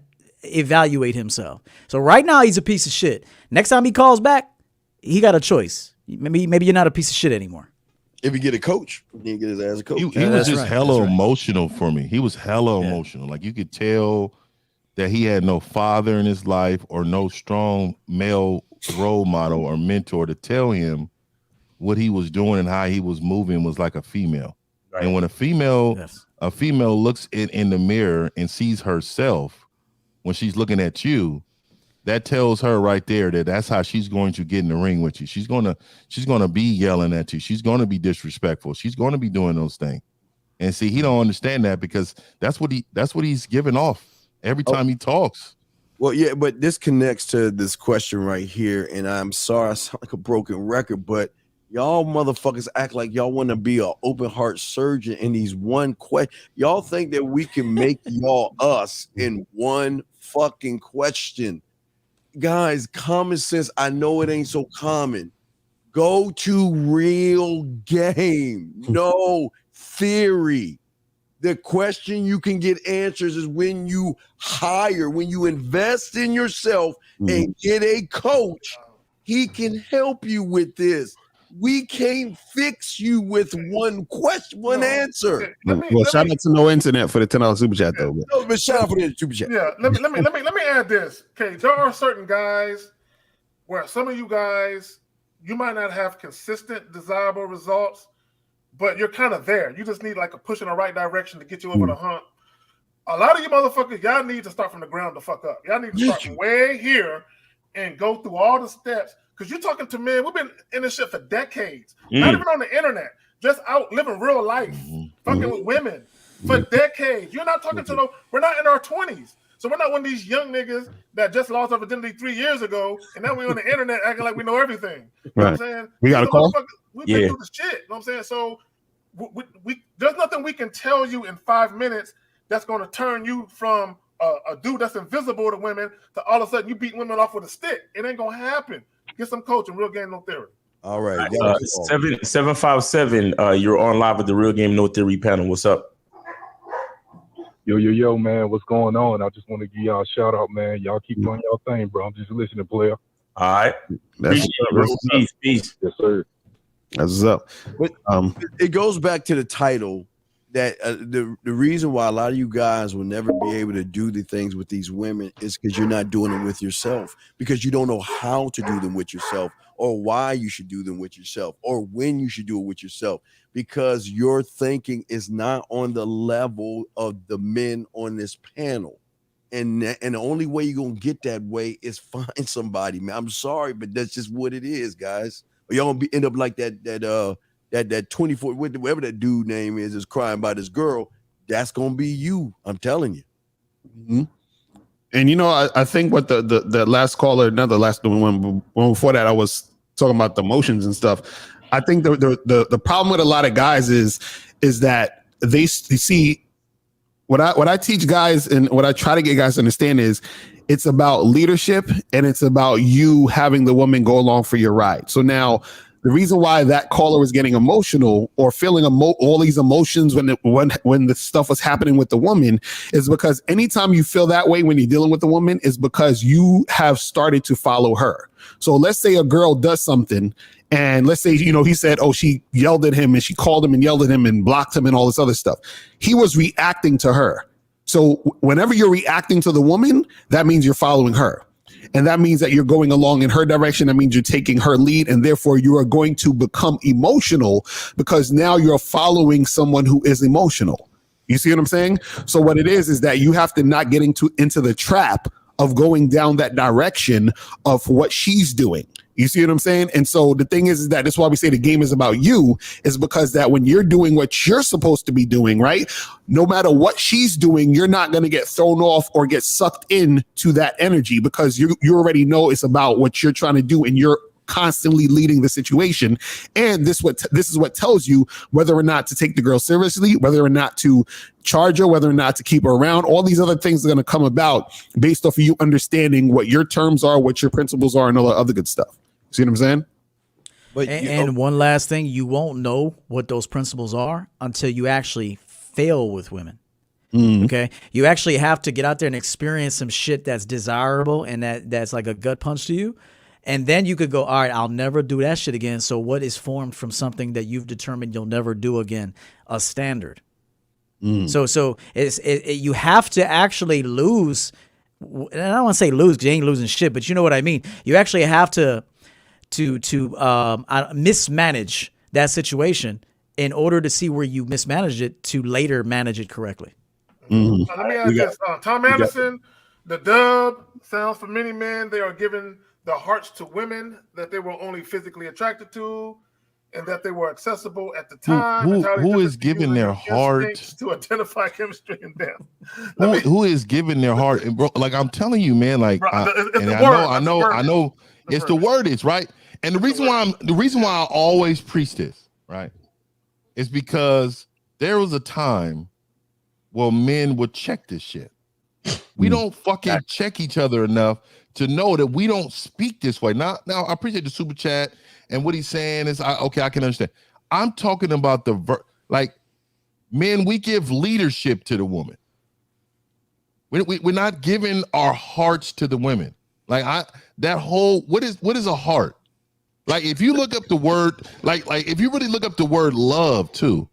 evaluate himself. So right now he's a piece of shit. Next time he calls back, he got a choice. Maybe you're not a piece of shit anymore. If you get a coach, he get his ass a coach. He was just hella emotional for me. He was hella emotional. Like, you could tell that he had no father in his life or no strong male role model or mentor to tell him what he was doing and how he was moving was like a female. Right. And when a female looks in the mirror and sees herself when she's looking at you, that tells her right there that that's how she's going to get in the ring with you. She's gonna be yelling at you. She's gonna be disrespectful. She's gonna be doing those things. And see, he don't understand that because that's what he's giving off every time he talks. Well, yeah, but this connects to this question right here. And I'm sorry, I sound like a broken record, but y'all motherfuckers act like y'all want to be an open heart surgeon in these one question. Y'all think that we can make y'all us in one fucking question. Guys, common sense. I know it ain't so common. Go to real game. No theory. The question you can get answers is when you invest in yourself and get a coach. He can help you with this. We can't fix you with one question, one answer. Shout out to No Internet for the $10 super chat, though. No, but shout out for the super chat. Yeah, let me add this. Okay, there are certain guys where some of you guys, you might not have consistent, desirable results, but you're kind of there. You just need like a push in the right direction to get you over the hump. A lot of you motherfuckers, y'all need to start from the ground the fuck up. Y'all need to start way here and go through all the steps. Because you're talking to men, we've been in this shit for decades. Not even on the internet, just out living real life, fucking with women for decades. You're not talking to we're not in our 20s. So we're not one of these young niggas that just lost our virginity 3 years ago, and now we're on the internet acting like we know everything. You know what I'm saying? We got a call? We've been through this shit. You know what I'm saying? So we there's nothing we can tell you in 5 minutes that's going to turn you from a dude that's invisible to women to all of a sudden you beat women off with a stick. It ain't going to happen. Get some coaching, Real Game No Theory. All right. 757, you're on live with the Real Game No Theory panel. What's up? Yo, man. What's going on? I just want to give y'all a shout out, man. Y'all keep doing y'all thing, bro. I'm just listening, player. All right. Peace. Yes, sir. That's what's up. But it goes back to the title that the reason why a lot of you guys will never be able to do the things with these women is because you're not doing them with yourself, because you don't know how to do them with yourself, or why you should do them with yourself, or when you should do it with yourself, because your thinking is not on the level of the men on this panel. And the only way you're gonna get that way is find somebody, man. I'm sorry, but that's just what it is, guys. Or y'all gonna end up like that 24, whatever that dude name is crying about his girl. That's gonna be you. I'm telling you. Mm-hmm. And you know, I think what the last caller, not the last one before that, I was talking about the emotions and stuff. I think the problem with a lot of guys is that they see what I teach guys and what I try to get guys to understand is it's about leadership and it's about you having the woman go along for your ride. So now the reason why that caller was getting emotional or feeling all these emotions when the stuff was happening with the woman is because anytime you feel that way when you're dealing with the woman is because you have started to follow her. So let's say a girl does something, and let's say, he said, oh, she yelled at him and she called him and yelled at him and blocked him and all this other stuff. He was reacting to her. So whenever you're reacting to the woman, that means you're following her. And that means that you're going along in her direction. That means you're taking her lead. And therefore, you are going to become emotional because now you're following someone who is emotional. You see what I'm saying? So what it is that you have to not get into the trap of going down that direction of what she's doing. You see what I'm saying? And so the thing is that that's why we say the game is about you, is because that when you're doing what you're supposed to be doing, right? No matter what she's doing, you're not going to get thrown off or get sucked into that energy because you already know it's about what you're trying to do and you're constantly leading the situation. And this is what tells you whether or not to take the girl seriously, whether or not to charge her, whether or not to keep her around. All these other things are going to come about based off of you understanding what your terms are, what your principles are, and all the other good stuff. See what I'm saying? But and one last thing, you won't know what those principles are until you actually fail with women. Okay, you actually have to get out there and experience some shit that's desirable and that's like a gut punch to you. And then you could go, all right, I'll never do that shit again. So what is formed from something that you've determined you'll never do again? A standard. So you have to actually lose. And I don't want to say lose because you ain't losing shit, but you know what I mean. You actually have to mismanage that situation in order to see where you mismanaged it to later manage it correctly. Let me ask this. Tom Anderson, the dub sounds for many men. They are giving the hearts to women that they were only physically attracted to and that they were accessible at the time. Who is giving their heart to identify chemistry and them? Who is giving their heart? And bro, like I'm telling you, man, like bro, I know it's the word is right. And the reason why I always preach this, right, is because there was a time where men would check this shit. We don't fucking check each other enough to know that we don't speak this way. Now I appreciate the super chat and what he's saying is I can understand. I'm talking about men, we give leadership to the woman. We're not giving our hearts to the women. Like what is a heart? Like if you look up the word, like if you really look up the word love too,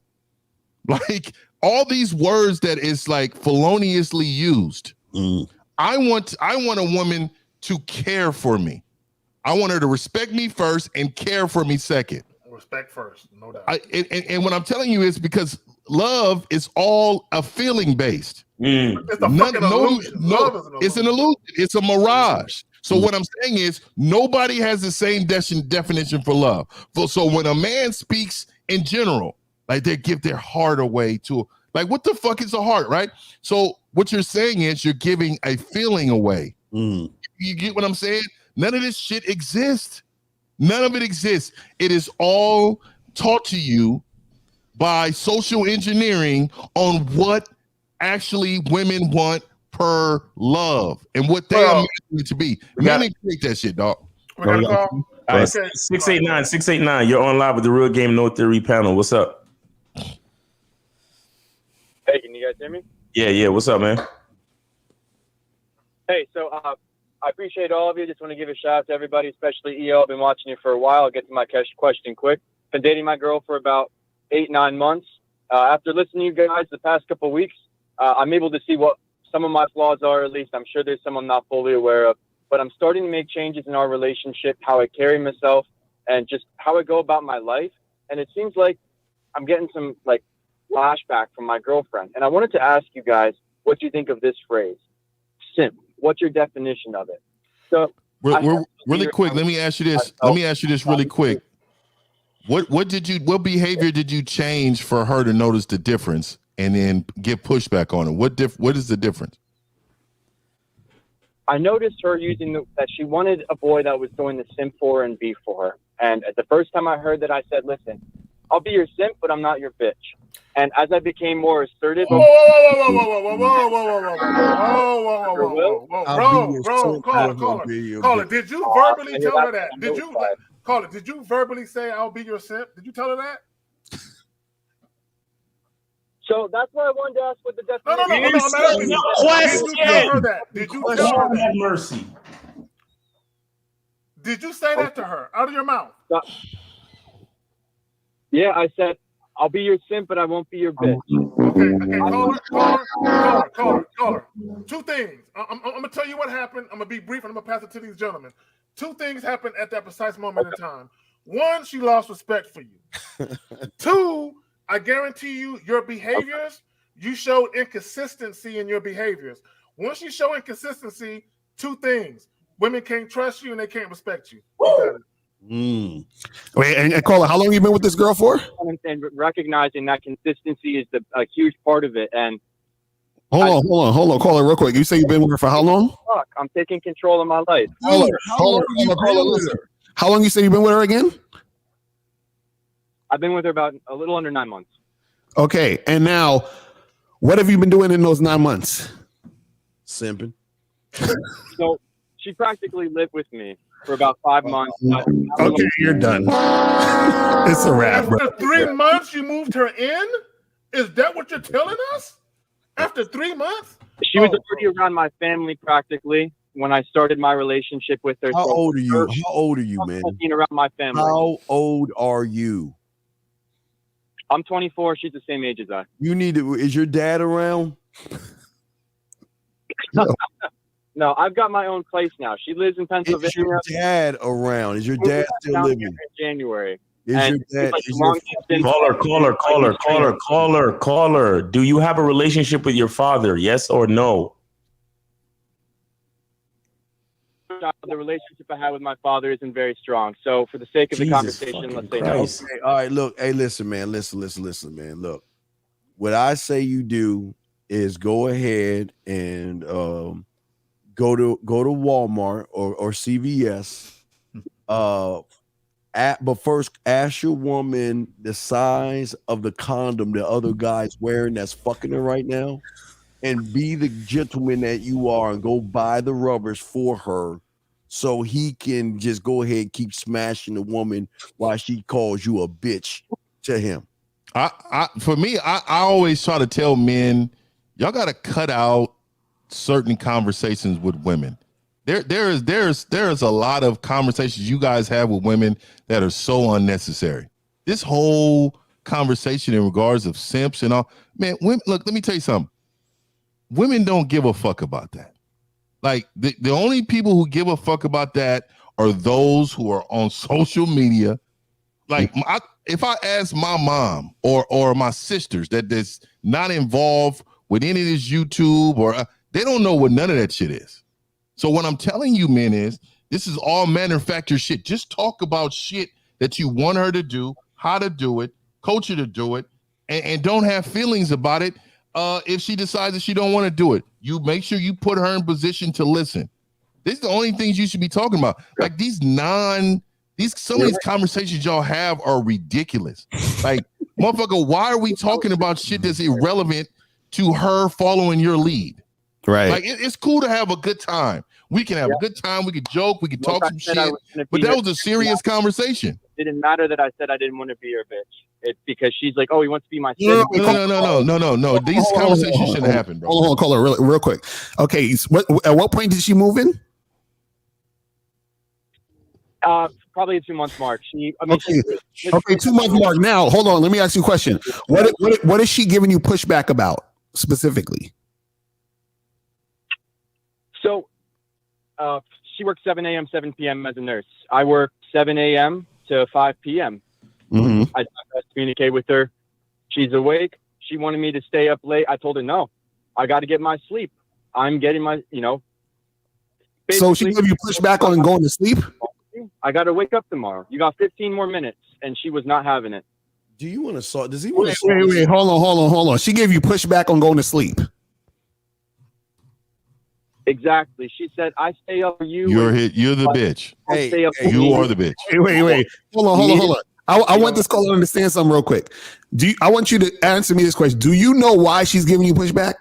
like all these words that is like feloniously used. I want a woman to care for me. I want her to respect me first and care for me second. Respect first, no doubt. And what I'm telling you is because love is all a feeling based. It's a fucking illusion. It's an illusion. It's a mirage. So what I'm saying is nobody has the same definition for love. So when a man speaks in general, like they give their heart away to, like, what the fuck is a heart, right? So what you're saying is you're giving a feeling away. You get what I'm saying? None of this shit exists. None of it exists. It is all taught to you by social engineering on what actually women want per love and what they are meant to be. Men ain't create that shit, dog. We got to call. All right, 689. You're on live with the Real Game No Theory panel. What's up? Hey, can you guys hear me? Yeah. What's up, man? Hey, so I appreciate all of you. Just want to give a shout out to everybody, especially EO. I've been watching you for a while. I'll get to my question quick. Been dating my girl for about 8-9 months. After listening to you guys the past couple of weeks, I'm able to see what some of my flaws are, at least. I'm sure there's some I'm not fully aware of. But I'm starting to make changes in our relationship, how I carry myself, and just how I go about my life. And it seems like I'm getting some, like, flashback from my girlfriend. And I wanted to ask you guys what you think of this phrase, simp. What's your definition of it? So we're really quick. Let me ask you this. Really quick. What behavior did you change for her to notice the difference and then get pushback on it? What is the difference? I noticed her using that she wanted a boy that was going to simp for her and be for her. And the first time I heard that, I said, listen, I'll be your simp, but I'm not your bitch. And as I became more assertive, Bro, call it. Did you verbally tell her that? Caller, did you verbally say I'll be your simp? Did you tell her that? So that's why I wanted to ask what the definition. No. I'm asking you. Did you tell her that? Did you tell her that? Mercy. Did you say that to her out of your mouth? Yeah, I said I'll be your simp, but I won't be your bitch. Okay, caller. Two things. I'm gonna tell you what happened. I'm gonna be brief, and I'm gonna pass it to these gentlemen. Two things happened at that precise moment in time. One, she lost respect for you. Two, I guarantee you, your behaviors, you showed inconsistency in your behaviors. Once you show inconsistency, two things: women can't trust you and they can't respect you. Wait, and caller, how long you been with this girl for? And recognizing that consistency is a huge part of it. And Hold on, caller, real quick. You say you've been with her for how long? Fuck, I'm taking control of my life. Caller, listen. How long you say you've been with her again? I've been with her about a little under 9 months. Okay, and now, what have you been doing in those 9 months? Simping. So she practically lived with me for about 5 months. Okay, you're done. It's a wrap, bro. After 3 months, you moved her in? Is that what you're telling us? After 3 months? She was already around my family practically when I started my relationship with her. How old are you? How old are you, man? Being around my family. How old are you? I'm 24. She's the same age as I. You need to. Is your dad around? No, I've got my own place now. She lives in Pennsylvania. Is your dad around? Is your dad still living? In January. Is your dad? Caller. Do you have a relationship with your father? Yes or no? The relationship I had with my father isn't very strong. So for the sake of the conversation, let's say no. Okay, all right, look. Hey, listen, man. Listen, man. Look, what I say you do is go ahead and go to Walmart or CVS. But first, ask your woman the size of the condom the other guy's wearing that's fucking her right now, and be the gentleman that you are, and go buy the rubbers for her, so he can just go ahead and keep smashing the woman while she calls you a bitch to him. For me, I always try to tell men, y'all got to cut out certain conversations with women. There's a lot of conversations you guys have with women that are so unnecessary. This whole conversation in regards of simps and all, man, women, look, let me tell you something. Women don't give a fuck about that. Like the only people who give a fuck about that are those who are on social media. Like if I ask my mom or my sisters that's not involved with any of this YouTube they don't know what none of that shit is. So what I'm telling you, men, is this is all manufactured shit. Just talk about shit that you want her to do, how to do it, coach her to do it, and don't have feelings about it. If she decides that she don't want to do it, you make sure you put her in position to listen. This is the only things you should be talking about. Like some of these conversations y'all have are ridiculous. Like, motherfucker, why are we talking about shit that's irrelevant to her following your lead? Right. Like it's cool to have a good time. We can have a good time. We could joke. We could talk some shit. But that was a serious conversation. It didn't matter that I said I didn't want to be your bitch. It's because she's like, oh, he wants to be my sister. No. These conversations shouldn't happen, bro. Hold on, call her real quick. Okay, at what point did she move in? Probably a 2 month mark. Okay, 2 month mark. Now, hold on. Let me ask you a question. What is she giving you pushback about specifically? So, she works 7 a.m., 7 p.m. as a nurse. I work 7 a.m. to 5 p.m. Mm-hmm. I communicate with her. She's awake. She wanted me to stay up late. I told her, no, I got to get my sleep. I'm getting my, So she gave you pushback on going to sleep? I got to wake up tomorrow. You got 15 more minutes. And she was not having it. Do you want to solve? Does he want to? Wait. Hold on. She gave you pushback on going to sleep. Exactly. She said, I stay up for you. You're the bitch. You are the bitch. Wait. Hold on. I want this caller to understand something real quick. I want you to answer me this question. Do you know why she's giving you pushback?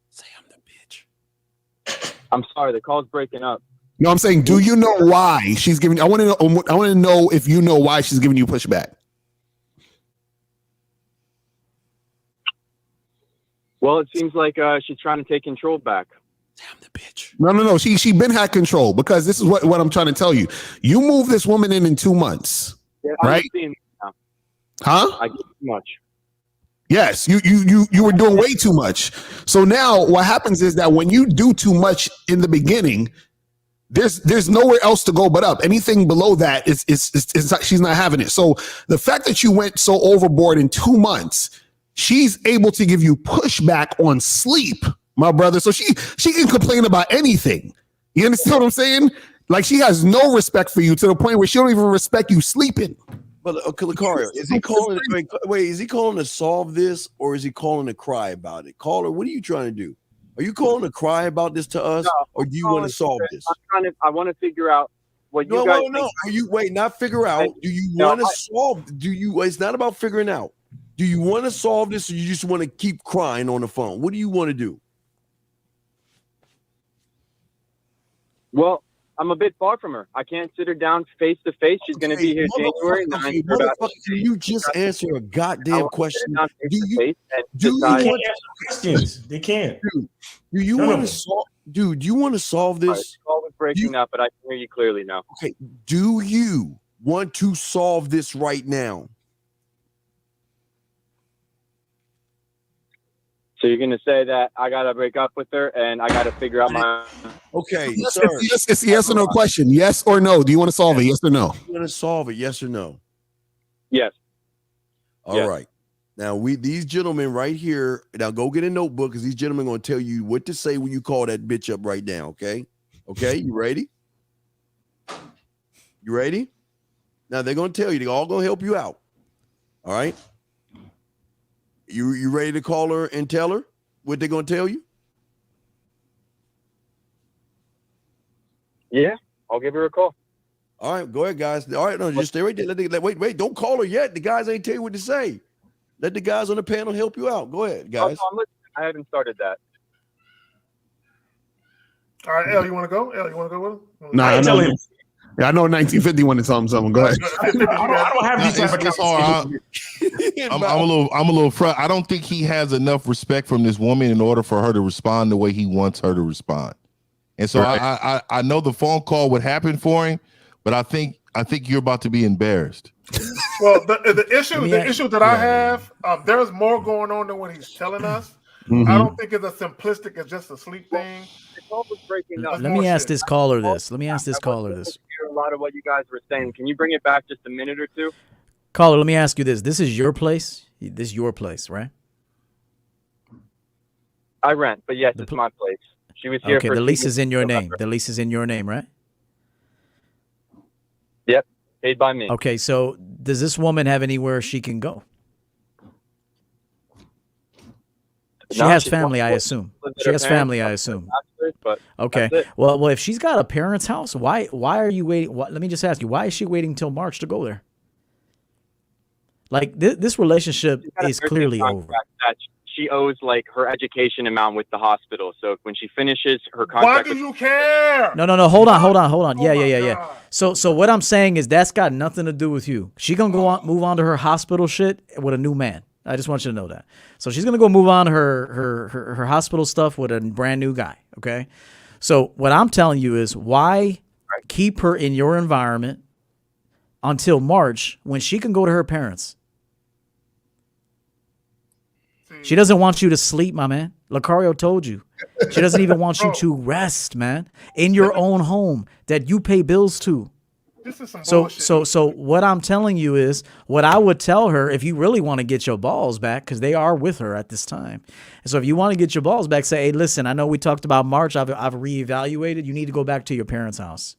Say I'm the bitch. I'm sorry, the call's breaking up. No, I'm saying, do you know why she's giving? I want to know if you know why she's giving you pushback. Well, it seems like she's trying to take control back. Damn the bitch. No. She been had control, because this is what I'm trying to tell you. You move this woman in 2 months, right? Huh? I get too much. Yes, you were doing way too much. So now what happens is that when you do too much in the beginning, there's nowhere else to go but up. Anything below that is she's not having it. So the fact that you went so overboard in 2 months, she's able to give you pushback on sleep, my brother. So she can complain about anything. You understand what I'm saying? Like, she has no respect for you, to the point where she don't even respect you sleeping. But Lucario, is he calling? Wait, is he calling to solve this, or is he calling to cry about it? Caller, what are you trying to do? Are you calling to cry about this to us, or do you want to solve this? I want to figure out what you guys. No. Are you not figure out? Do you want to solve? Do you? It's not about figuring out. Do you want to solve this, or you just want to keep crying on the phone? What do you want to do? Well, I'm a bit far from her. I can't sit her down face to face. She's going to be here January 9th. Motherfucker, can you just answer a goddamn question? Do you want questions? They can't. Do you want to solve? Dude, do you want to solve this? The call was breaking up, but I can hear you clearly now. Okay. Do you want to solve this right now? So you're going to say that I got to break up with her and I got to figure out my... Okay, yes, sir. It's a yes or no question. Yes or no? Do you want to solve it? Yes or no? You want to solve it? Yes or no? Yes. All right. Now, these gentlemen right here, now go get a notebook, because these gentlemen are going to tell you what to say when you call that bitch up right now, okay? Okay, you ready? You ready? Now, they're going to tell you. They're all going to help you out. All right? You ready to call her and tell her what they're going to tell you? Yeah, I'll give her a call. All right, go ahead, guys. All right, no, just stay right there. Wait, don't call her yet. The guys ain't tell you what to say. Let the guys on the panel help you out. Go ahead, guys. I haven't started that. All right, El, you want to go? El, you want to go with him? Nah, I know. Yeah, I know 1950 wanted to tell him something. Go ahead. I don't have these type of conversations. I'm a little frustrated. I don't think he has enough respect from this woman in order for her to respond the way he wants her to respond. And so I know the phone call would happen for him, but I think you're about to be embarrassed. Well, the issue that I have, there's more going on than what he's telling us. Mm-hmm. I don't think it's as simplistic as just a sleep thing. Let me ask this caller this. Let me ask this caller this. Hear a lot of what you guys were saying. Can you bring it back just a minute or two? Caller, let me ask you this. This is your place? This is your place, right? I rent, but yes, it's my place. She was here. Okay, the lease is in your name. The lease is in your name, right? Yep, paid by me. Okay, so does this woman have anywhere she can go? She has family, I assume. She has family, I assume. Okay. Well, if she's got a parent's house, why are you waiting? Let me just ask you, why is she waiting till March to go there? Like this relationship is clearly over. That she owes like her education amount with the hospital. So when she finishes her contract, why do you care? No. Hold on. Yeah. So what I'm saying is that's got nothing to do with you. She gonna move on to her hospital shit with a new man. I just want you to know that. So she's gonna go move on her hospital stuff with a brand new guy. Okay. So what I'm telling you is why keep her in your environment until March when she can go to her parents. She doesn't want you to sleep, my man. Lucario told you. She doesn't even want you to rest, man, in your own home that you pay bills to. This is some so what I'm telling you is what I would tell her if you really want to get your balls back, because they are with her at this time. And so if you want to get your balls back, say, hey, listen, I know we talked about March. I've reevaluated. You need to go back to your parents' house.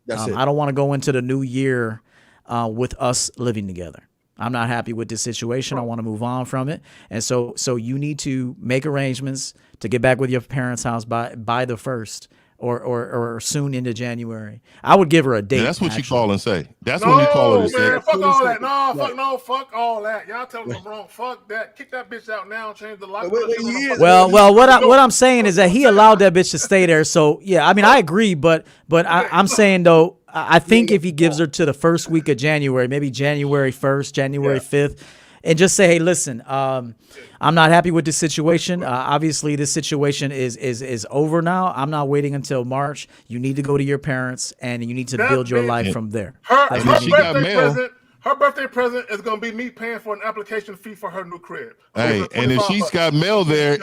That's it. I don't want to go into the new year with us living together. I'm not happy with this situation. I want to move on from it. And so you need to make arrangements to get back with your parents' house by the 1st or soon into January. I would give her a date. Yeah, that's what you actually. call and say. That's when you call her and say. Man, fuck all that. Fuck all that. Y'all telling them wrong. Fuck that. Kick that bitch out now. Change the lock. Well, what I'm saying is that he allowed that bitch to stay there. So yeah, I mean, I agree, but I'm saying though, I think if he gives her to the first week of January, maybe January 1st, January 5th, and just say, hey, listen, I'm not happy with this situation. Obviously, this situation is over now. I'm not waiting until March. You need to go to your parents, and you need to build your life from there. Her birthday present is gonna be me paying for an application fee for her new crib. Hey, and if she's got mail there,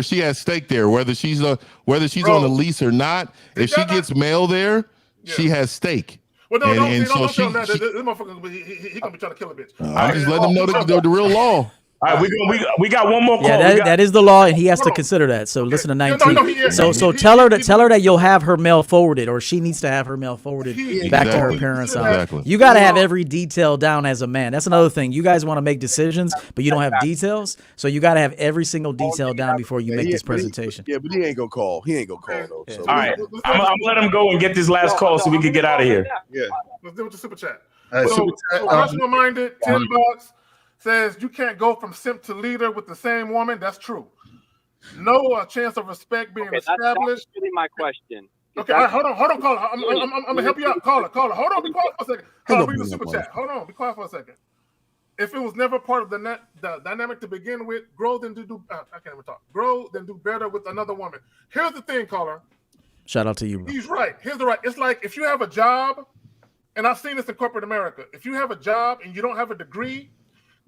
she has stake there. Whether she's on the lease or not, if she gets mail there, she has stake. Well, don't tell him that. This motherfucker, he gonna be trying to kill a bitch. I'm just letting them know the real law. All right, we got one more call. Yeah, that is the law, and he has to consider that. So listen to 19. So tell her that you'll have her mail forwarded, or she needs to have her mail forwarded back to her parents' house. Exactly. You got to have every detail down as a man. That's another thing. You guys want to make decisions, but you don't have details. So you got to have every single detail down before you make this presentation. But he ain't gonna call. He ain't gonna call though. So. All right, I'm gonna let him go and get this last call so we can get out of here. Yeah, let's do it with the super chat. So rational minded, $10. Says you can't go from simp to leader with the same woman. That's true. No chance of respect being established. That's really my question. Okay, all right, hold on, caller. I'm gonna help you out, caller. Hold on, be quiet for a second. Caller, read the super chat. Hold on, be quiet for a second. If it was never part of the dynamic to begin with, grow then do. I can't even talk. Grow then do better with another woman. Here's the thing, caller. Shout out to you, bro. He's right. Here's the right. It's like if you have a job, and I've seen this in corporate America. If you have a job and you don't have a degree,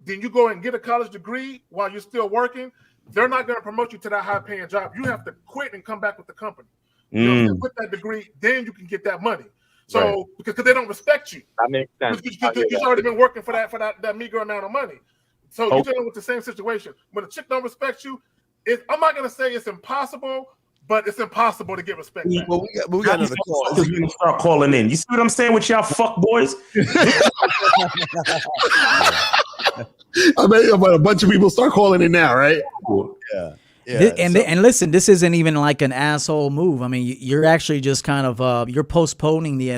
then you go and get a college degree while you're still working, they're not going to promote you to that high-paying job. You have to quit and come back with the company. You know, with that degree, then you can get that money. So because they don't respect you. That makes sense. You've already been working for that meager amount of money. So you're dealing with the same situation. When a chick don't respect you, I'm not going to say it's impossible, but it's impossible to get respect back. Well, we got another call. Start calling in. You see what I'm saying with y'all fuck boys? I bet a bunch of people start calling in now, right? Yeah. And listen, this isn't even like an asshole move. I mean, you're actually just kind of you're postponing the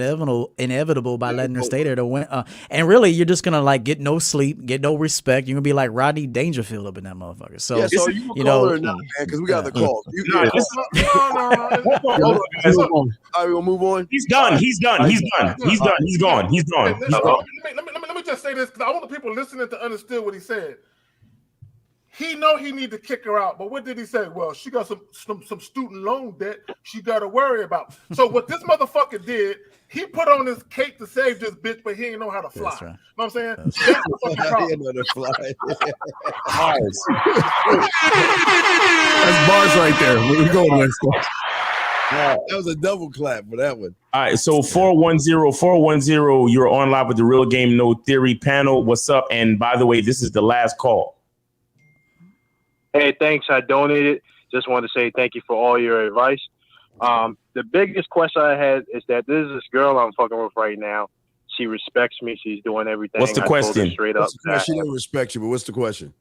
inevitable by letting her stay there to win. And really, you're just gonna like get no sleep, get no respect. You're gonna be like Rodney Dangerfield up in that motherfucker. So, you know, or not, man, because we got the call. All right, we'll move on. He's done. He's gone. Let me just say this because I want the people listening to understand what he said. He know he need to kick her out, but what did he say? Well, she got some student loan debt she got to worry about. So what this motherfucker did, he put on his cape to save this bitch, but he ain't know how to fly. That's right. You know what I'm saying? That's the fucking problem. He know to fly. That's bars right there. Where we going next? That was a double clap for that one. All right, so 410, you're on live with the Real Game No Theory panel. What's up? And by the way, this is the last call. Hey, thanks. I donated. Just wanted to say thank you for all your advice. The biggest question I had is that this girl I'm fucking with right now. She respects me. She's doing everything. What's the question? Straight up. She don't respect you, but what's the question?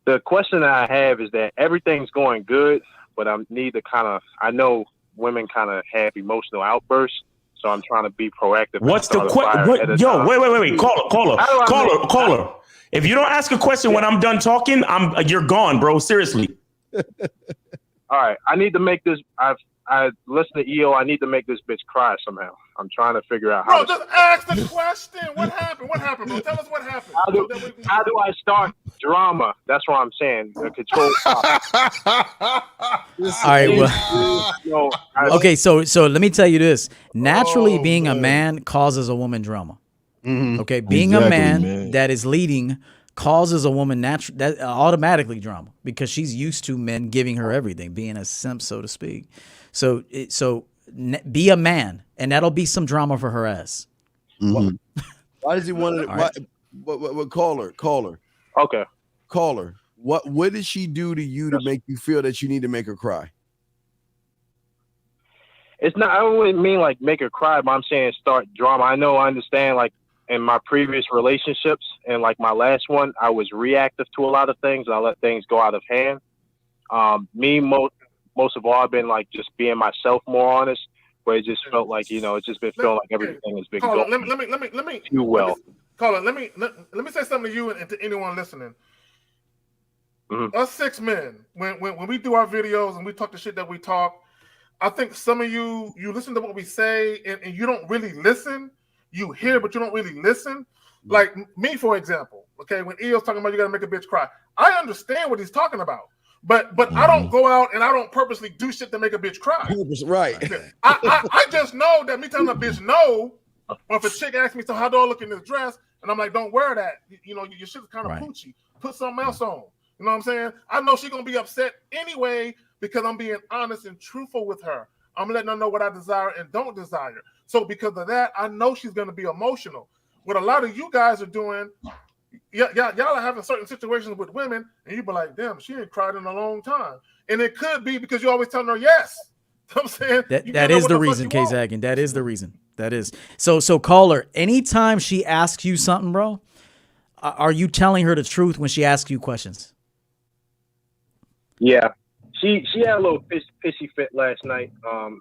The question that I have is that everything's going good, but I need to I know women kind of have emotional outbursts, so I'm trying to be proactive. What's the question? Yo, wait. Caller. If you don't ask a question when I'm done talking, you're gone, bro. Seriously. All right, I need to make this. I listen to EO. I need to make this bitch cry somehow. I'm trying to figure out how. Bro, just ask the question. What happened? What happened, bro? Tell us what happened. How do I start drama? That's what I'm saying. Control. All right. Well, okay. So let me tell you this. Naturally, being a man causes a woman drama. Mm-hmm. Okay, being a man that is leading causes a woman that automatically drama because she's used to men giving her everything, being a simp, so to speak. So be a man, and that'll be some drama for her ass. Mm-hmm. Why does he want to? What? Call her. Okay. Call her. What did she do to you to make you feel that you need to make her cry? It's not. I don't really mean like make her cry, but I'm saying start drama. I understand. Like in my previous relationships and like my last one, I was reactive to a lot of things. I let things go out of hand. most of all, I've been like just being myself, more honest. Where it just felt like, you know, it's just been feeling like everything has been Caller, going let me too well. Caller, let me say something to you and to anyone listening. Mm-hmm. Us 6 men, when we do our videos and we talk the shit that we talk, I think some of you listen to what we say and you don't really listen. You hear, but you don't really listen. Like me, for example. Okay, when EO's talking about you gotta make a bitch cry, I understand what he's talking about. But I don't go out and I don't purposely do shit to make a bitch cry. Right. I just know that me telling a bitch no, or if a chick asks me, so how do I look in this dress? And I'm like, don't wear that. You know, your shit's kind of poochy. Put something else on. You know what I'm saying? I know she's going to be upset anyway because I'm being honest and truthful with her. I'm letting her know what I desire and don't desire. So because of that, I know she's going to be emotional. What a lot of you guys are doing, y'all are having certain situations with women, and you be like, damn, she ain't cried in a long time. And it could be because you're always telling her yes. You know what I'm saying? That is the reason, K Zaggin. That is the reason. That is. So caller, anytime she asks you something, bro, are you telling her the truth when she asks you questions? Yeah. She had a little pissy fit last night. I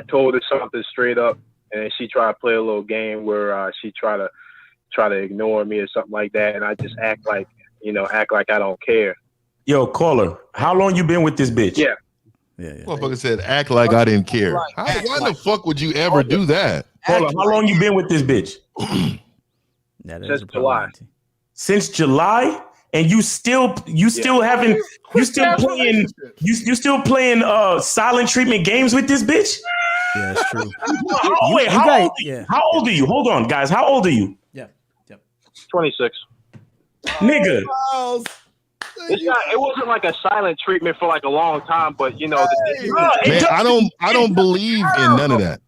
told her something straight up, and she tried to play a little game where she try to ignore me or something like that, and I just act like I don't care. Yo, caller, how long you been with this bitch? Yeah. Motherfucker said, act like I didn't care. Why the fuck would you ever do that? Caller, how long you been with this bitch? Since July. Since July? And you still playing silent treatment games with this bitch? Yeah, that's true. How old are you? Hold on, guys. How old are you? Yeah. 26. Nigga. It wasn't like a silent treatment for like a long time, but you know, man, I don't believe in none of that.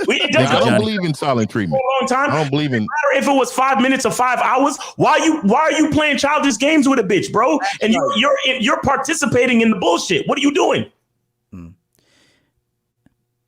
I don't believe in silent treatment. For a long time. I don't believe in. No matter if it was 5 minutes or 5 hours. Why are you playing childish games with a bitch, bro? And you're participating in the bullshit. What are you doing?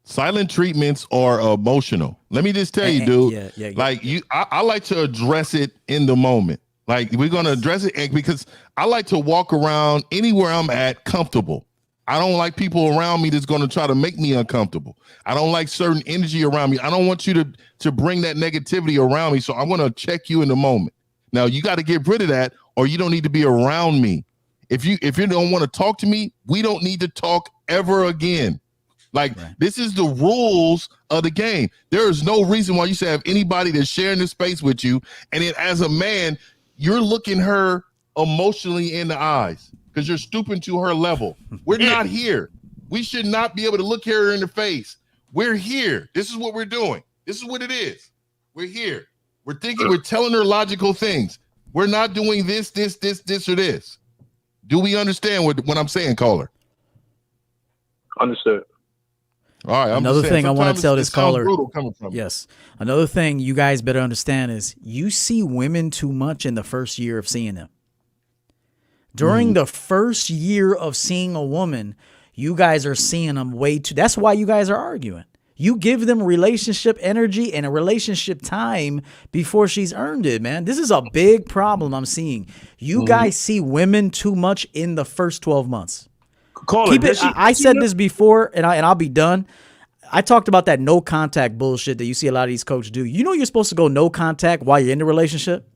Silent treatments are emotional. Let me just tell you, dude. Like I like to address it in the moment. Like we're gonna address it because I like to walk around anywhere I'm at comfortable. I don't like people around me that's going to try to make me uncomfortable. I don't like certain energy around me. I don't want you to bring that negativity around me. So I want to check you in the moment. Now you got to get rid of that, or you don't need to be around me. If you don't want to talk to me, we don't need to talk ever again. Like this is the rules of the game. There is no reason why you should have anybody that's sharing this space with you. And then as a man, you're looking her emotionally in the eyes. Because you're stooping to her level. We're not here. We should not be able to look her in the face. We're here. This is what we're doing. This is what it is. We're here. We're thinking, we're telling her logical things. We're not doing this, or this. Do we understand what I'm saying, caller? Understood. All right. Another thing I want to tell this caller. Coming from yes. Another thing you guys better understand is you see women too much in the first year of seeing them. During the first year of seeing a woman, you guys are seeing them way too. That's why you guys are arguing. You give them relationship energy and a relationship time before she's earned it, man. This is a big problem I'm seeing. You guys see women too much in the first 12 months. I said this before, and I'll be done. I talked about that no contact bullshit that you see a lot of these coaches do. You know you're supposed to go no contact while you're in the relationship?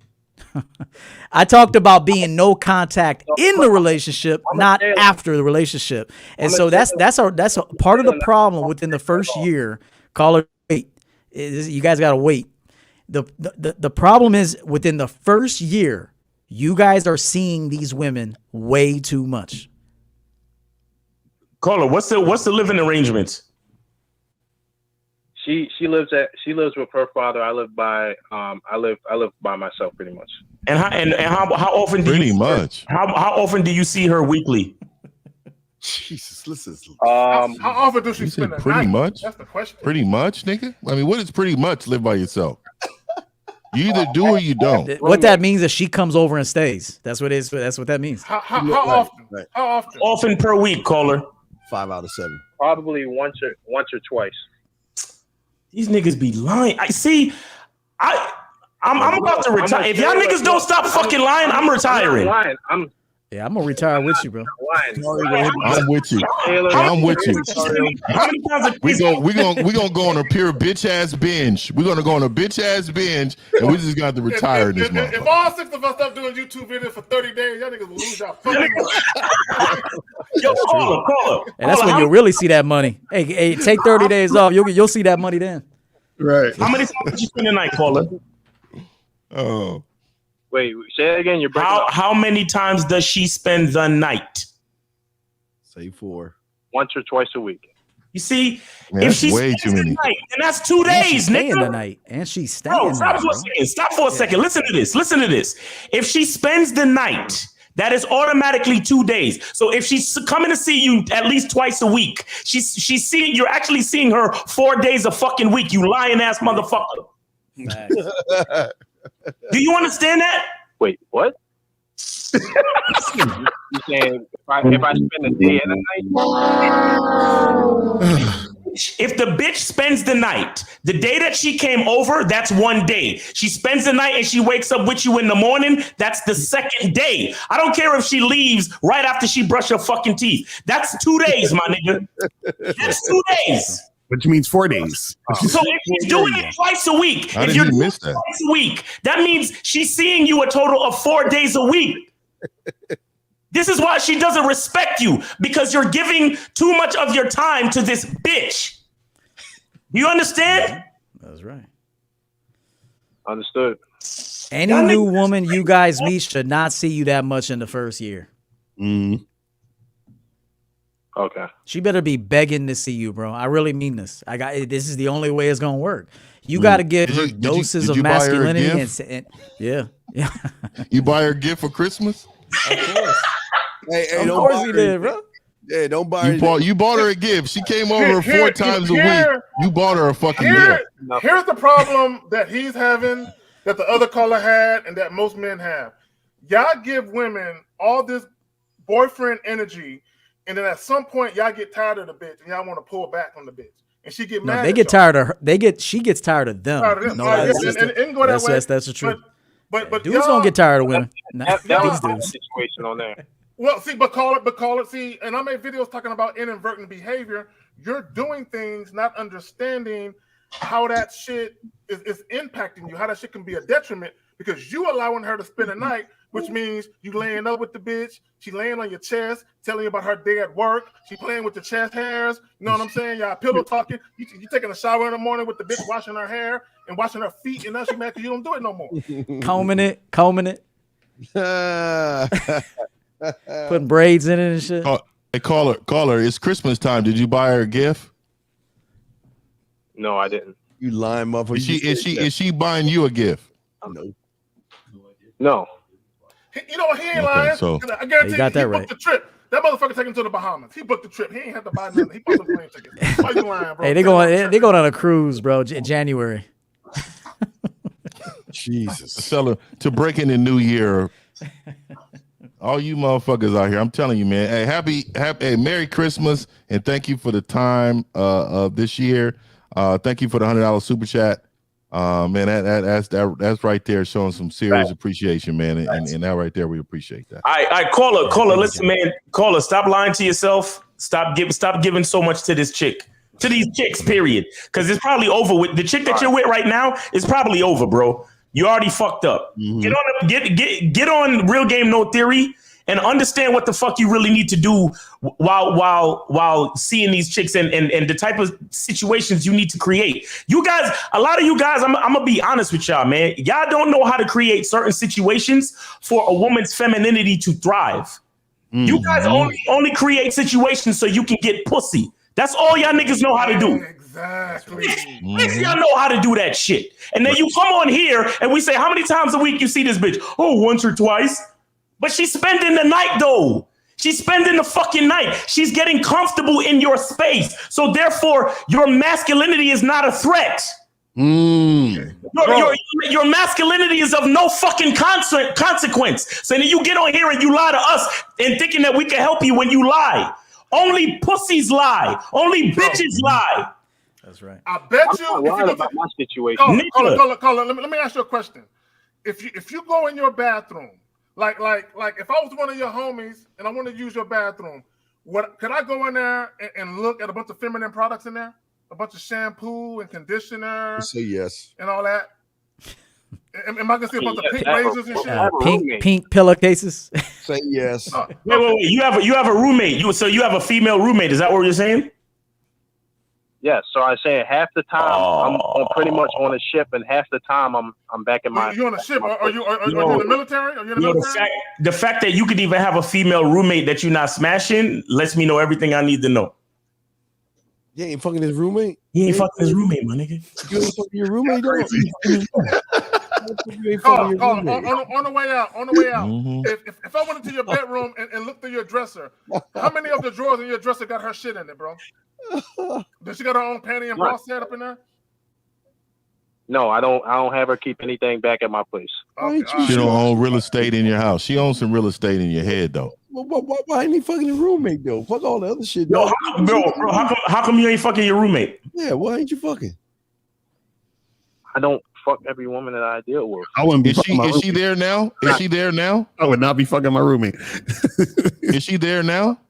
I talked about being no contact in the relationship, not after the relationship. And so that's a part of the problem within the first year. Caller, wait. You guys got to wait. The problem is within the first year, you guys are seeing these women way too much. Caller, what's the living arrangements? She lives with her father. I live by myself pretty much. And how often do pretty much how often do you see her weekly? Jesus, listen. How often does she spend that pretty night? much? That's the question. Pretty much, nigga. I mean, what is pretty much live by yourself? You either do or you don't. What that means is she comes over and stays. That's what it is. That's what that means. How often? Right. How often? Often per week, caller. 5 out of 7. Probably once or twice. These niggas be lying. I see. I'm about to retire. If y'all niggas don't stop fucking lying, I'm retiring. I'm not lying. Yeah, I'm gonna retire with you, bro. I'm with you. I'm with you. We gonna go on a pure bitch ass binge. We're gonna go on a bitch ass binge, and we just got to retire this month. If all 6 of us stop doing YouTube videos for 30 days, y'all niggas will lose y'all fucking mind. Yo, call her. And that's when you'll really see that money. Hey, take 30 days off. You'll see that money then. Right. How many times did you spend the night, caller? Oh. Wait, say it again. You're breaking up. How many times does she spend the night? Say 4. Once or twice a week. You see, Man, if that's she way spends too the many. night, then that's 2 And she's days, staying nigga. the night. And she's staying Bro, the stop night, for a bro. second. Stop for a second. Listen to this. Listen to this. If she spends the night, that is automatically 2 days. So if she's coming to see you at least twice a week, you're actually seeing her 4 days a fucking week. You lying ass motherfucker. Do you understand that? Wait, what? You saying if I spend a day and a night? If the bitch spends the night, the day that she came over, that's 1 day. She spends the night and she wakes up with you in the morning, that's the second day. I don't care if she leaves right after she brushed her fucking teeth. That's 2 days, my nigga. That's 2 days. Which means 4 days. So if she's doing it twice a week, How if did you're you doing miss it that? twice a week, that means she's seeing you a total of 4 days a week. This is why she doesn't respect you, because you're giving too much of your time to this bitch. Do you understand? That's right. Understood. Any new woman you guys meet should not see you that much in the first year. Okay. She better be begging to see you, bro. I really mean this. This is the only way it's gonna work. You got to give her doses of masculinity and yeah. You buy her a gift for Christmas? Of course. Hey, Of course he did, bro. Yeah, don't buy You bought her a gift. She came over 4 times a week. You bought her a fucking gift. Here's the problem that he's having, that the other caller had, and that most men have. Y'all give women all this boyfriend energy, and then at some point y'all get tired of the bitch and y'all want to pull back on the bitch. And she get mad. No, they get tired of her. She gets tired of them. No, that's the truth. But dudes don't get tired of women. That was a situation on there. Well, see, but call it. See, and I made videos talking about inadvertent behavior. You're doing things, not understanding how that shit is impacting you, how that shit can be a detriment, because you allowing her to spend a night, which means you laying up with the bitch, she laying on your chest, telling you about her day at work, she playing with the chest hairs, you know what I'm saying? Y'all pillow talking, you taking a shower in the morning with the bitch washing her hair and washing her feet, and now she mad because you don't do it no more. Combing it. Putting braids in it and shit. Hey, caller, it's Christmas time. Did you buy her a gift? No, I didn't. You lying motherfucker. Is she buying you a gift? No. You know what? He ain't lying. So I guarantee you got that right. Booked the trip. That motherfucker taking to the Bahamas. He booked the trip. He ain't had to buy nothing. He bought the plane ticket. Why you lying, bro? Hey, they going on a cruise, bro. January. Jesus. Tell her to break in the new year. All you motherfuckers out here, I'm telling you, man. Hey, happy Merry Christmas, and thank you for the time of this year. Thank you for the $100 super chat. Man, that's right there showing some serious appreciation, man. And that right there, we appreciate that. I caller. Listen, man, caller, stop lying to yourself. Stop giving so much to this chick. To these chicks, period. Because it's probably over with. The chick that you're with right now is probably over, bro. You already fucked up. Mm-hmm. Get on Real Game No Theory and understand what the fuck you really need to do while seeing these chicks and the type of situations you need to create. You guys, a lot of you guys, I'm gonna be honest with y'all, man. Y'all don't know how to create certain situations for a woman's femininity to thrive. Mm-hmm. You guys only create situations so you can get pussy. That's all y'all niggas know how to do. Exactly. Y'all know how to do that shit. And then you come on here and we say, how many times a week you see this bitch? Oh, once or twice. But she's spending the night though. She's spending the fucking night. She's getting comfortable in your space. So therefore, your masculinity is not a threat. Your masculinity is of no fucking consequence. So then you get on here and you lie to us and thinking that we can help you when you lie. Only pussies lie. Only bitches lie. That's right. I bet I'm you. not lying about my situation. Caller, let me ask you a question. If you go in your bathroom Like if I was one of your homies and I want to use your bathroom, could I go in there and look at a bunch of feminine products in there? A bunch of shampoo and conditioner. Say yes. And all that. Am I gonna see a bunch of pink razors and shit? Pink pillowcases. Say yes. Wait. You have a roommate. So you have a female roommate. Is that what you're saying? Yes. So I say half the time I'm pretty much on a ship, and half the time I'm back in my. You on a ship? Are you in the military? Are you in the military? The fact that you could even have a female roommate that you're not smashing lets me know everything I need to know. You ain't fucking his roommate? He ain't fucking his roommate, my nigga. You ain't fucking your roommate, though? On the way out. Mm-hmm. If I went into your bedroom and looked through your dresser, how many of the drawers in your dresser got her shit in it, bro? Does she got her own panty and bra set up in there? No, I don't have her keep anything back at my place. Okay, she don't own real estate in your house. She owns some real estate in your head, though. Why ain't he fucking his roommate, though? Fuck all the other shit. Bro, how come you ain't fucking your roommate? Yeah, why ain't you fucking? I don't fuck every woman that I deal with. I wouldn't be. Is she there now? Is she there now? I would not be fucking my roommate. Is she there now?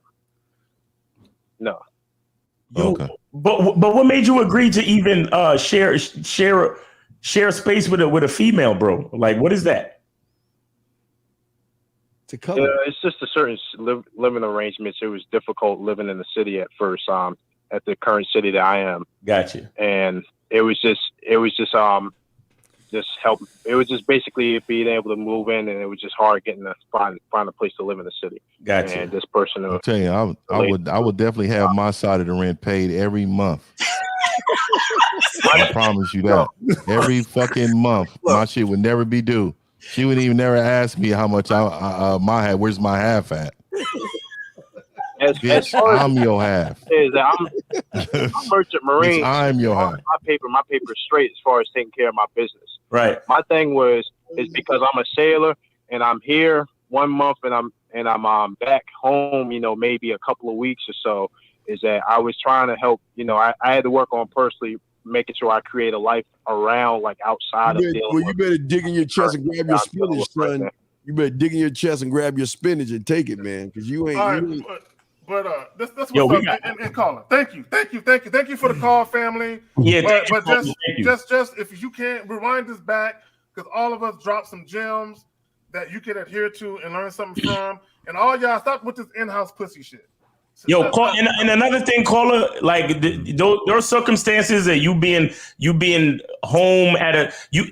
No. Okay. But what made you agree to even share space with a female, bro? Like, what is that? To cover. It's just a certain living arrangements. It was difficult living in the city at first. At the current city that I am. Gotcha. And it was just help. It was just basically being able to move in, and it was just hard getting to find a place to live in the city. Gotcha. And this person, I'll tell you, I would definitely have my side of the rent paid every month. I promise you that. Every fucking month, my shit would never be due. She wouldn't even never ask me how much where's my half at? Bitch, I'm your half. Is that I'm merchant marine. Bitch, I'm your half. My paper is straight as far as taking care of my business. Right. My thing is because I'm a sailor and I'm here 1 month and I'm back home, maybe a couple of weeks or so, is that I was trying to help, I had to work on personally making sure I create a life around, like, outside of dealing with. You better dig in your chest and grab your spinach, son. You better dig in your chest and grab your spinach and take it, man, because you ain't. All right, but that's what's up. And caller, thank you for the call, family. Yeah, but just if you can't rewind this back, because all of us dropped some gems that you can adhere to and learn something from, and all y'all stop with this in-house pussy shit. And another thing, caller, like there are circumstances that you being home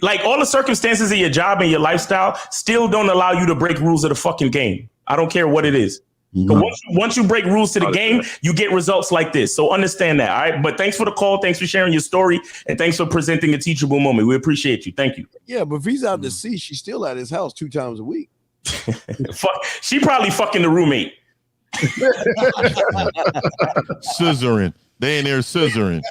like all the circumstances of your job and your lifestyle still don't allow you to break rules of the fucking game. I don't care what it is. Mm-hmm. Once you break rules to the game, you get results like this. So understand that. All right. But thanks for the call. Thanks for sharing your story. And thanks for presenting a teachable moment. We appreciate you. Thank you. Yeah, but if he's out to sea, she's still at his house 2 times a week. She probably fucking the roommate. Scissoring. They in there scissoring.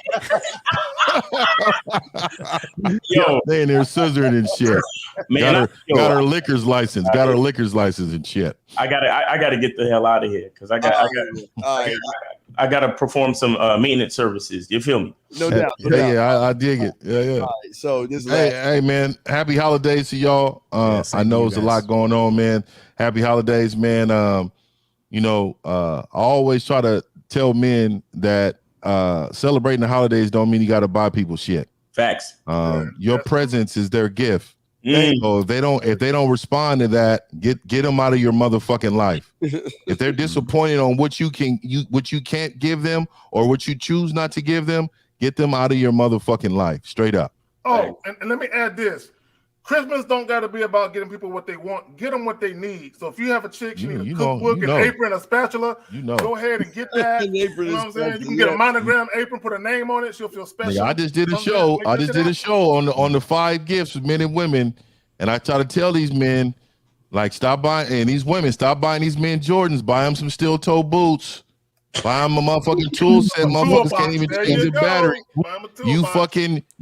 Yo, they in there scissoring and shit. Man, got her liquor's license. Got her liquor's license and shit. I gotta get the hell out of here because I gotta perform some maintenance services. You feel me? No doubt. Yeah, I dig it. Yeah. Right, so this hey man, happy holidays to y'all. I know there's a lot going on, man. Happy holidays, man. I always try to tell men that celebrating the holidays don't mean you got to buy people shit. Facts. Your presence is their gift. So if they don't respond to that, get them out of your motherfucking life. If they're disappointed on what you can't give them or what you choose not to give them, get them out of your motherfucking life. Straight up. Oh, and let me add this. Christmas don't got to be about getting people what they want. Get them what they need. So if you have a chick, she needs a cookbook, an apron, a spatula, go ahead and get that. You know what I'm saying? You can get a monogram apron, put a name on it. She'll feel special. Yeah, I just did a show. On the 5 gifts for men and women. And I try to tell these men, like, stop buying, and these women, stop buying these men Jordans. Buy them some steel toe boots. Buy them a motherfucking tool set. Motherfuckers can't even change the battery.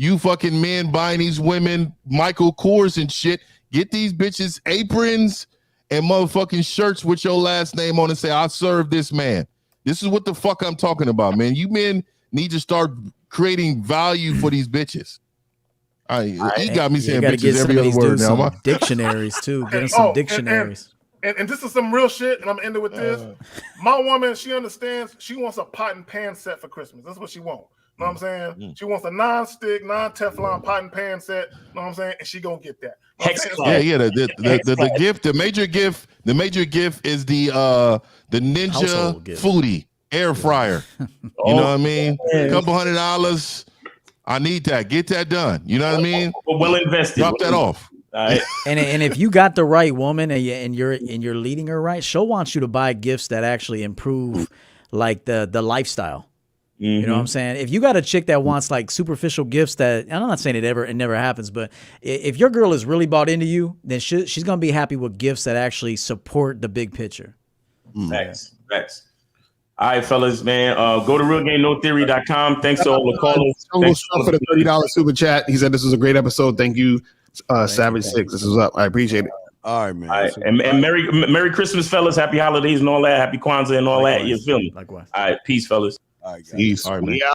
You fucking men buying these women Michael Kors and shit. Get these bitches aprons and motherfucking shirts with your last name on and say, I serve this man. This is what the fuck I'm talking about, man. You men need to start creating value for these bitches. He got me saying gotta get bitches some every of other these word dudes now. some dictionaries too. Get them some dictionaries. And this is some real shit, and I'm ending with this. My woman, she understands. She wants a pot and pan set for Christmas. That's what she wants. You know what I'm saying? She wants a non-stick, non-Teflon pot and pan set. You know what I'm saying? And she gonna get that. Yeah. The gift, the major gift is the Ninja Household gift. Foodie air fryer. You know what I mean? A couple $100. I need that. Get that done. You know what I mean? Well invested. Drop that off. All right. And if you got the right woman and you're leading her right, she'll want you to buy gifts that actually improve like the lifestyle. You know what I'm saying? If you got a chick that wants like superficial gifts that, and I'm not saying it never happens, but if your girl is really bought into you, then she's gonna be happy with gifts that actually support the big picture. Facts. All right, fellas, man. Go to realgameNoTheory.com. Thanks to all the callers. Thanks for the $30 super chat. He said this was a great episode. Thank you, Savage 6. This was up. I appreciate it. All right, man. All right. And Merry Christmas, fellas. Happy holidays and all that. Happy Kwanzaa and all that. You feel me? Likewise. All right. Peace, fellas. All right, guys. Peace. All right, man. We out.